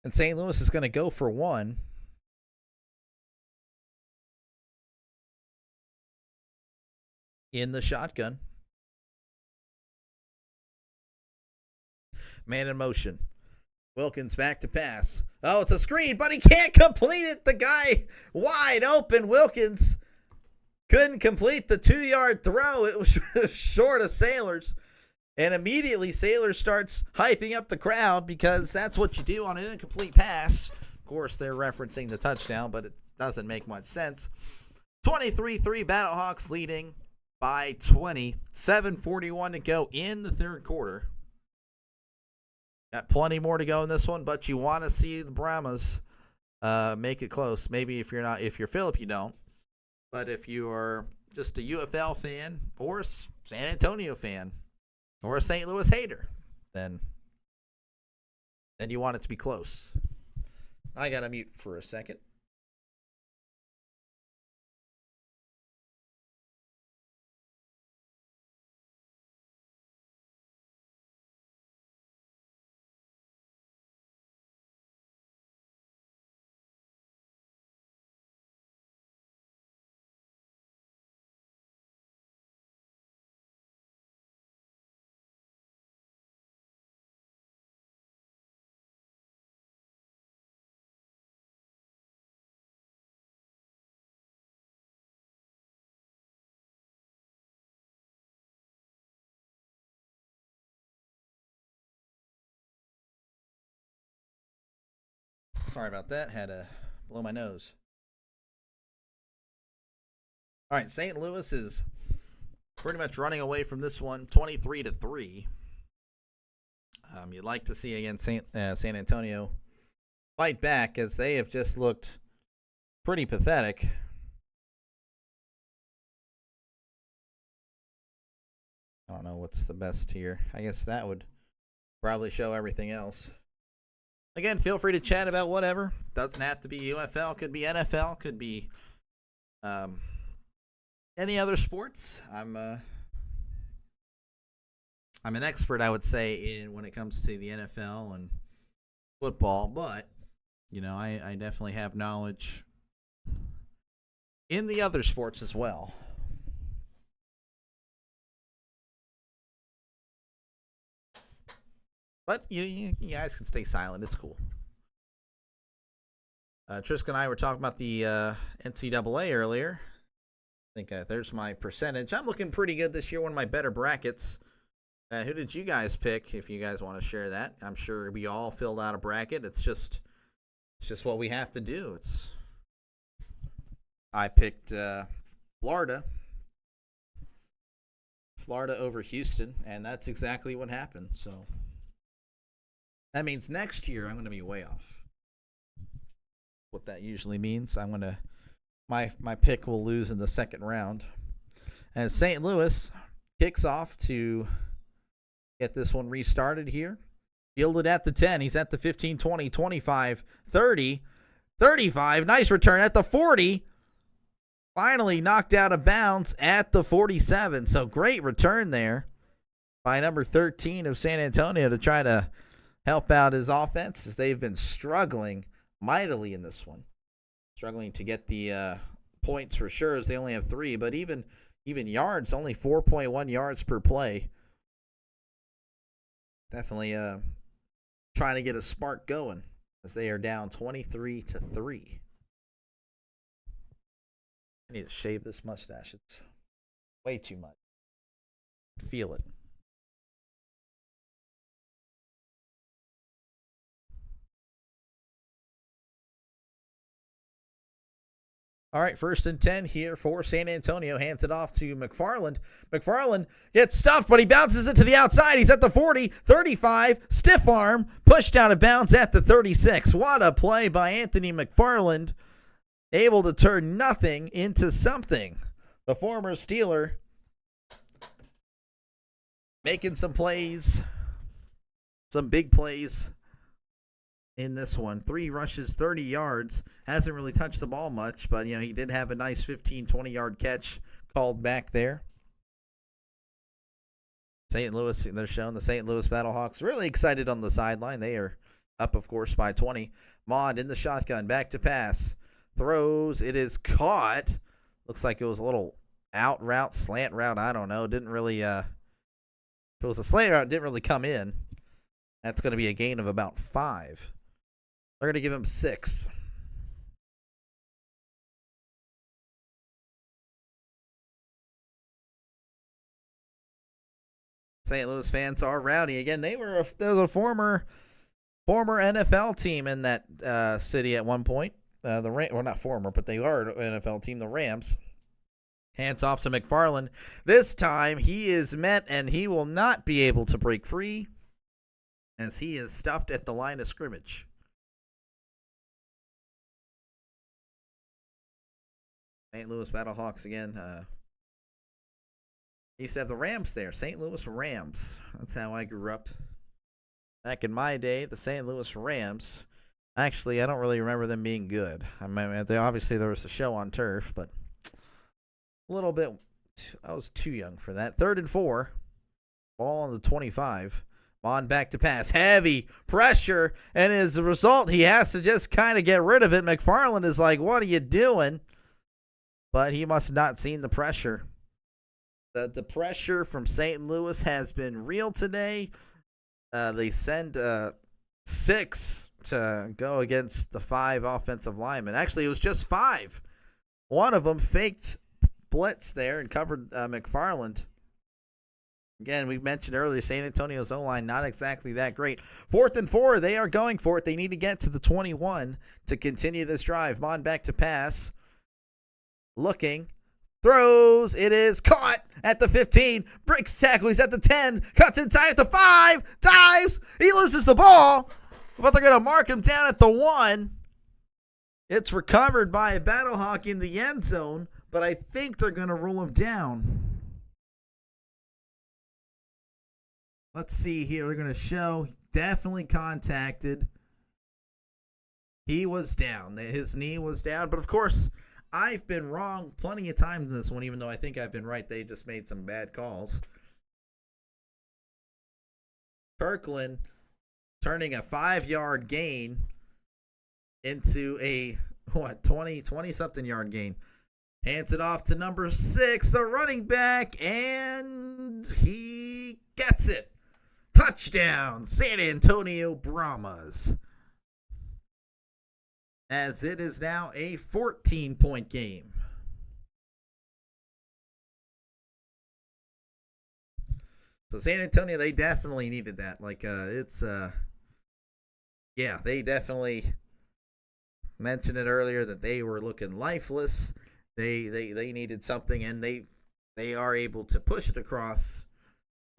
And St. Louis is going to go for 1. In the shotgun. Man in motion. Wilkins back to pass. Oh, it's a screen, but he can't complete it. The guy wide open. Wilkins couldn't complete the 2-yard throw. It was short of Sailors. And immediately Sailors starts hyping up the crowd, because that's what you do on an incomplete pass. Of course, they're referencing the touchdown, but it doesn't make much sense. 23-3 Battlehawks leading by 20. 7:41 to go in the 3rd quarter. Got plenty more to go in this one, but you want to see the Brahmas make it close. Maybe if you're Philip, you don't. But if you are just a UFL fan or a San Antonio fan or a St. Louis hater, then you want it to be close. I got to mute for a second. Sorry about that. Had to blow my nose. All right, St. Louis is pretty much running away from this one, 23-3. You'd like to see again San Antonio fight back, as they have just looked pretty pathetic. I don't know what's the best here. I guess that would probably show everything else. Again, feel free to chat about whatever. Doesn't have to be UFL. Could be NFL. Could be any other sports. I'm an expert, I would say, in when it comes to the NFL and football, but you know, I definitely have knowledge in the other sports as well. But you guys can stay silent. It's cool. Trisk and I were talking about the NCAA earlier. I think there's my percentage. I'm looking pretty good this year. One of my better brackets. Who did you guys pick? If you guys want to share that, I'm sure we all filled out a bracket. It's just what we have to do. I picked Florida over Houston, and that's exactly what happened. So that means next year I'm going to be way off. What that usually means, I'm going to my pick will lose in the second round. And St. Louis kicks off to get this one restarted here. Fielded at the 10. He's at the 15, 20, 25, 30, 35. Nice return at the 40. Finally knocked out of bounds at the 47. So great return there by number 13 of San Antonio to try to help out his offense, as they've been struggling mightily in this one. Struggling to get the points for sure, as they only have 3. But even yards, only 4.1 yards per play. Definitely trying to get a spark going, as they are down 23-3. I need to shave this mustache. It's way too much. Feel it. All right, 1st and 10 here for San Antonio. Hands it off to McFarland. McFarland gets stuffed, but he bounces it to the outside. He's at the 40, 35, stiff arm, pushed out of bounds at the 36. What a play by Anthony McFarland. Able to turn nothing into something. The former Steeler making some plays, some big plays in this one. 3 rushes, 30 yards. Hasn't really touched the ball much, but you know, he did have a nice 15, 20-yard catch called back there. St. Louis, they're showing the St. Louis Battlehawks really excited on the sideline. They are up, of course, by 20. Mond in the shotgun, back to pass. Throws, it is caught. Looks like it was a little out route, slant route, I don't know. Didn't really, if it was a slant route, it didn't really come in. That's going to be a gain of about 5. They're going to give him 6. St. Louis fans are rowdy again. There was a former NFL team in that city at one point. Well, not former, but they are an NFL team, the Rams. Hands off to McFarland. This time he is met, and he will not be able to break free, as he is stuffed at the line of scrimmage. St. Louis Battlehawks again. He used to have the Rams there. St. Louis Rams. That's how I grew up. Back in my day, the St. Louis Rams. Actually, I don't really remember them being good. I mean, obviously there was a show on turf, but a little bit. I was too young for that. 3rd and 4. Ball on the 25. Bond back to pass. Heavy pressure. And as a result, he has to just kind of get rid of it. McFarland is like, what are you doing? But he must have not seen the pressure. The pressure from St. Louis has been real today. They send 6 to go against the 5 offensive linemen. Actually, it was just 5. One of them faked blitz there and covered McFarland. Again, we mentioned earlier, San Antonio's O-line not exactly that great. 4th and 4, they are going for it. They need to get to the 21 to continue this drive. Mon back to pass. Looking. Throws. It is caught at the 15. Breaks tackle. He's at the 10. Cuts inside at the 5. Dives. He loses the ball. But they're going to mark him down at the 1. It's recovered by a Battlehawk in the end zone. But I think they're going to rule him down. Let's see here. They're going to show definitely contacted. He was down. His knee was down. But, of course, I've been wrong plenty of times in this one, even though I think I've been right. They just made some bad calls. Kirkland turning a 5-yard gain into a, 20-something yard gain. Hands it off to number 6, the running back, and he gets it. Touchdown, San Antonio Brahmas. As it is now a 14-point game. So San Antonio, they definitely needed that. They definitely mentioned it earlier that they were looking lifeless. They needed something, and they are able to push it across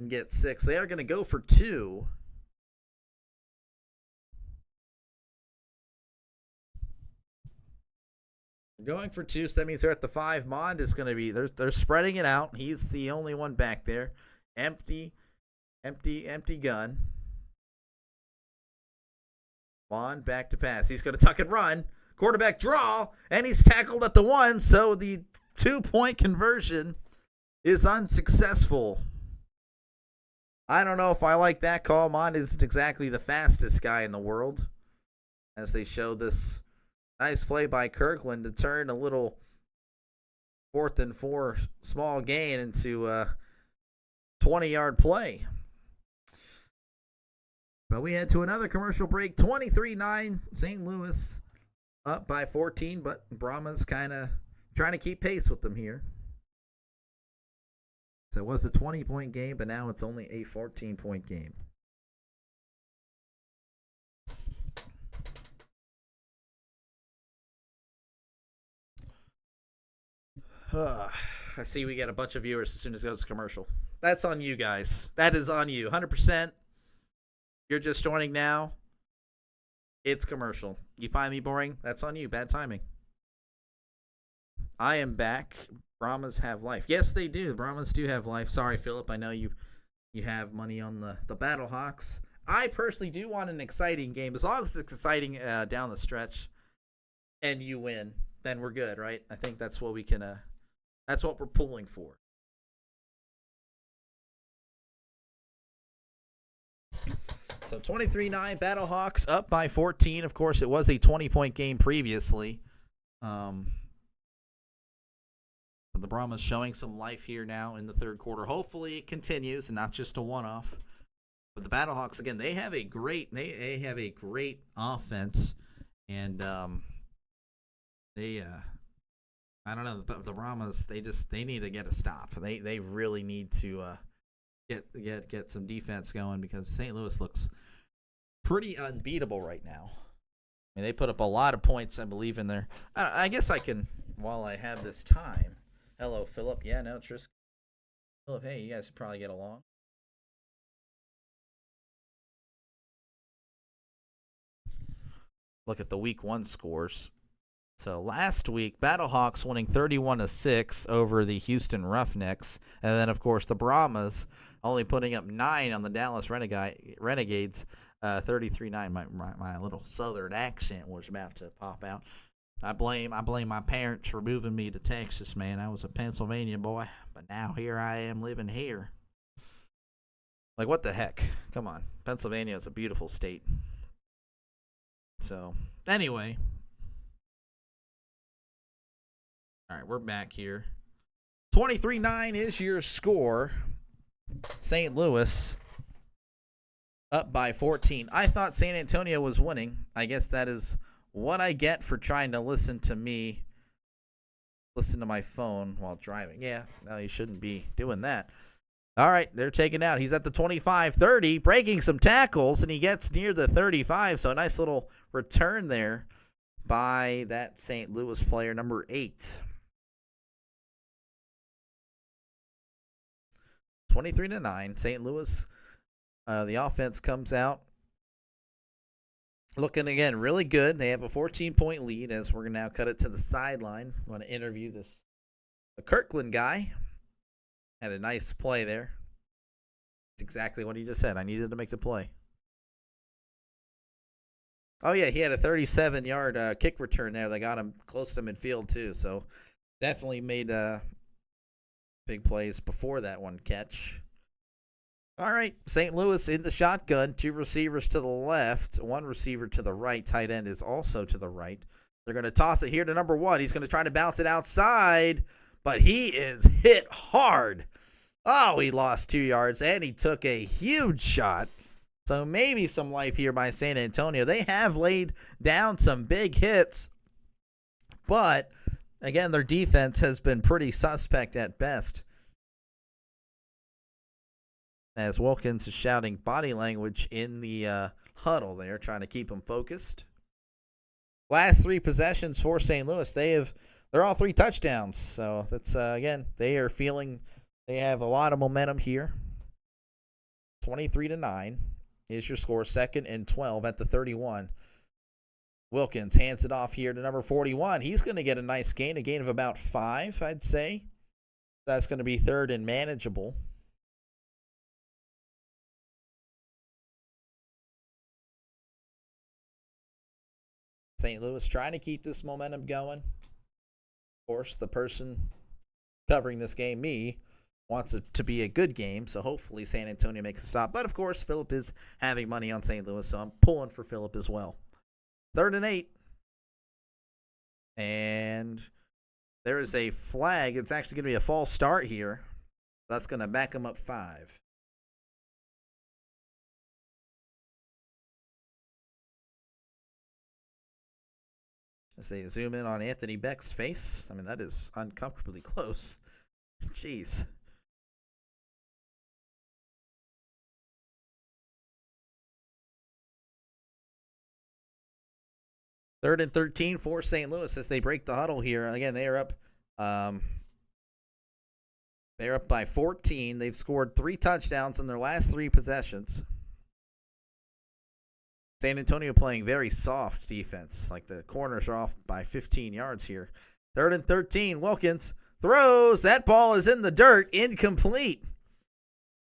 and get 6. They are going to go for 2. Going for 2, so that means they're at the 5. Mond is going to be, they're spreading it out. He's the only one back there. Empty gun. Mond back to pass. He's going to tuck and run. Quarterback draw, and he's tackled at the 1, so the 2-point conversion is unsuccessful. I don't know if I like that call. Mond isn't exactly the fastest guy in the world. As they show this nice play by Kirkland to turn a little 4th and 4 small gain into a 20-yard play. But we head to another commercial break. 23-9, St. Louis up by 14, but Brahmas kind of trying to keep pace with them here. So it was a 20-point game, but now it's only a 14-point game. I see we get a bunch of viewers as soon as it goes to commercial. That's on you guys. That is on you. 100%. You're just joining now. It's commercial. You find me boring? That's on you. Bad timing. I am back. Brahmas have life. Yes, they do. The Brahmas do have life. Sorry, Philip. I know you have money on the Battlehawks. I personally do want an exciting game. As long as it's exciting down the stretch and you win, then we're good, right? I think that's what we can that's what we're pulling for. So 23-9, Battlehawks up by 14. Of course, it was a 20-point game previously. But the Brahmas showing some life here now in the third quarter. Hopefully it continues and not just a one-off. But the Battlehawks, again, they have a great offense. And I don't know, the Brahmas, they need to get a stop. They really need to get some defense going because St. Louis looks pretty unbeatable right now. I mean, they put up a lot of points, I believe, in there. I guess I can, while I have this time. Hello, Philip. Yeah, no, Tristan. Philip, hey, you guys probably get along. Look at the week 1 scores. So last week, Battlehawks winning 31-6 over the Houston Roughnecks. And then, of course, the Brahmas only putting up 9 on the Dallas Renegades, 33-9. My little southern accent was about to pop out. I blame my parents for moving me to Texas, man. I was a Pennsylvania boy, but now here I am living here. Like, what the heck? Come on. Pennsylvania is a beautiful state. So, anyway. All right, we're back here. 23-9 is your score. St. Louis up by 14. I thought San Antonio was winning. I guess that is what I get for trying to listen to my phone while driving. Yeah, no, you shouldn't be doing that. All right, they're taken out. He's at the 25-30, breaking some tackles, and he gets near the 35. So a nice little return there by that St. Louis player, number 8. 23-9. St. Louis, the offense comes out looking, again, really good. They have a 14-point lead as we're going to now cut it to the sideline. I want to interview the Kirkland guy. Had a nice play there. It's exactly what he just said. I needed to make the play. Oh, yeah, he had a 37-yard kick return there. They got him close to midfield, too. So definitely made big plays before that one catch. All right, St. Louis in the shotgun. 2 receivers to the left, 1 receiver to the right. Tight end is also to the right. They're going to toss it here to number 1. He's going to try to bounce it outside, but he is hit hard. Oh, he lost 2 yards, and he took a huge shot. So maybe some life here by San Antonio. They have laid down some big hits, but, again, their defense has been pretty suspect at best. As Wilkins is shouting body language in the huddle there, trying to keep them focused. Last 3 possessions for St. Louis, they're all 3 touchdowns. So that's again, they are feeling they have a lot of momentum here. 23-9 is your score. 2nd and 12 at the 31. Wilkins hands it off here to number 41. He's going to get a nice gain, a gain of about 5, I'd say. That's going to be 3rd and manageable. St. Louis trying to keep this momentum going. Of course, the person covering this game, me, wants it to be a good game, so hopefully San Antonio makes a stop. But, of course, Phillip is having money on St. Louis, so I'm pulling for Phillip as well. 3rd and 8. And there is a flag. It's actually going to be a false start here. That's going to back them up 5. As they zoom in on Anthony Beck's face. I mean, that is uncomfortably close. Jeez. Third and 13 for St. Louis as they break the huddle here. Again, they are up. They're up by 14. They've scored 3 touchdowns in their last 3 possessions. San Antonio playing very soft defense. Like the corners are off by 15 yards here. 3rd and 13. Wilkins throws. That ball is in the dirt. Incomplete.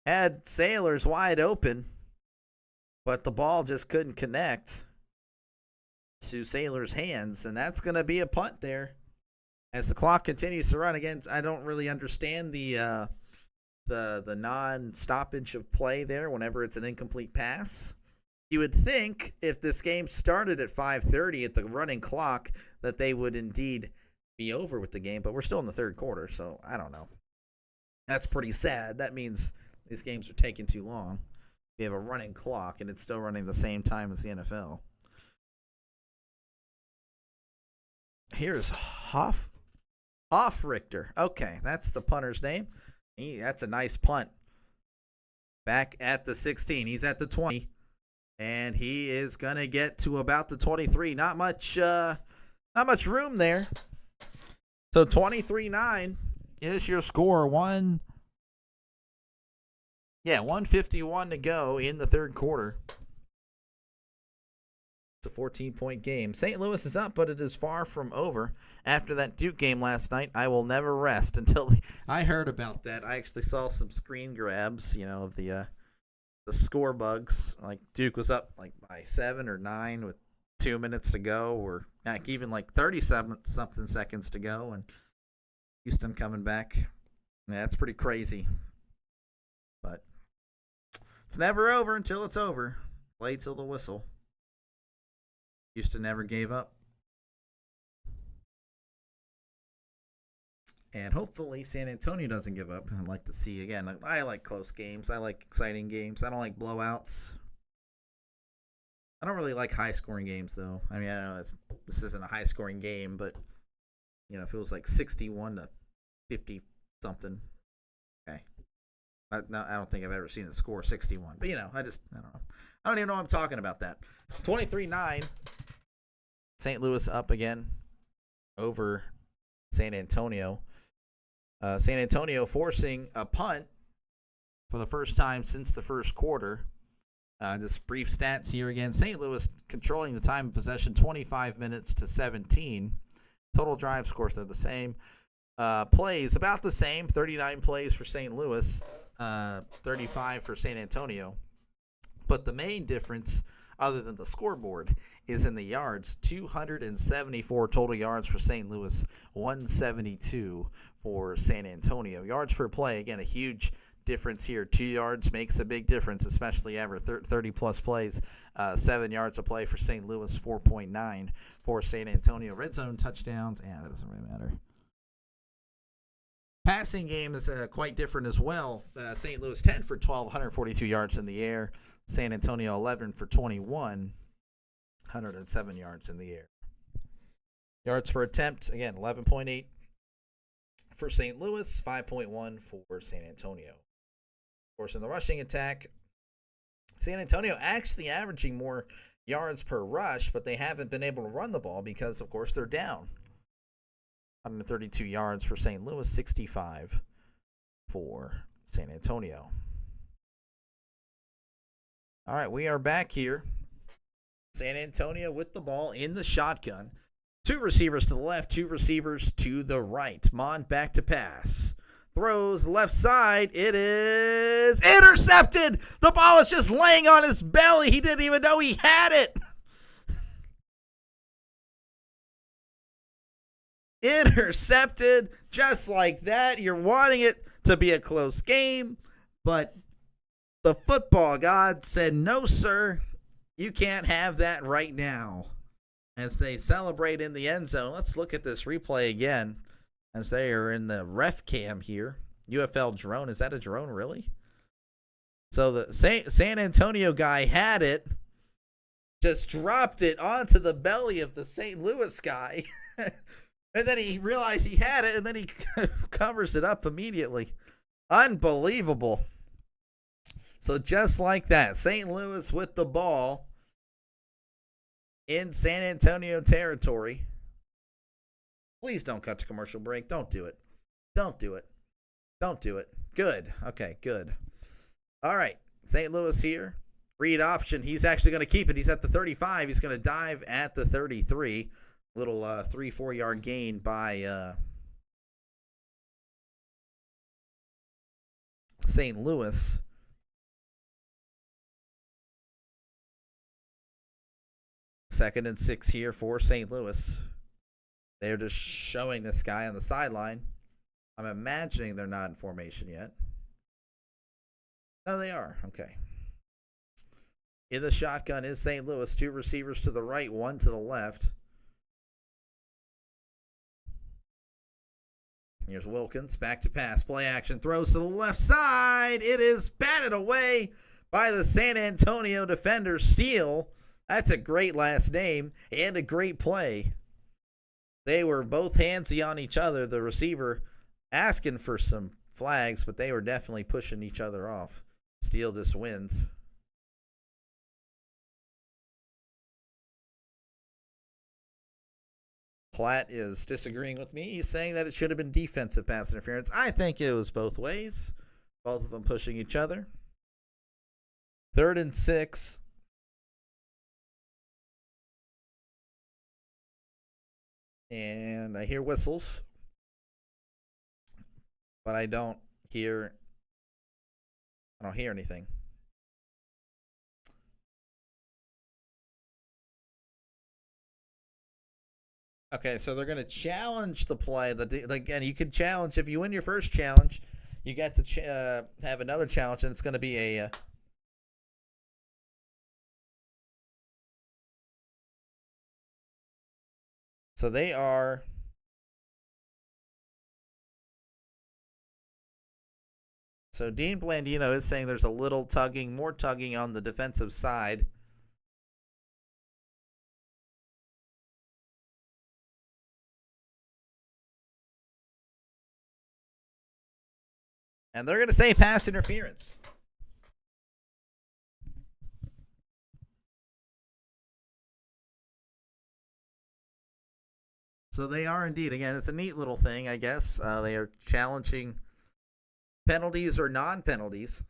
Had Sailors wide open, but the ball just couldn't connect to Sailors' hands, and that's going to be a punt there. As the clock continues to run, again, I don't really understand the non-stoppage of play there whenever it's an incomplete pass. You would think if this game started at 5:30 at the running clock that they would indeed be over with the game, but we're still in the 3rd quarter, so I don't know. That's pretty sad. That means these games are taking too long. We have a running clock, and it's still running the same time as the NFL. Here's Hoffrichter. Okay, that's the punter's name. That's a nice punt. Back at the 16. He's at the 20. And he is going to get to about the 23. Not much room there. So 23-9 is your score. 151 to go in the 3rd quarter. It's a 14-point game. St. Louis is up, but it is far from over. After that Duke game last night, I will never rest until I heard about that. I actually saw some screen grabs, of the score bugs. Like Duke was up like by 7 or 9 with 2 minutes to go, or even like 37-something seconds to go, and Houston coming back. Yeah, that's pretty crazy. But it's never over until it's over. Play till the whistle. Houston never gave up. And hopefully San Antonio doesn't give up. I'd like to see, again, I like close games. I like exciting games. I don't like blowouts. I don't really like high-scoring games, though. I mean, I know this isn't a high-scoring game, but, if it was like 61 to 50-something, okay. I don't think I've ever seen it score 61. But, I don't know. I don't even know I'm talking about that. 23-9. St. Louis up again over San Antonio. San Antonio forcing a punt for the first time since the first quarter. Just brief stats here again. St. Louis controlling the time of possession 25 minutes to 17. Total drive scores, they're the same. Plays about the same, 39 plays for St. Louis, 35 for San Antonio. But the main difference, other than the scoreboard, is in the yards. 274 total yards for St. Louis, 172 for San Antonio. Yards per play, again, a huge difference here. 2 yards makes a big difference, especially after 30-plus plays. 7 yards a play for St. Louis, 4.9 for San Antonio. Red zone touchdowns, that doesn't really matter. Passing game is quite different as well. St. Louis 10 for 12, 142 yards in the air. San Antonio 11 for 21, 107 yards in the air. Yards per attempt, again, 11.8 for St. Louis, 5.1 for San Antonio. Of course, in the rushing attack, San Antonio actually averaging more yards per rush, but they haven't been able to run the ball because, of course, they're down. 132 yards for St. Louis, 65 for San Antonio. All right, we are back here. San Antonio with the ball in the shotgun. 2 receivers to the left, 2 receivers to the right. Mond back to pass. Throws left side. It is intercepted. The ball was just laying on his belly. He didn't even know he had it. Intercepted just like that. You're wanting it to be a close game, but the football god said, no, sir, you can't have that right now. As they celebrate in the end zone, let's look at this replay again as they are in the ref cam here. UFL drone. Is that a drone, really? So the San Antonio guy had it, just dropped it onto the belly of the St. Louis guy. And then he realized he had it, and then he covers it up immediately. Unbelievable. So just like that, St. Louis with the ball in San Antonio territory. Please don't cut to commercial break. Don't do it. Don't do it. Don't do it. Good. Okay, good. All right, St. Louis here. Read option. He's actually going to keep it. He's at the 35. He's going to dive at the 33. Little 3-4 yard gain by St. Louis. Second and 6 here for St. Louis. They're just showing this guy on the sideline. I'm imagining they're not in formation yet. No, they are. Okay. In the shotgun is St. Louis. 2 receivers to the right, 1 to the left. Here's Wilkins, back to pass, play action, throws to the left side. It is batted away by the San Antonio defender, Steele. That's a great last name and a great play. They were both handsy on each other. The receiver asking for some flags, but they were definitely pushing each other off. Steele just wins. Platt is disagreeing with me. He's saying that it should have been defensive pass interference. I think it was both ways. Both of them pushing each other. 3rd and 6. And I hear whistles. But I don't hear anything. Okay, so they're going to challenge the play. Again, you can challenge. If you win your first challenge, you get to have another challenge, and it's going to be a... So they are... So Dean Blandino is saying there's a little tugging, more tugging on the defensive side. And they're going to say pass interference. So they are indeed. Again, it's a neat little thing, I guess. They are challenging penalties or non-penalties.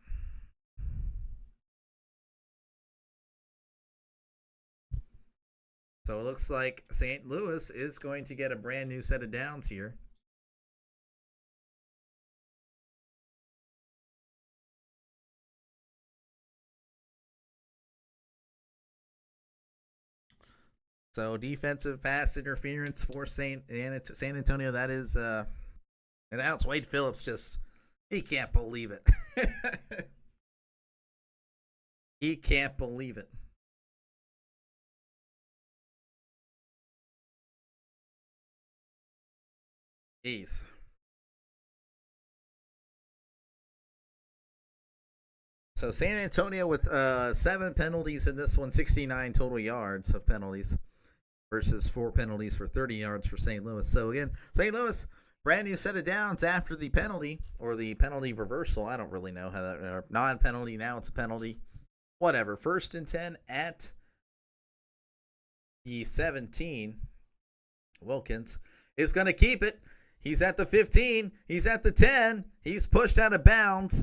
So it looks like St. Louis is going to get a brand new set of downs here. So defensive pass interference for San Antonio. That is announced. Wade Phillips he can't believe it. He can't believe it. Jeez. So San Antonio with 7 penalties in this one, 69 total yards of penalties versus 4 penalties for 30 yards for St. Louis. So again, St. Louis, brand new set of downs after the penalty or the penalty reversal. I don't really know how that, non-penalty, now it's a penalty. Whatever. 1st and 10 at the 17. Wilkins is going to keep it. He's at the 15. He's at the 10. He's pushed out of bounds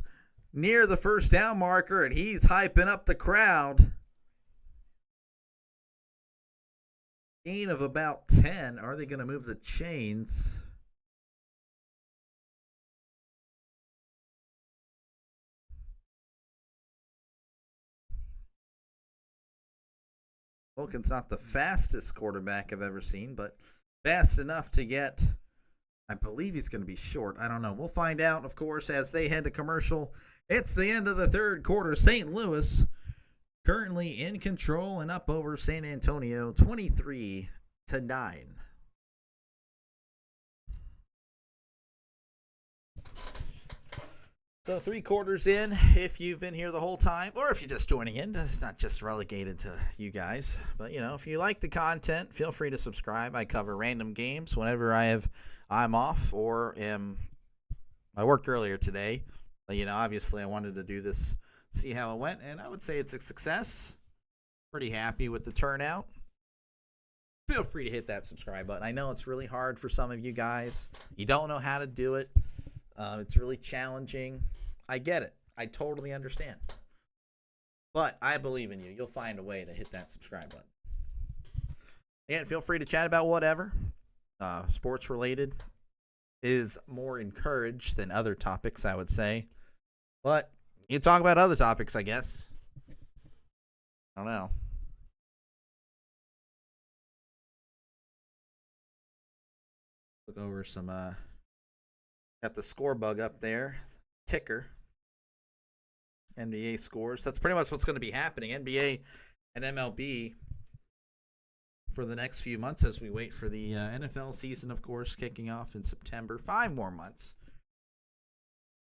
near the first down marker, and he's hyping up the crowd. Gain of about 10. Are they going to move the chains? Wilkins not the fastest quarterback I've ever seen, but fast enough to get, I believe he's going to be short. I don't know. We'll find out, of course, as they head to commercial. It's the end of the third quarter. St. Louis currently in control and up over San Antonio 23-9. So 3 quarters in, if you've been here the whole time, or if you're just joining in, it's not just relegated to you guys. But, if you like the content, feel free to subscribe. I cover random games whenever I'm off or I worked earlier today. But, obviously I wanted to do this, see how it went, and I would say it's a success. Pretty happy with the turnout. Feel free to hit that subscribe button. I know it's really hard for some of you guys. You don't know how to do it. It's really challenging. I get it. I totally understand. But I believe in you. You'll find a way to hit that subscribe button. Again, feel free to chat about whatever. Sports related is more encouraged than other topics, I would say. But you talk about other topics, I guess. I don't know. Look over some, got the score bug up there. Ticker. NBA scores. That's pretty much what's going to be happening. NBA and MLB for the next few months as we wait for the NFL season, of course, kicking off in September. 5 more months.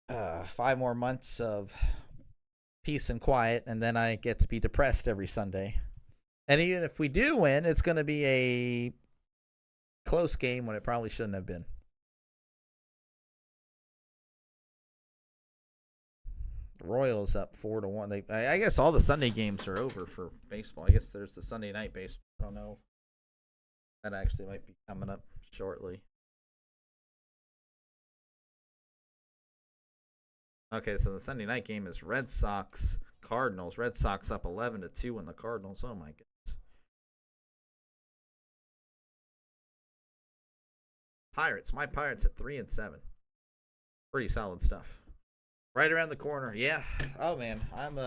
5 more months of peace and quiet, and then I get to be depressed every Sunday. And even if we do win, it's going to be a close game when it probably shouldn't have been. The Royals up 4-1. I guess all the Sunday games are over for baseball. I guess there's the Sunday night baseball. I don't know. That actually might be coming up shortly. Okay, so the Sunday night game is Red Sox Cardinals. Red Sox up 11-2 in the Cardinals. Oh my goodness. Pirates. My Pirates at 3-7. Pretty solid stuff. Right around the corner. Yeah. Oh man, I'm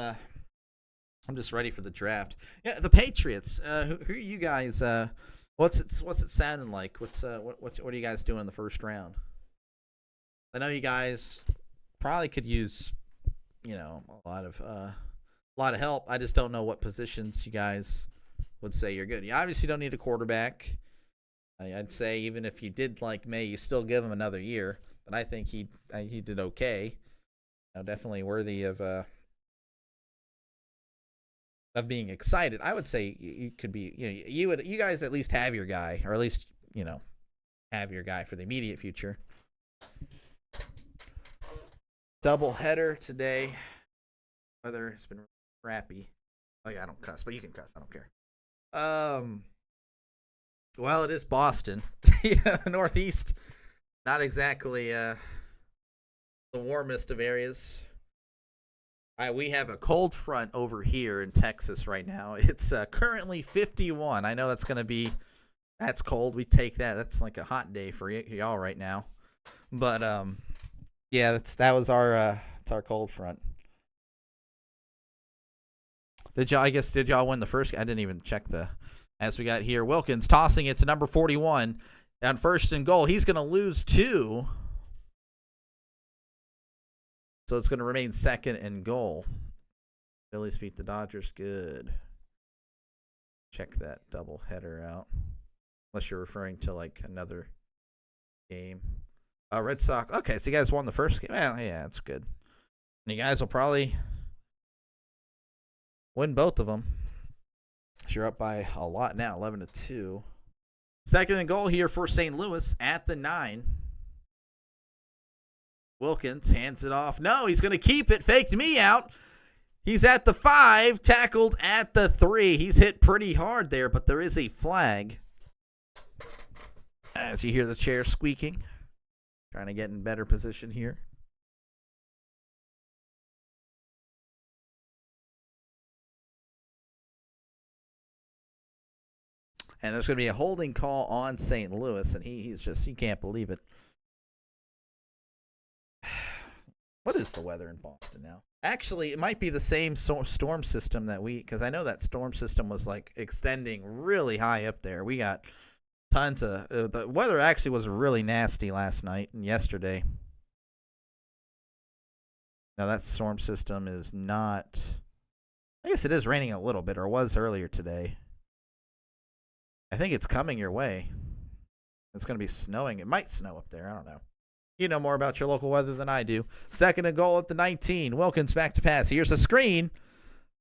just ready for the draft. Yeah, the Patriots. Who are you guys? What's it sounding like? What are you guys doing in the first round? I know you guys probably could use, a lot of help. I just don't know what positions you guys would say you're good. You obviously don't need a quarterback. I'd say even if you did like May, you still give him another year. But I think he did okay. Definitely worthy of being excited. I would say you could be, you guys at least have your guy, or at least have your guy for the immediate future. Double header today. Weather has been crappy. Oh yeah, I don't cuss, but you can cuss. I don't care. Well, it is Boston. Northeast. Not exactly the warmest of areas. We have a cold front over here in Texas right now. It's currently 51. I know that's cold. We take that. That's like a hot day for y'all right now. But yeah, that was it's our cold front. Did y'all win the first? I didn't even check as we got here. Wilkins tossing it to number 41 on first and goal. He's going to lose 2. So it's going to remain second and goal. Phillies beat the Dodgers. Good. Check that double header out. Unless you're referring to like another game. Red Sox. Okay, so you guys won the first game. Well, yeah, that's good. And you guys will probably win both of them. You're up by a lot now, 11-2. Second and goal here for St. Louis at the 9. Wilkins hands it off. No, he's going to keep it. Faked me out. He's at the 5, tackled at the 3. He's hit pretty hard there, but there is a flag. As you hear the chair squeaking. Trying to get in better position here. And there's going to be a holding call on St. Louis, and he's just, you can't believe it. What is the weather in Boston now? Actually, it might be the same storm system because I know that storm system was like extending really high up there. We got tons of, the weather actually was really nasty last night and yesterday. Now that storm system is not, I guess it is raining a little bit, or was earlier today. I think it's coming your way. It's going to be snowing. It might snow up there. I don't know. You know more about your local weather than I do. Second and goal at the 19. Wilkins back to pass. Here's a screen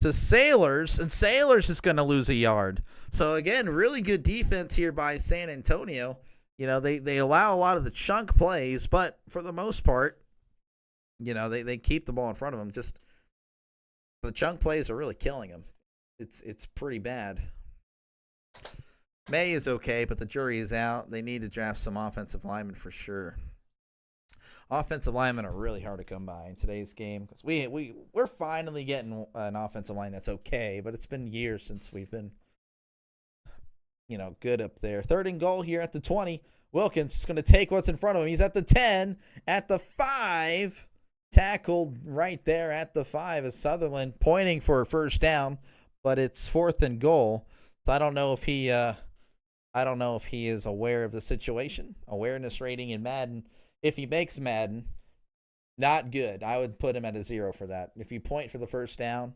to Sailors, and Sailors is going to lose a yard. So, again, really good defense here by San Antonio. You know, they allow a lot of the chunk plays, but for the most part, you know, they keep the ball in front of them. Just the chunk plays are really killing them. It's pretty bad. May is okay, but the jury is out. They need to draft some offensive linemen for sure. Offensive linemen are really hard to come by in today's game because we're finally getting an offensive line that's okay, but it's been years since we've been, you know, good up there. Third and goal here at the 20. Wilkins is going to take what's in front of him. He's at the 10, at the 5, tackled right there at the 5 as Sutherland pointing for a first down, but it's fourth and goal. So I don't know if he is aware of the situation. Awareness rating in Madden. If he makes Madden, not good. I would put him at a 0 for that. If you point for the first down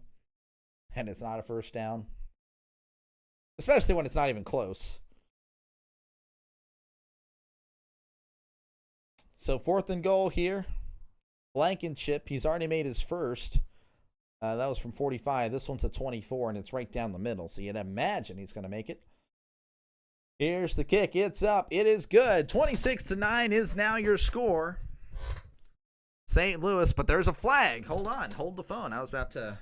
and it's not a first down, especially when it's not even close. So fourth and goal here. Blankenship, he's already made his first. That was from 45. This one's a 24, and it's right down the middle. So you'd imagine he's going to make it. Here's the kick. It's up. It is good. 26-9 is now your score. St. Louis, but there's a flag. Hold on. Hold the phone. I was about to.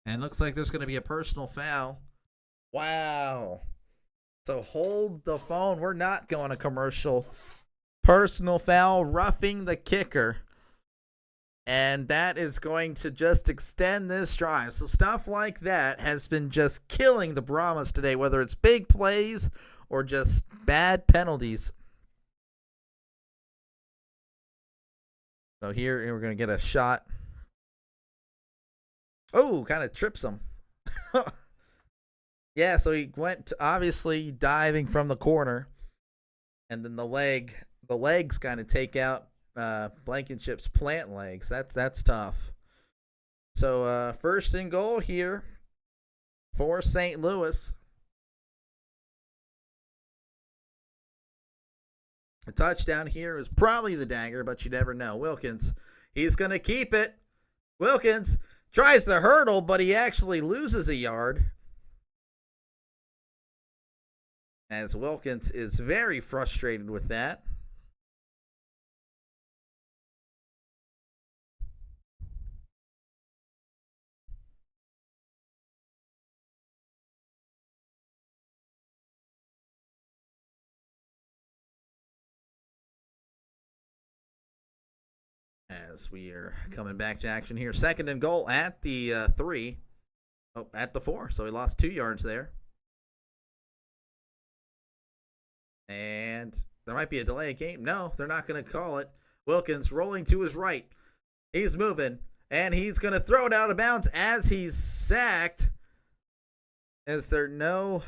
And looks like there's going to be a personal foul. Wow. So hold the phone. We're not going to commercial. Personal foul, roughing the kicker. And that is going to just extend this drive. So stuff like that has been just killing the Brahmas today, whether it's big plays or just bad penalties. So here we're going to get a shot. Oh, kind of trips him. Yeah, so he went obviously diving from the corner. And then the legs kind of take out Blankenship's plant legs. That's tough. So first and goal here for St. Louis. A touchdown here is probably the dagger, but you never know. Wilkins, he's going to keep it. Wilkins tries to hurdle, but he actually loses a yard. as Wilkins is very frustrated with that. As we are coming back to action here. 2nd and goal at the 3. Oh, at the 4. So he lost 2 yards there. And there might be a delay of game. No, they're not going to call it. Wilkins rolling to his right. He's moving. And he's going to throw it out of bounds as he's sacked. Is there no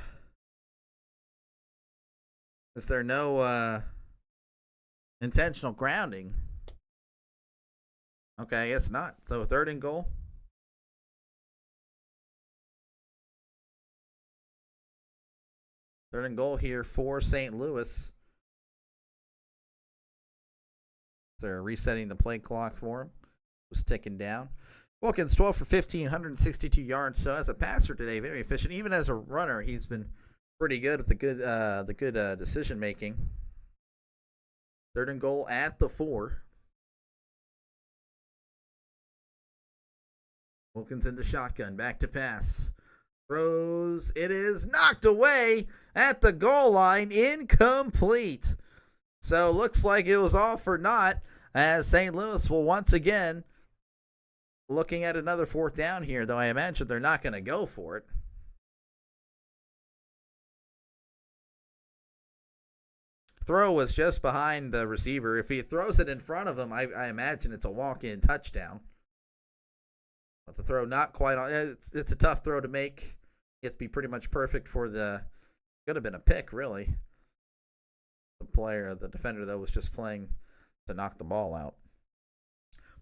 intentional grounding? Okay, I guess not. So 3rd and goal. 3rd and goal here for St. Louis. They're resetting the play clock for him. It was ticking down. Wilkins, 12 for 15, 162 yards. So as a passer today, very efficient. Even as a runner, he's been pretty good at the good decision making. 3rd and goal at the 4. Wilkins in the shotgun, back to pass. Throws, it is knocked away at the goal line, incomplete. So looks like it was all for naught, as St. Louis will once again looking at another 4th down here, though I imagine they're not going to go for it. Throw was just behind the receiver. If he throws it in front of him, I imagine it's a walk-in touchdown. But the throw not quite on. It's a tough throw to make. You have to be pretty much perfect for the. Could have been a pick, really. The defender, though, was just playing to knock the ball out.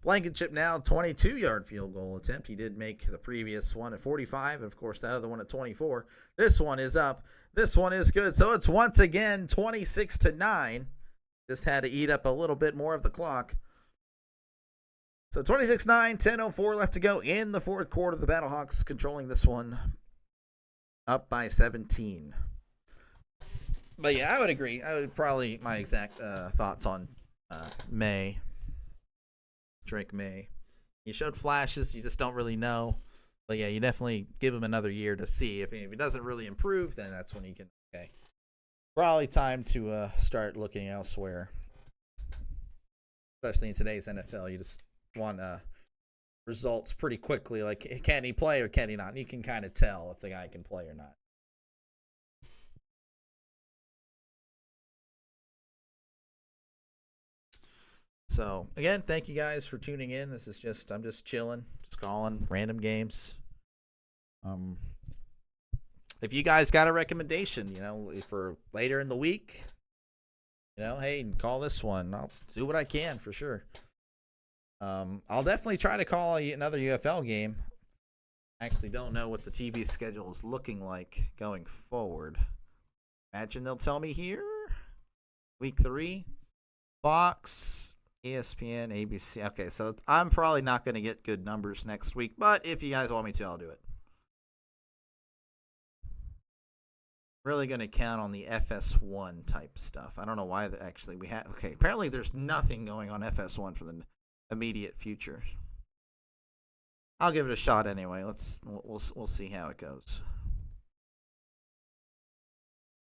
Blankenship now, 22-yard field goal attempt. He did make the previous one at 45, and, of course, that other one at 24. This one is up. This one is good. So it's once again 26-9. Just had to eat up a little bit more of the clock. So 26-9, 10:04 left to go in the 4th quarter. The Battlehawks controlling this one up by 17. But yeah, I would agree. I would probably my exact thoughts on May. Drake May. He showed flashes. You just don't really know. But yeah, you definitely give him another year to see. If he doesn't really improve, then that's when he can. Okay. Probably time to start looking elsewhere. Especially in today's NFL. You just want results pretty quickly. Like, can he play or can he not? And you can kind of tell if the guy can play or not. So, again, thank you guys for tuning in. This is just, I'm just chilling, just calling random games. If you guys got a recommendation, for later in the week, hey, call this one. I'll do what I can for sure. I'll definitely try to call another UFL game. I actually don't know what the TV schedule is looking like going forward. Imagine they'll tell me here. Week 3. Fox, ESPN, ABC. Okay, so I'm probably not going to get good numbers next week, but if you guys want me to, I'll do it. Really going to count on the FS1 type stuff. I don't know why we have. Okay, apparently there's nothing going on FS1 for the immediate future. I'll give it a shot anyway. We'll see how it goes.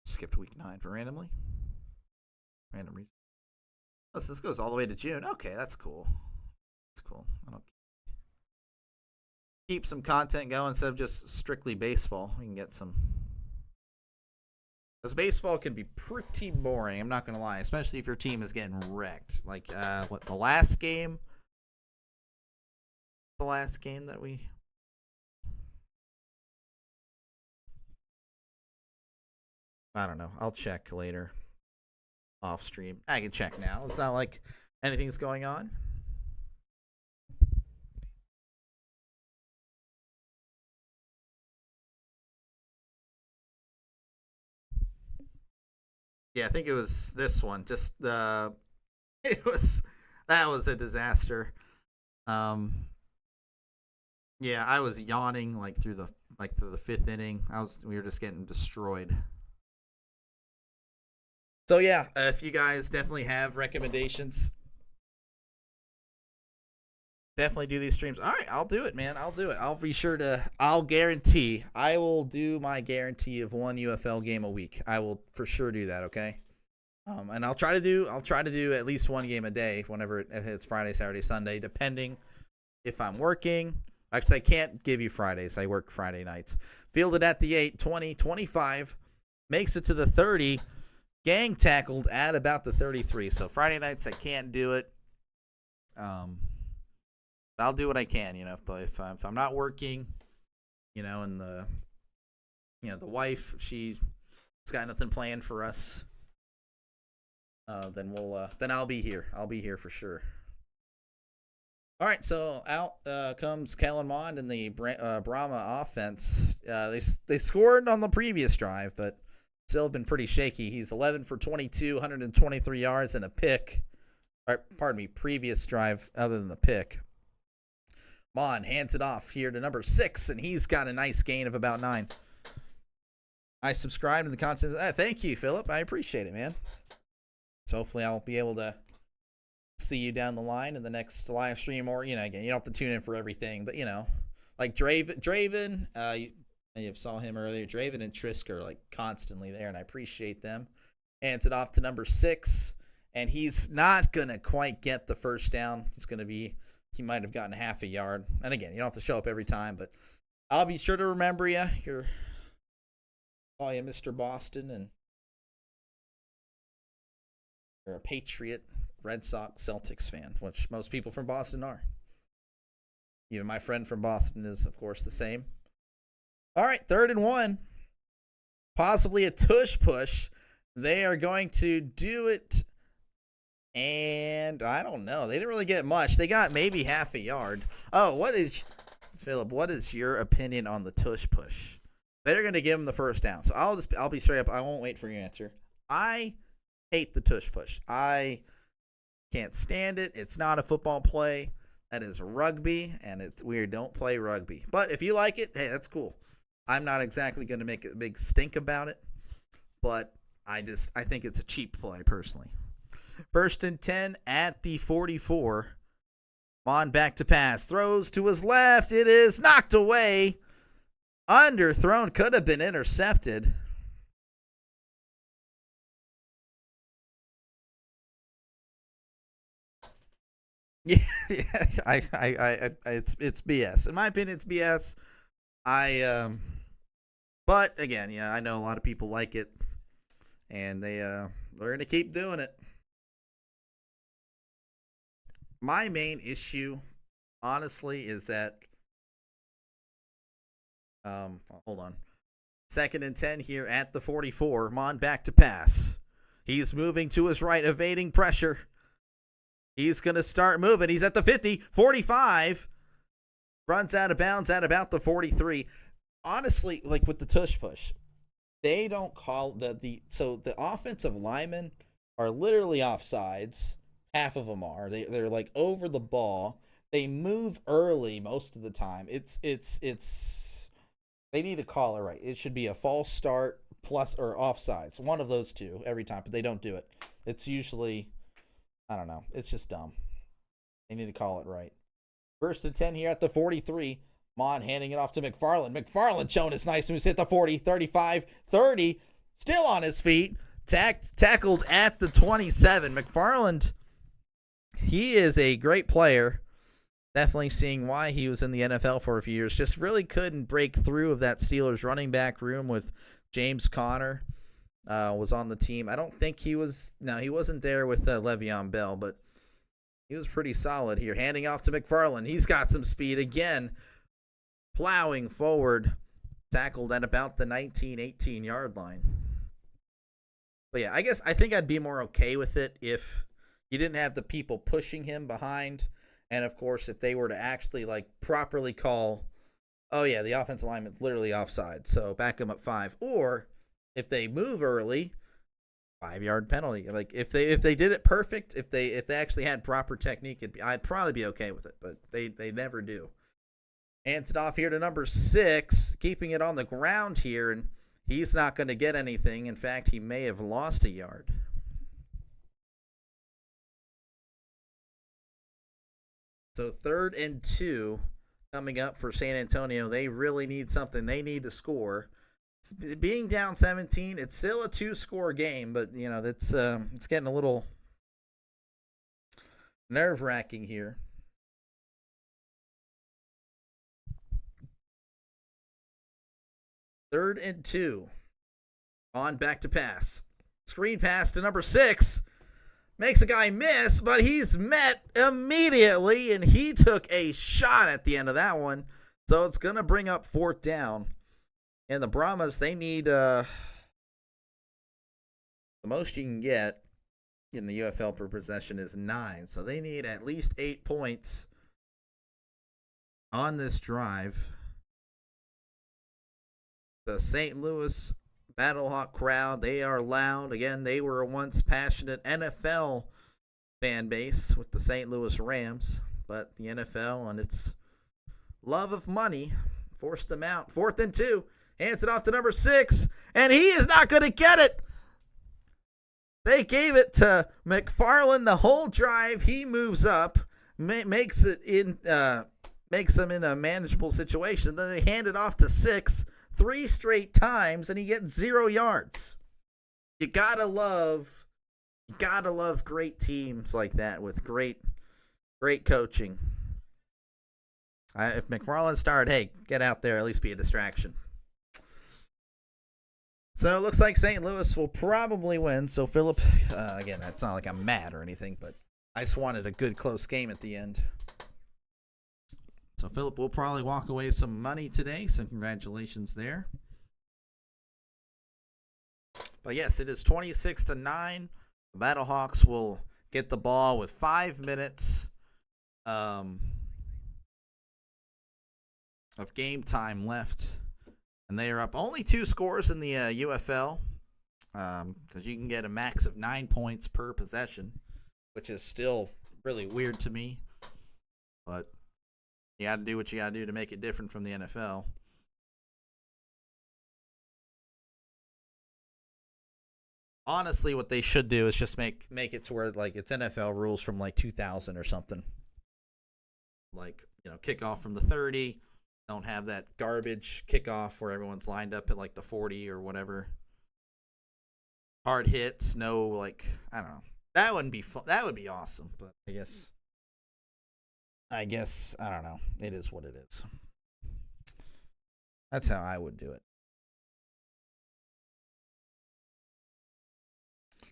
Skipped week 9 for random reason. This goes all the way to June. Okay, that's cool. That's cool. I don't keep some content going instead of just strictly baseball. We can get some. Because baseball can be pretty boring, I'm not going to lie, especially if your team is getting wrecked. Like, the last game that we... I don't know. I'll check later. Off stream. I can check now. It's not like anything's going on. Yeah, I think it was this one. Just that was a disaster. Yeah, I was yawning through the 5th inning. We were just getting destroyed. So yeah, if you guys definitely have recommendations, definitely do these streams. All right, I'll do it, man. I'll do it. I'll be sure to. I'll guarantee. I will do my guarantee of one UFL game a week. I will for sure do that. Okay. And I'll try to do at least one game a day whenever it's Friday, Saturday, Sunday, depending if I'm working. Actually, I can't give you Fridays. I work Friday nights. Fielded at the 8, 20, 25, makes it to the 30, gang tackled at about the 33. So Friday nights I can't do it. I'll do what I can, if I'm not working, and the wife, she's got nothing planned for us. Then I'll be here. I'll be here for sure. All right, so out comes Kellen Mond and the Brahma offense. They scored on the previous drive, but still been pretty shaky. He's 11 for 22, 123 yards and a pick. Previous drive other than the pick. Mond hands it off here to number 6, and he's got a nice gain of about 9. I subscribe to the content. Thank you, Philip. I appreciate it, man. So hopefully I'll be able to see you down the line in the next live stream, or again, you don't have to tune in for everything, but like Draven, you saw him earlier. Draven and Trisk are like constantly there, and I appreciate them. Hands it off to number 6, and he's not gonna quite get the first down. He might have gotten half a yard. And again, you don't have to show up every time, but I'll be sure to remember you. You're Mr. Boston, and you're a Patriot, Red Sox, Celtics fan, which most people from Boston are. Even my friend from Boston is, of course, the same. All right, 3rd and 1. Possibly a tush push. They are going to do it. And I don't know. They didn't really get much. They got maybe half a yard. Oh, Philip, what is your opinion on the tush push? They're going to give him the first down. So I'll be straight up. I won't wait for your answer. I hate the tush push. I can't stand it. It's not a football play. That is rugby, and we don't play rugby. But if you like it, hey, that's cool. I'm not exactly going to make a big stink about it, but I think it's a cheap play personally. 1st and 10 at the 44. Mond back to pass. Throws to his left. It is knocked away. Underthrown. Could have been intercepted. Yeah, it's BS. In my opinion, it's BS. But again, I know a lot of people like it, and they're gonna keep doing it. My main issue, honestly, is that hold on. 2nd and 10 here at the 44. Mond back to pass. He's moving to his right, evading pressure. He's going to start moving. He's at the 50, 45. Runs out of bounds at about the 43. Honestly, like with the tush push, they don't call so the offensive linemen are literally offsides. Half of them are. They're like over the ball. They move early most of the time. It's they need to call it right. It should be a false start plus or offsides. One of those two every time, but they don't do it. It's usually, I don't know. It's just dumb. They need to call it right. 1st and 10 here at the 43. Mond handing it off to McFarland. McFarland showing his nice moves. Hit the 40, 35, 30. Still on his feet. Tackled at the 27. McFarland, he is a great player. Definitely seeing why he was in the NFL for a few years. Just really couldn't break through of that Steelers running back room with James Conner. Was on the team. I don't think he wasn't there with Le'Veon Bell, but he was pretty solid here. Handing off to McFarland. He's got some speed again. Plowing forward. Tackled at about the 19-18 yard line. But yeah, I think I'd be more okay with it if you didn't have the people pushing him behind. And of course, if they were to actually properly call, oh yeah, the offensive lineman's literally offside, so back him up 5. Or if they move early, 5-yard penalty. Like if they did it perfect, if they actually had proper technique, I'd probably be okay with it. But they never do. Hands it off here to number 6, keeping it on the ground here, and he's not going to get anything. In fact, he may have lost a yard. So 3rd and 2 coming up for San Antonio. They really need something. They need to score. Being down 17, it's still a 2-score game, but that's it's getting a little nerve-wracking here. Third and 2. On back to pass. Screen pass to number 6. Makes a guy miss, but he's met immediately, and he took a shot at the end of that one. So it's going to bring up 4th down. And the Brahmas, they need the most you can get in the UFL per possession is 9. So they need at least 8 points on this drive. The St. Louis Battlehawk crowd, they are loud. Again, they were a once passionate NFL fan base with the St. Louis Rams, but the NFL and its love of money forced them out. 4th and 2, hands it off to number 6, and he is not going to get it. They gave it to McFarland the whole drive. He moves up, makes them in a manageable situation. Then they hand it off to 6. 3 straight times, and he gets 0 yards. You gotta love great teams like that with great coaching. If McFarland started, hey, get out there, at least be a distraction. So it looks like St. Louis will probably win. So Philip, again, it's not like I'm mad or anything, but I just wanted a good close game at the end. So Philip will probably walk away with some money today, so congratulations there. But yes, it is 26-9. The Battlehawks will get the ball with 5 minutes of game time left. And they are up only 2 scores in the UFL, because you can get a max of 9 points per possession, which is still really weird to me. But you got to do what you got to do to make it different from the NFL. Honestly, what they should do is just make it to where like it's NFL rules from like 2000 or something. Like, kickoff from the 30. Don't have that garbage kickoff where everyone's lined up at like the 40 or whatever. Hard hits, no I don't know. That wouldn't be fun. That would be awesome, but I guess, I don't know. It is what it is. That's how I would do it.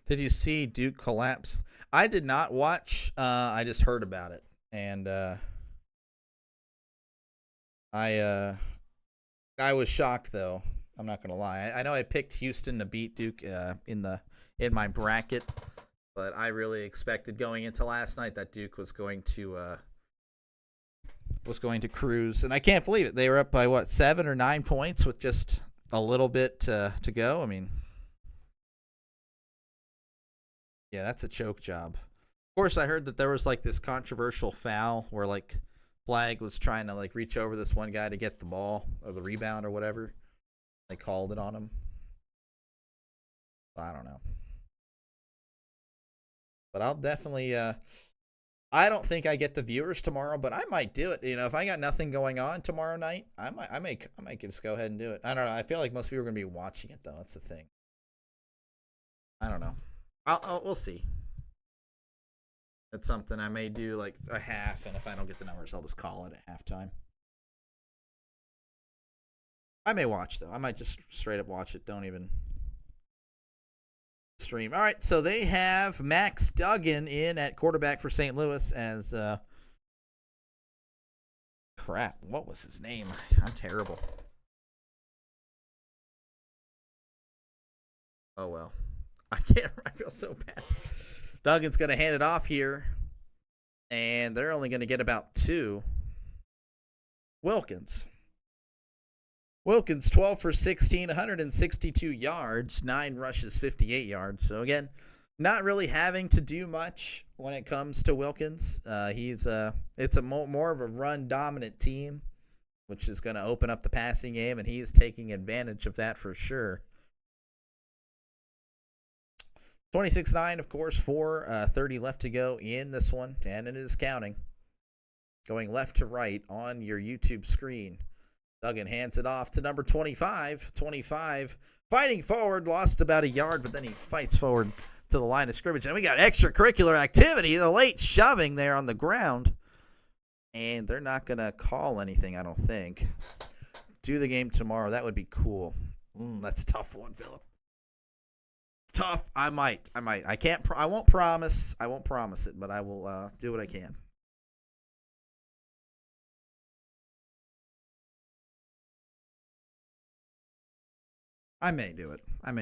Did you see Duke collapse? I did not watch. I just heard about it. And I was shocked, though. I'm not going to lie. I know I picked Houston to beat Duke in my bracket. But I really expected going into last night that Duke was going to cruise, and I can't believe it. They were up by 7 or 9 points with just a little bit to go. I mean, yeah, that's a choke job. Of course, I heard that there was like this controversial foul where like Flag was trying to like reach over this one guy to get the ball or the rebound or whatever. They called it on him. I don't know. But I'll definitely I don't think I get the viewers tomorrow, but I might do it. If I got nothing going on tomorrow night, I might just go ahead and do it. I don't know. I feel like most people are going to be watching it though. That's the thing. I don't know. We'll see. That's something I may do like a half, and if I don't get the numbers, I'll just call it at halftime. I may watch though. I might just straight up watch it. Don't even stream. All right, so they have Max Duggan in at quarterback for St. Louis as crap. What was his name? I'm terrible. Oh well. I feel so bad. Duggan's going to hand it off here, and they're only going to get about 2. Wilkins, 12 for 16, 162 yards, 9 rushes, 58 yards. So again, not really having to do much when it comes to Wilkins. It's a more of a run dominant team, which is going to open up the passing game, and he's taking advantage of that for sure. 26-9, of course, 4:30 left to go in this one, and it is counting. going left to right on your YouTube screen. Duggan hands it off to number 25. 25 fighting forward, lost about a yard, but then he fights forward to the line of scrimmage. And we got extracurricular activity, the late shoving there on the ground. And they're not going to call anything, I don't think. Do the game tomorrow. That would be cool. That's a tough one, Philip. Tough. I might. I can't. I won't promise. I won't promise it, but I will do what I can. I may do it. I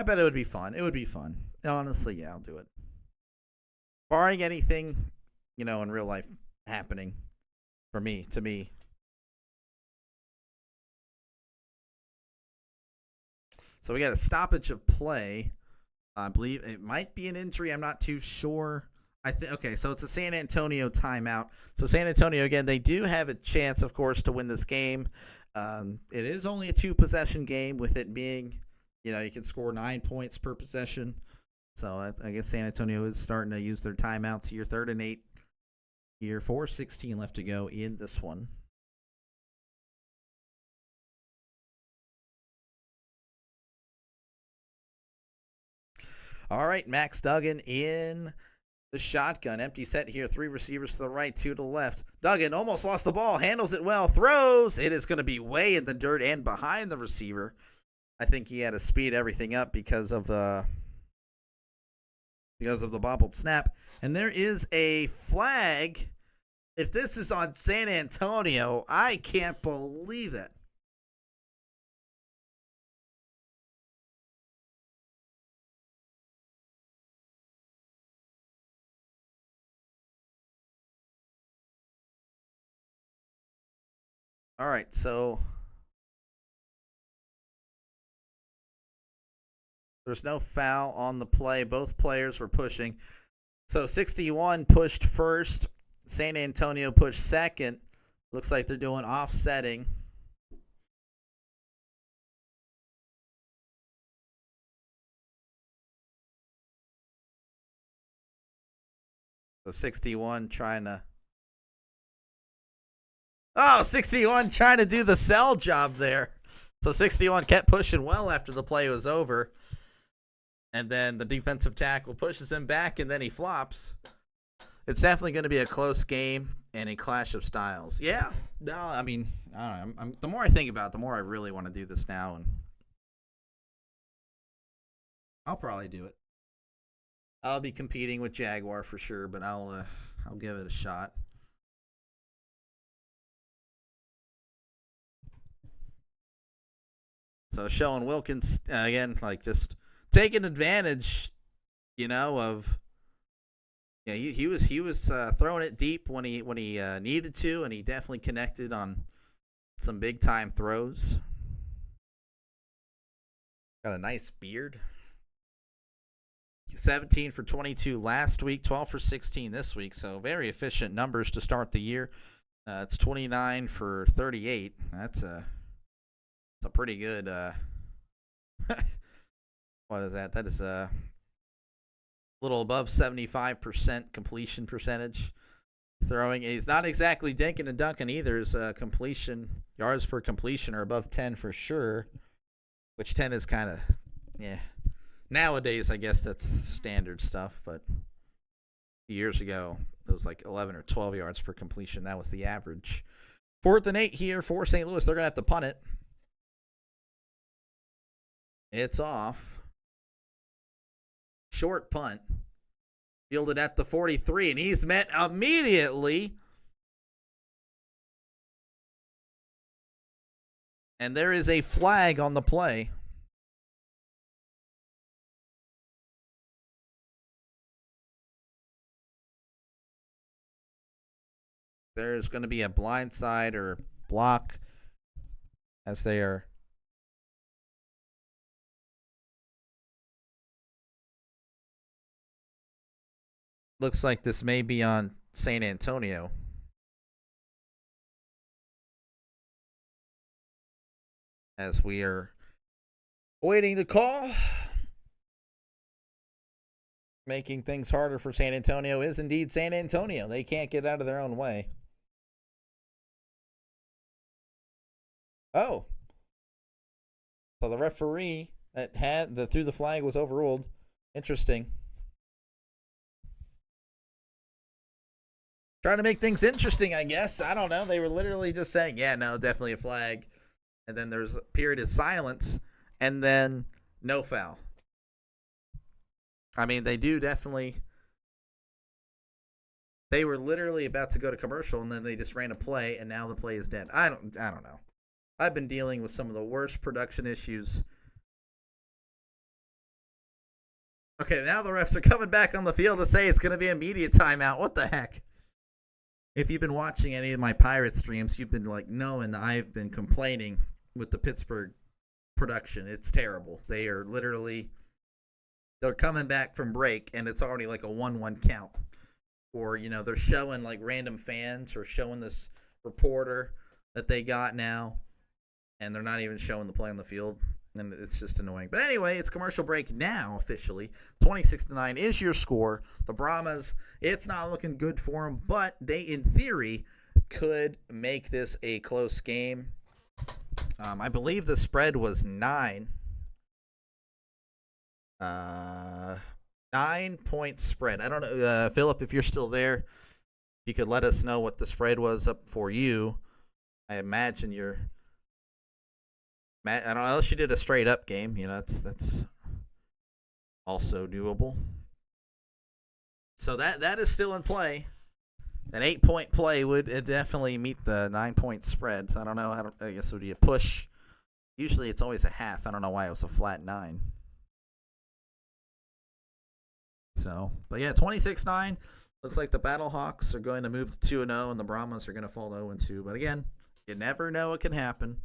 bet it would be fun. It would be fun. Honestly, yeah, I'll do it. Barring anything, in real life happening to me. So we got a stoppage of play. I believe it might be an injury. I'm not too sure. Okay, so it's a San Antonio timeout. So San Antonio, again, they do have a chance, of course, to win this game. It is only a 2-possession game, with it being, you can score 9 points per possession. So I guess San Antonio is starting to use their timeouts here. 3rd and 8 here. 4:16 left to go in this one. All right, Max Duggan in the shotgun. Empty set here. 3 receivers to the right, 2 to the left. Duggan almost lost the ball. Handles it well. Throws. It is going to be way in the dirt and behind the receiver. I think he had to speed everything up because of the bobbled snap. And there is a flag. If this is on San Antonio, I can't believe it. All right, so there's no foul on the play. Both players were pushing. So 61 pushed first. San Antonio pushed second. Looks like they're doing offsetting. So 61 trying to... Oh, 61 trying to do the sell job there. So 61 kept pushing well after the play was over. And then the defensive tackle pushes him back, and then he flops. It's definitely going to be a close game and a clash of styles. Yeah. No, I mean, I don't know. The more I think about it, the more I really want to do this now. And I'll probably do it. I'll be competing with Jaguar for sure, but I'll give it a shot. So showing Wilkins again, like just taking advantage, of. Yeah, he was throwing it deep when he needed to, and he definitely connected on some big time throws. Got a nice beard. 17 for 22 last week, 12 for 16 this week. So very efficient numbers to start the year. It's 29 for 38. That's a pretty good. What is that? That is a little above 75% completion percentage. Throwing, he's not exactly dinking and dunking either. His completion yards per completion are above 10 for sure, which 10 is kind of, yeah. Nowadays, I guess that's standard stuff, but years ago, it was like 11 or 12 yards per completion. That was the average. 4th and 8 here for St. Louis. They're going to have to punt it. It's off. Short punt. Fielded at the 43, and he's met immediately. And there is a flag on the play. There's going to be a blindside or block as they are. Looks like this may be on San Antonio. As we are waiting the call. making things harder for San Antonio is indeed San Antonio. They can't get out of their own way. Oh. So the referee that threw the flag was overruled. Interesting. Trying to make things interesting, I guess. I don't know. They were literally just saying, yeah, no, definitely a flag. And then there's a period of silence, and then no foul. I mean, they do definitely. They were literally about to go to commercial, and then they just ran a play, and now the play is dead. I don't know. I've been dealing with some of the worst production issues. Okay, now the refs are coming back on the field to say it's going to be immediate timeout. What the heck? If you've been watching any of my Pirate streams, you've been like knowing I've been complaining with the Pittsburgh production. It's terrible. They are literally, they're coming back from break, and it's already like a 1-1 count. Or, you know, they're showing like random fans or showing this reporter that they got now, and they're not even showing the play on the field. And it's just annoying. But anyway, it's commercial break now officially. 26-9 is your score. The Brahmas, it's not looking good for them, but they, in theory, could make this a close game. I believe the spread was 9. 9-point spread. I don't know, Philip, if you're still there, you could let us know what the spread was up for you. I imagine you're. I don't know, unless you did a straight up game, you know, that's also doable. So that is still in play. An 8-point play would definitely meet the 9-point spread. So I don't know. I guess it would be a push. Usually it's always a half. I don't know why it was a flat 9. So, but yeah, 26-9. Looks like the Battlehawks are going to move to 2-0, and the Brahmas are going to fall 0-2. But again, you never know what can happen.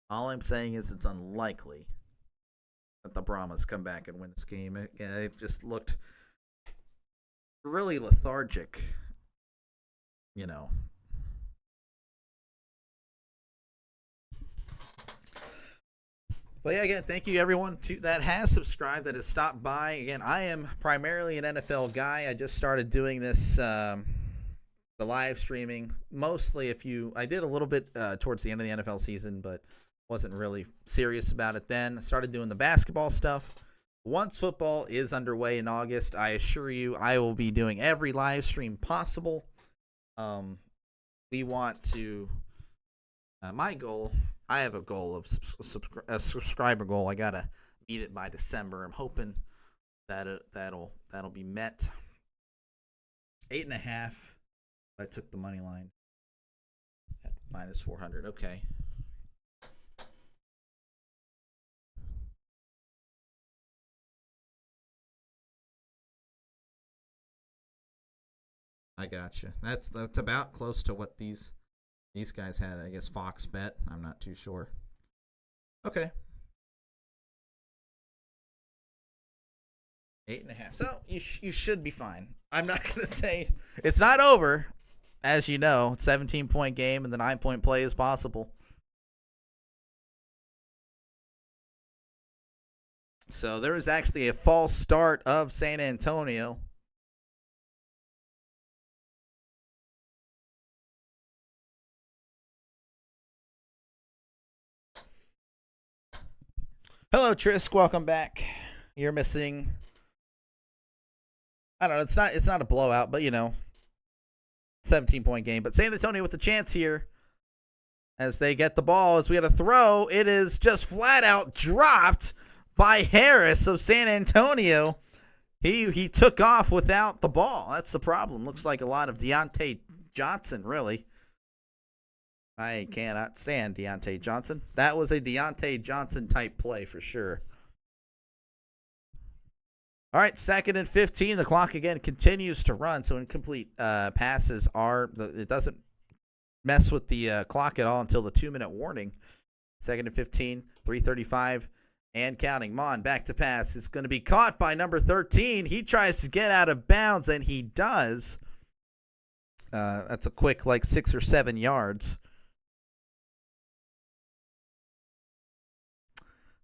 All I'm saying is it's unlikely that the Brahmas come back and win this game. They've just looked really lethargic, you know. But yeah, again, thank you everyone that has subscribed, that has stopped by. Again, I am primarily an NFL guy. I just started doing this, the live streaming. Mostly I did a little bit towards the end of the NFL season, but wasn't really serious about it then. I started doing the basketball stuff. Once football is underway in August, I assure you I will be doing every live stream possible. We want to, my goal, I have a goal of a subscriber goal. I got to meet it by December. I'm hoping that that'll be met. 8.5. I took the money line at -400. Okay. I gotcha. That's about close to what these guys had. I guess Fox bet. I'm not too sure. Okay. 8.5. So you should be fine. I'm not gonna say it's not over. As you know, 17-point game and the 9-point play is possible. So there is actually a false start of San Antonio. Hello, Trisk. Welcome back. You're missing. I don't know. It's not a blowout, but 17-point game. But San Antonio with the chance here as they get the ball. As we had a throw, it is just flat out dropped by Harris of San Antonio. He took off without the ball. That's the problem. Looks like a lot of Deontay Johnson, really. I cannot stand Deontay Johnson. That was a Deontay Johnson type play for sure. All right, 2nd and 15. The clock again continues to run, so incomplete passes it doesn't mess with the clock at all until the 2-minute warning. 2nd and 15, 3:35 and counting. Mon back to pass. It's going to be caught by number 13. He tries to get out of bounds, and he does. That's a quick 6 or 7 yards.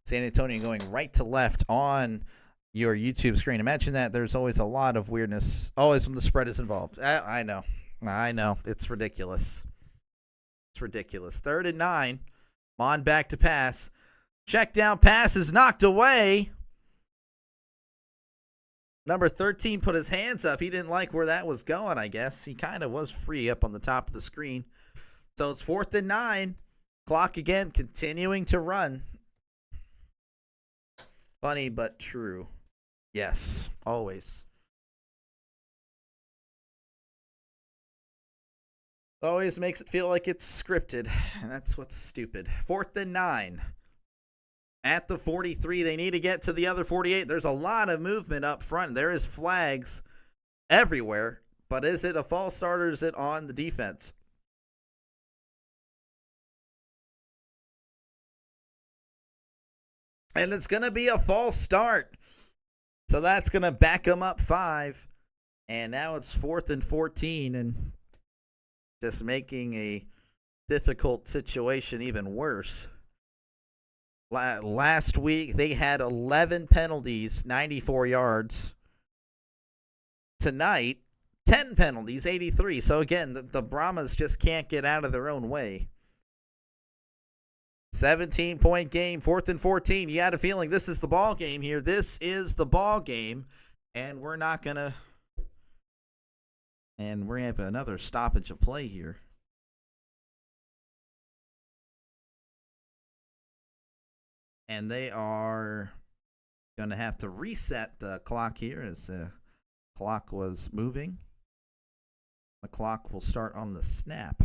San Antonio going right to left on your YouTube screen to mention that. There's always a lot of weirdness, always when the spread is involved. I know. It's ridiculous. It's ridiculous. 3rd and 9. Mon back to pass. Check down pass is knocked away. Number 13 put his hands up. He didn't like where that was going, I guess. He kind of was free up on the top of the screen. So it's 4th and 9. Clock again continuing to run. Funny but true. Yes, always. Always makes it feel like it's scripted, and that's what's stupid. 4th and 9. At the 43, they need to get to the other 48. There's a lot of movement up front. There is flags everywhere, but is it a false start or is it on the defense? And it's going to be a false start. So that's going to back them up 5. And now it's 4th and 14, and just making a difficult situation even worse. Last week, they had 11 penalties, 94 yards. Tonight, 10 penalties, 83. So again, the Brahmas just can't get out of their own way. 17-point game, 4th and 14. You had a feeling this is the ball game here. This is the ball game, and we're not going to. And we're going to have another stoppage of play here. And they are going to have to reset the clock here as the clock was moving. The clock will start on the snap.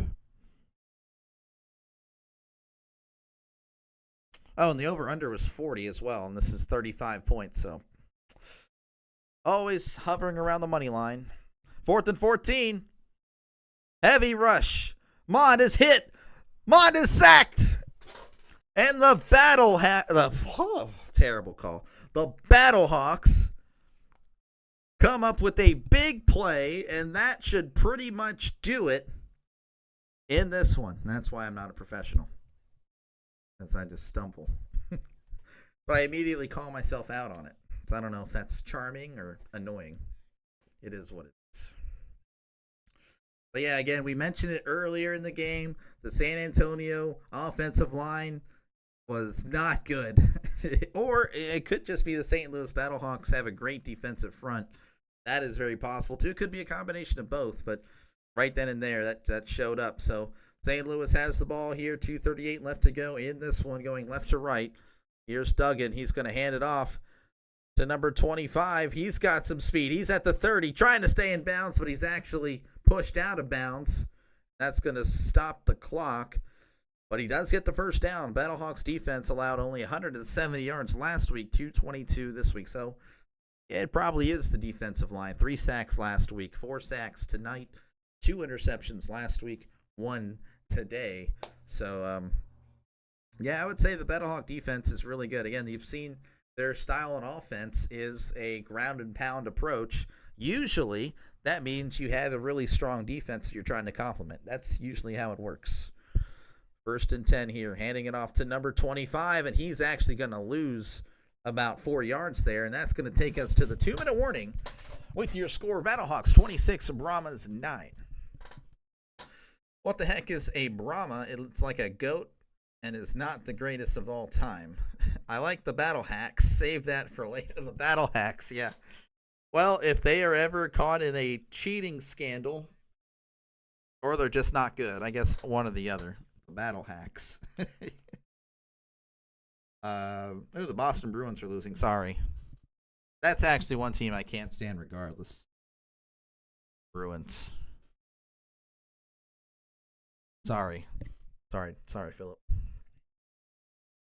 Oh, and the over-under was 40 as well, and this is 35 points, so always hovering around the money line. 4th and 14. Heavy rush. Mon is hit. Mon is sacked. And the terrible call. The Battlehawks come up with a big play, and that should pretty much do it in this one. That's why I'm not a professional, as I just stumble. But I immediately call myself out on it. So I don't know if that's charming or annoying. It is what it is. But yeah, again, we mentioned it earlier in the game. The San Antonio offensive line was not good. Or it could just be the St. Louis Battlehawks have a great defensive front. That is very possible, too. It could be a combination of both, but right then and there, that showed up. So St. Louis has the ball here, 2:38 left to go in this one, going left to right. Here's Duggan. He's going to hand it off to number 25. He's got some speed. He's at the 30, trying to stay in bounds, but he's actually pushed out of bounds. That's going to stop the clock. But he does get the first down. Battlehawks defense allowed only 170 yards last week, 222 this week. So yeah, it probably is the defensive line. 3 sacks last week, 4 sacks tonight, 2 interceptions last week, 1 today. So, yeah, I would say the Battlehawk defense is really good. Again, you've seen their style on offense is a ground and pound approach. Usually, that means you have a really strong defense you're trying to complement. That's usually how it works. 1st and 10 here, handing it off to number 25, and he's actually going to lose about 4 yards there, and that's going to take us to the 2-minute warning with your score: Battlehawks 26, Brahmas 9. What the heck is a Brahma? It's like a goat and is not the greatest of all time. I like the Battlehawks. Save that for later. The Battlehawks, yeah. Well, if they are ever caught in a cheating scandal, or they're just not good, I guess one or the other. The Battlehawks. The Boston Bruins are losing. Sorry. That's actually one team I can't stand regardless. Bruins. Sorry, Philip.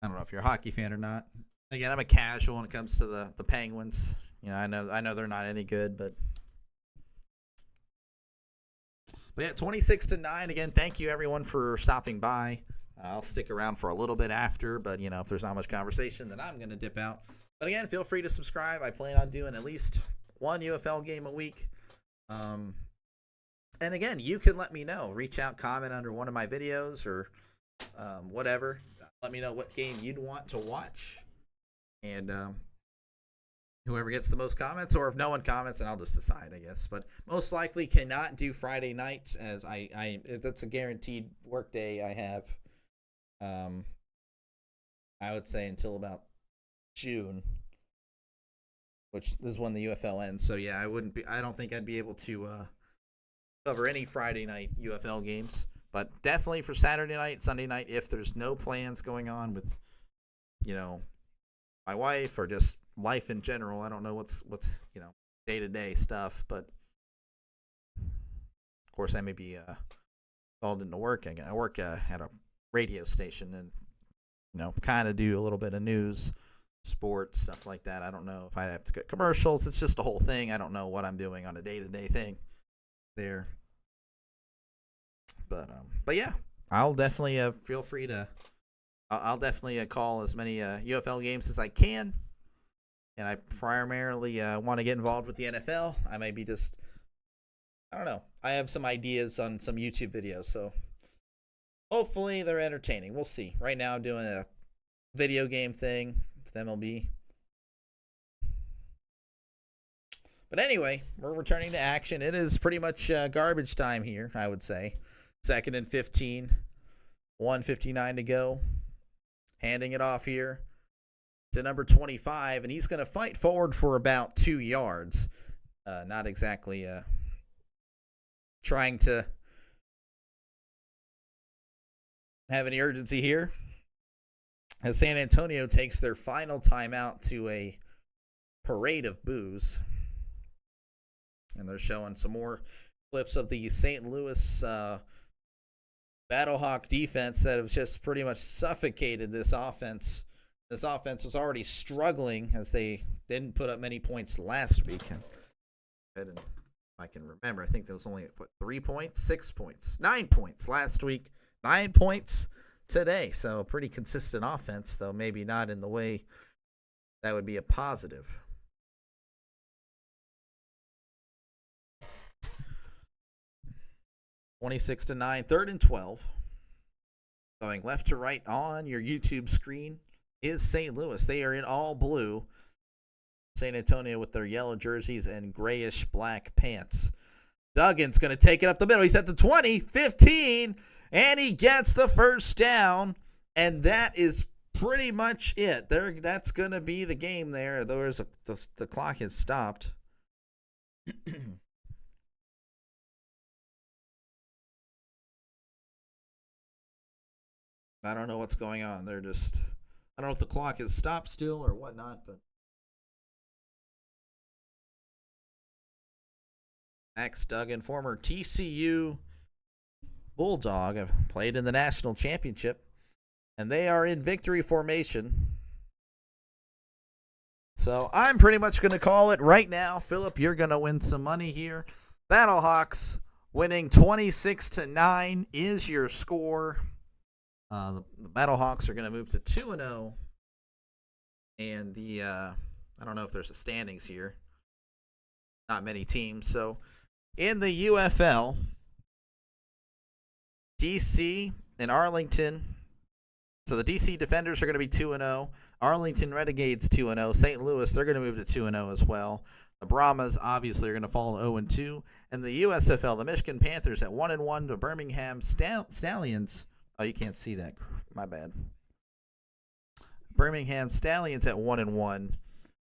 I don't know if you're a hockey fan or not. Again, I'm a casual when it comes to the Penguins. You know, I know they're not any good, but yeah, 26-9. Again, thank you everyone for stopping by. I'll stick around for a little bit after, but you know, if there's not much conversation, then I'm gonna dip out. But again, feel free to subscribe. I plan on doing at least one UFL game a week. And again, you can let me know. Reach out, comment under one of my videos or whatever. Let me know what game you'd want to watch. And whoever gets the most comments, or if no one comments, then I'll just decide, I guess. But most likely cannot do Friday nights, as that's a guaranteed work day I have. I would say until about June, which is when the UFL ends. So yeah, I don't think I'd be able to cover any Friday night UFL games, but definitely for Saturday night, Sunday night, if there's no plans going on with, my wife or just life in general. I don't know what's day-to-day stuff, but of course I may be called into work. I work at a radio station and kind of do a little bit of news, sports, stuff like that. I don't know if I have to get commercials. It's just a whole thing. I don't know what I'm doing on a day-to-day thing there. But yeah, I'll definitely feel free to. I'll definitely call as many UFL games as I can, and I primarily want to get involved with the NFL. I may be I don't know. I have some ideas on some YouTube videos, so hopefully they're entertaining. We'll see. Right now I'm doing a video game thing with MLB. But anyway, we're returning to action. It is pretty much garbage time here, I would say. 2nd and 15, 1:59 to go. Handing it off here to number 25, and he's going to fight forward for about 2 yards. Not exactly trying to have any urgency here, as San Antonio takes their final timeout to a parade of boos. And they're showing some more clips of the St. Louis Battlehawk defense that have just pretty much suffocated this offense. This offense was already struggling as they didn't put up many points last week. And if I can remember, I think there was only 3 points, 6 points, 9 points last week, 9 points today. So pretty consistent offense, though maybe not in the way that would be a positive. (26-9), 3rd and 12. Going left to right on your YouTube screen is St. Louis. They are in all blue. San Antonio with their yellow jerseys and grayish black pants. Duggan's going to take it up the middle. He's at the 20, 15, and he gets the first down. And that is pretty much it. That's going to be the game there. The clock has stopped. I don't know what's going on. I don't know if the clock has stopped still or whatnot, but Max Duggan, former TCU Bulldog, have played in the national championship, and they are in victory formation. So I'm pretty much going to call it right now. Philip, you're going to win some money here. Battlehawks winning 26-9 is your score. The Battlehawks are going to move to 2-0, and I don't know if there's a standings here. Not many teams. So in the UFL, DC and Arlington. So the DC Defenders are going to be 2-0. Arlington Renegades 2-0. St. Louis, they're going to move to 2-0 as well. The Brahmas obviously are going to fall 0-2, and the USFL, the Michigan Panthers at 1-1. The Birmingham Stallions. Oh, you can't see that. My bad. Birmingham Stallions at 1-1.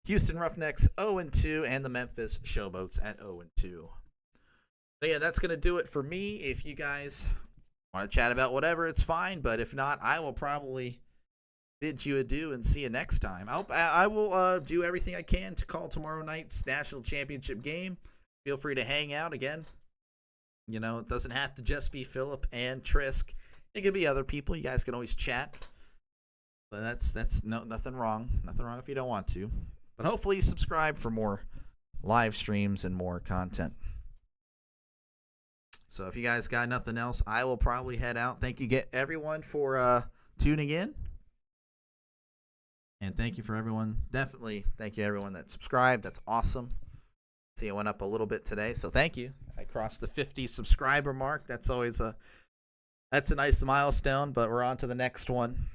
Houston Roughnecks 0-2, and the Memphis Showboats at 0-2. But yeah, that's going to do it for me. If you guys want to chat about whatever, it's fine. But if not, I will probably bid you adieu and see you next time. I will do everything I can to call tomorrow night's national championship game. Feel free to hang out again. You know, it doesn't have to just be Philip and Trisk. It could be other people. You guys can always chat. But that's nothing wrong. Nothing wrong if you don't want to. But hopefully you subscribe for more live streams and more content. So if you guys got nothing else, I will probably head out. Thank you everyone for tuning in. And thank you for everyone. Definitely thank you everyone that subscribed. That's awesome. See, it went up a little bit today, so thank you. I crossed the 50 subscriber mark. That's always a nice milestone, but we're on to the next one.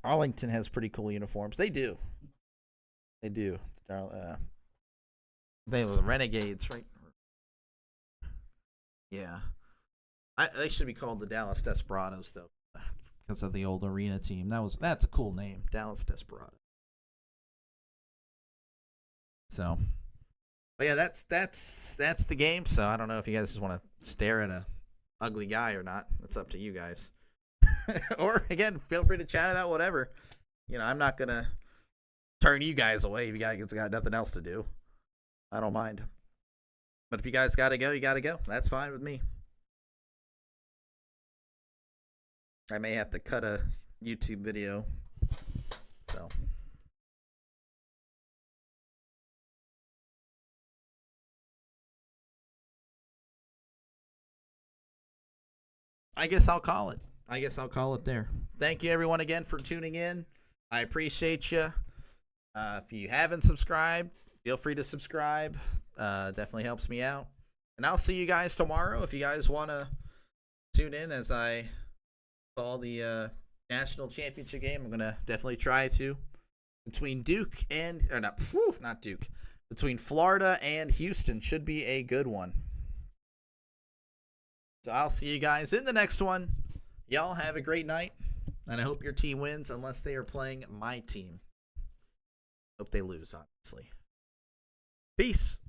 Arlington has pretty cool uniforms. They do. They were the Renegades, right? Yeah. They should be called the Dallas Desperados though, because of the old arena team. That's a cool name, Dallas Desperados. So, but yeah, that's the game. So I don't know if you guys just want to stare at a ugly guy or not. That's up to you guys. Or again, feel free to chat about whatever. I'm not gonna turn you guys away if you guys got nothing else to do. I don't mind. But if you guys gotta go, you gotta go. That's fine with me. I may have to cut a YouTube video. So. I guess I'll call it there. Thank you everyone again for tuning in. I appreciate you. If you haven't subscribed, feel free to subscribe. Definitely helps me out. And I'll see you guys tomorrow if you guys want to tune in as I call the national championship game. I'm going to definitely try to. Between between Florida and Houston should be a good one. So I'll see you guys in the next one. Y'all have a great night. And I hope your team wins unless they are playing my team. Hope they lose, obviously. Peace.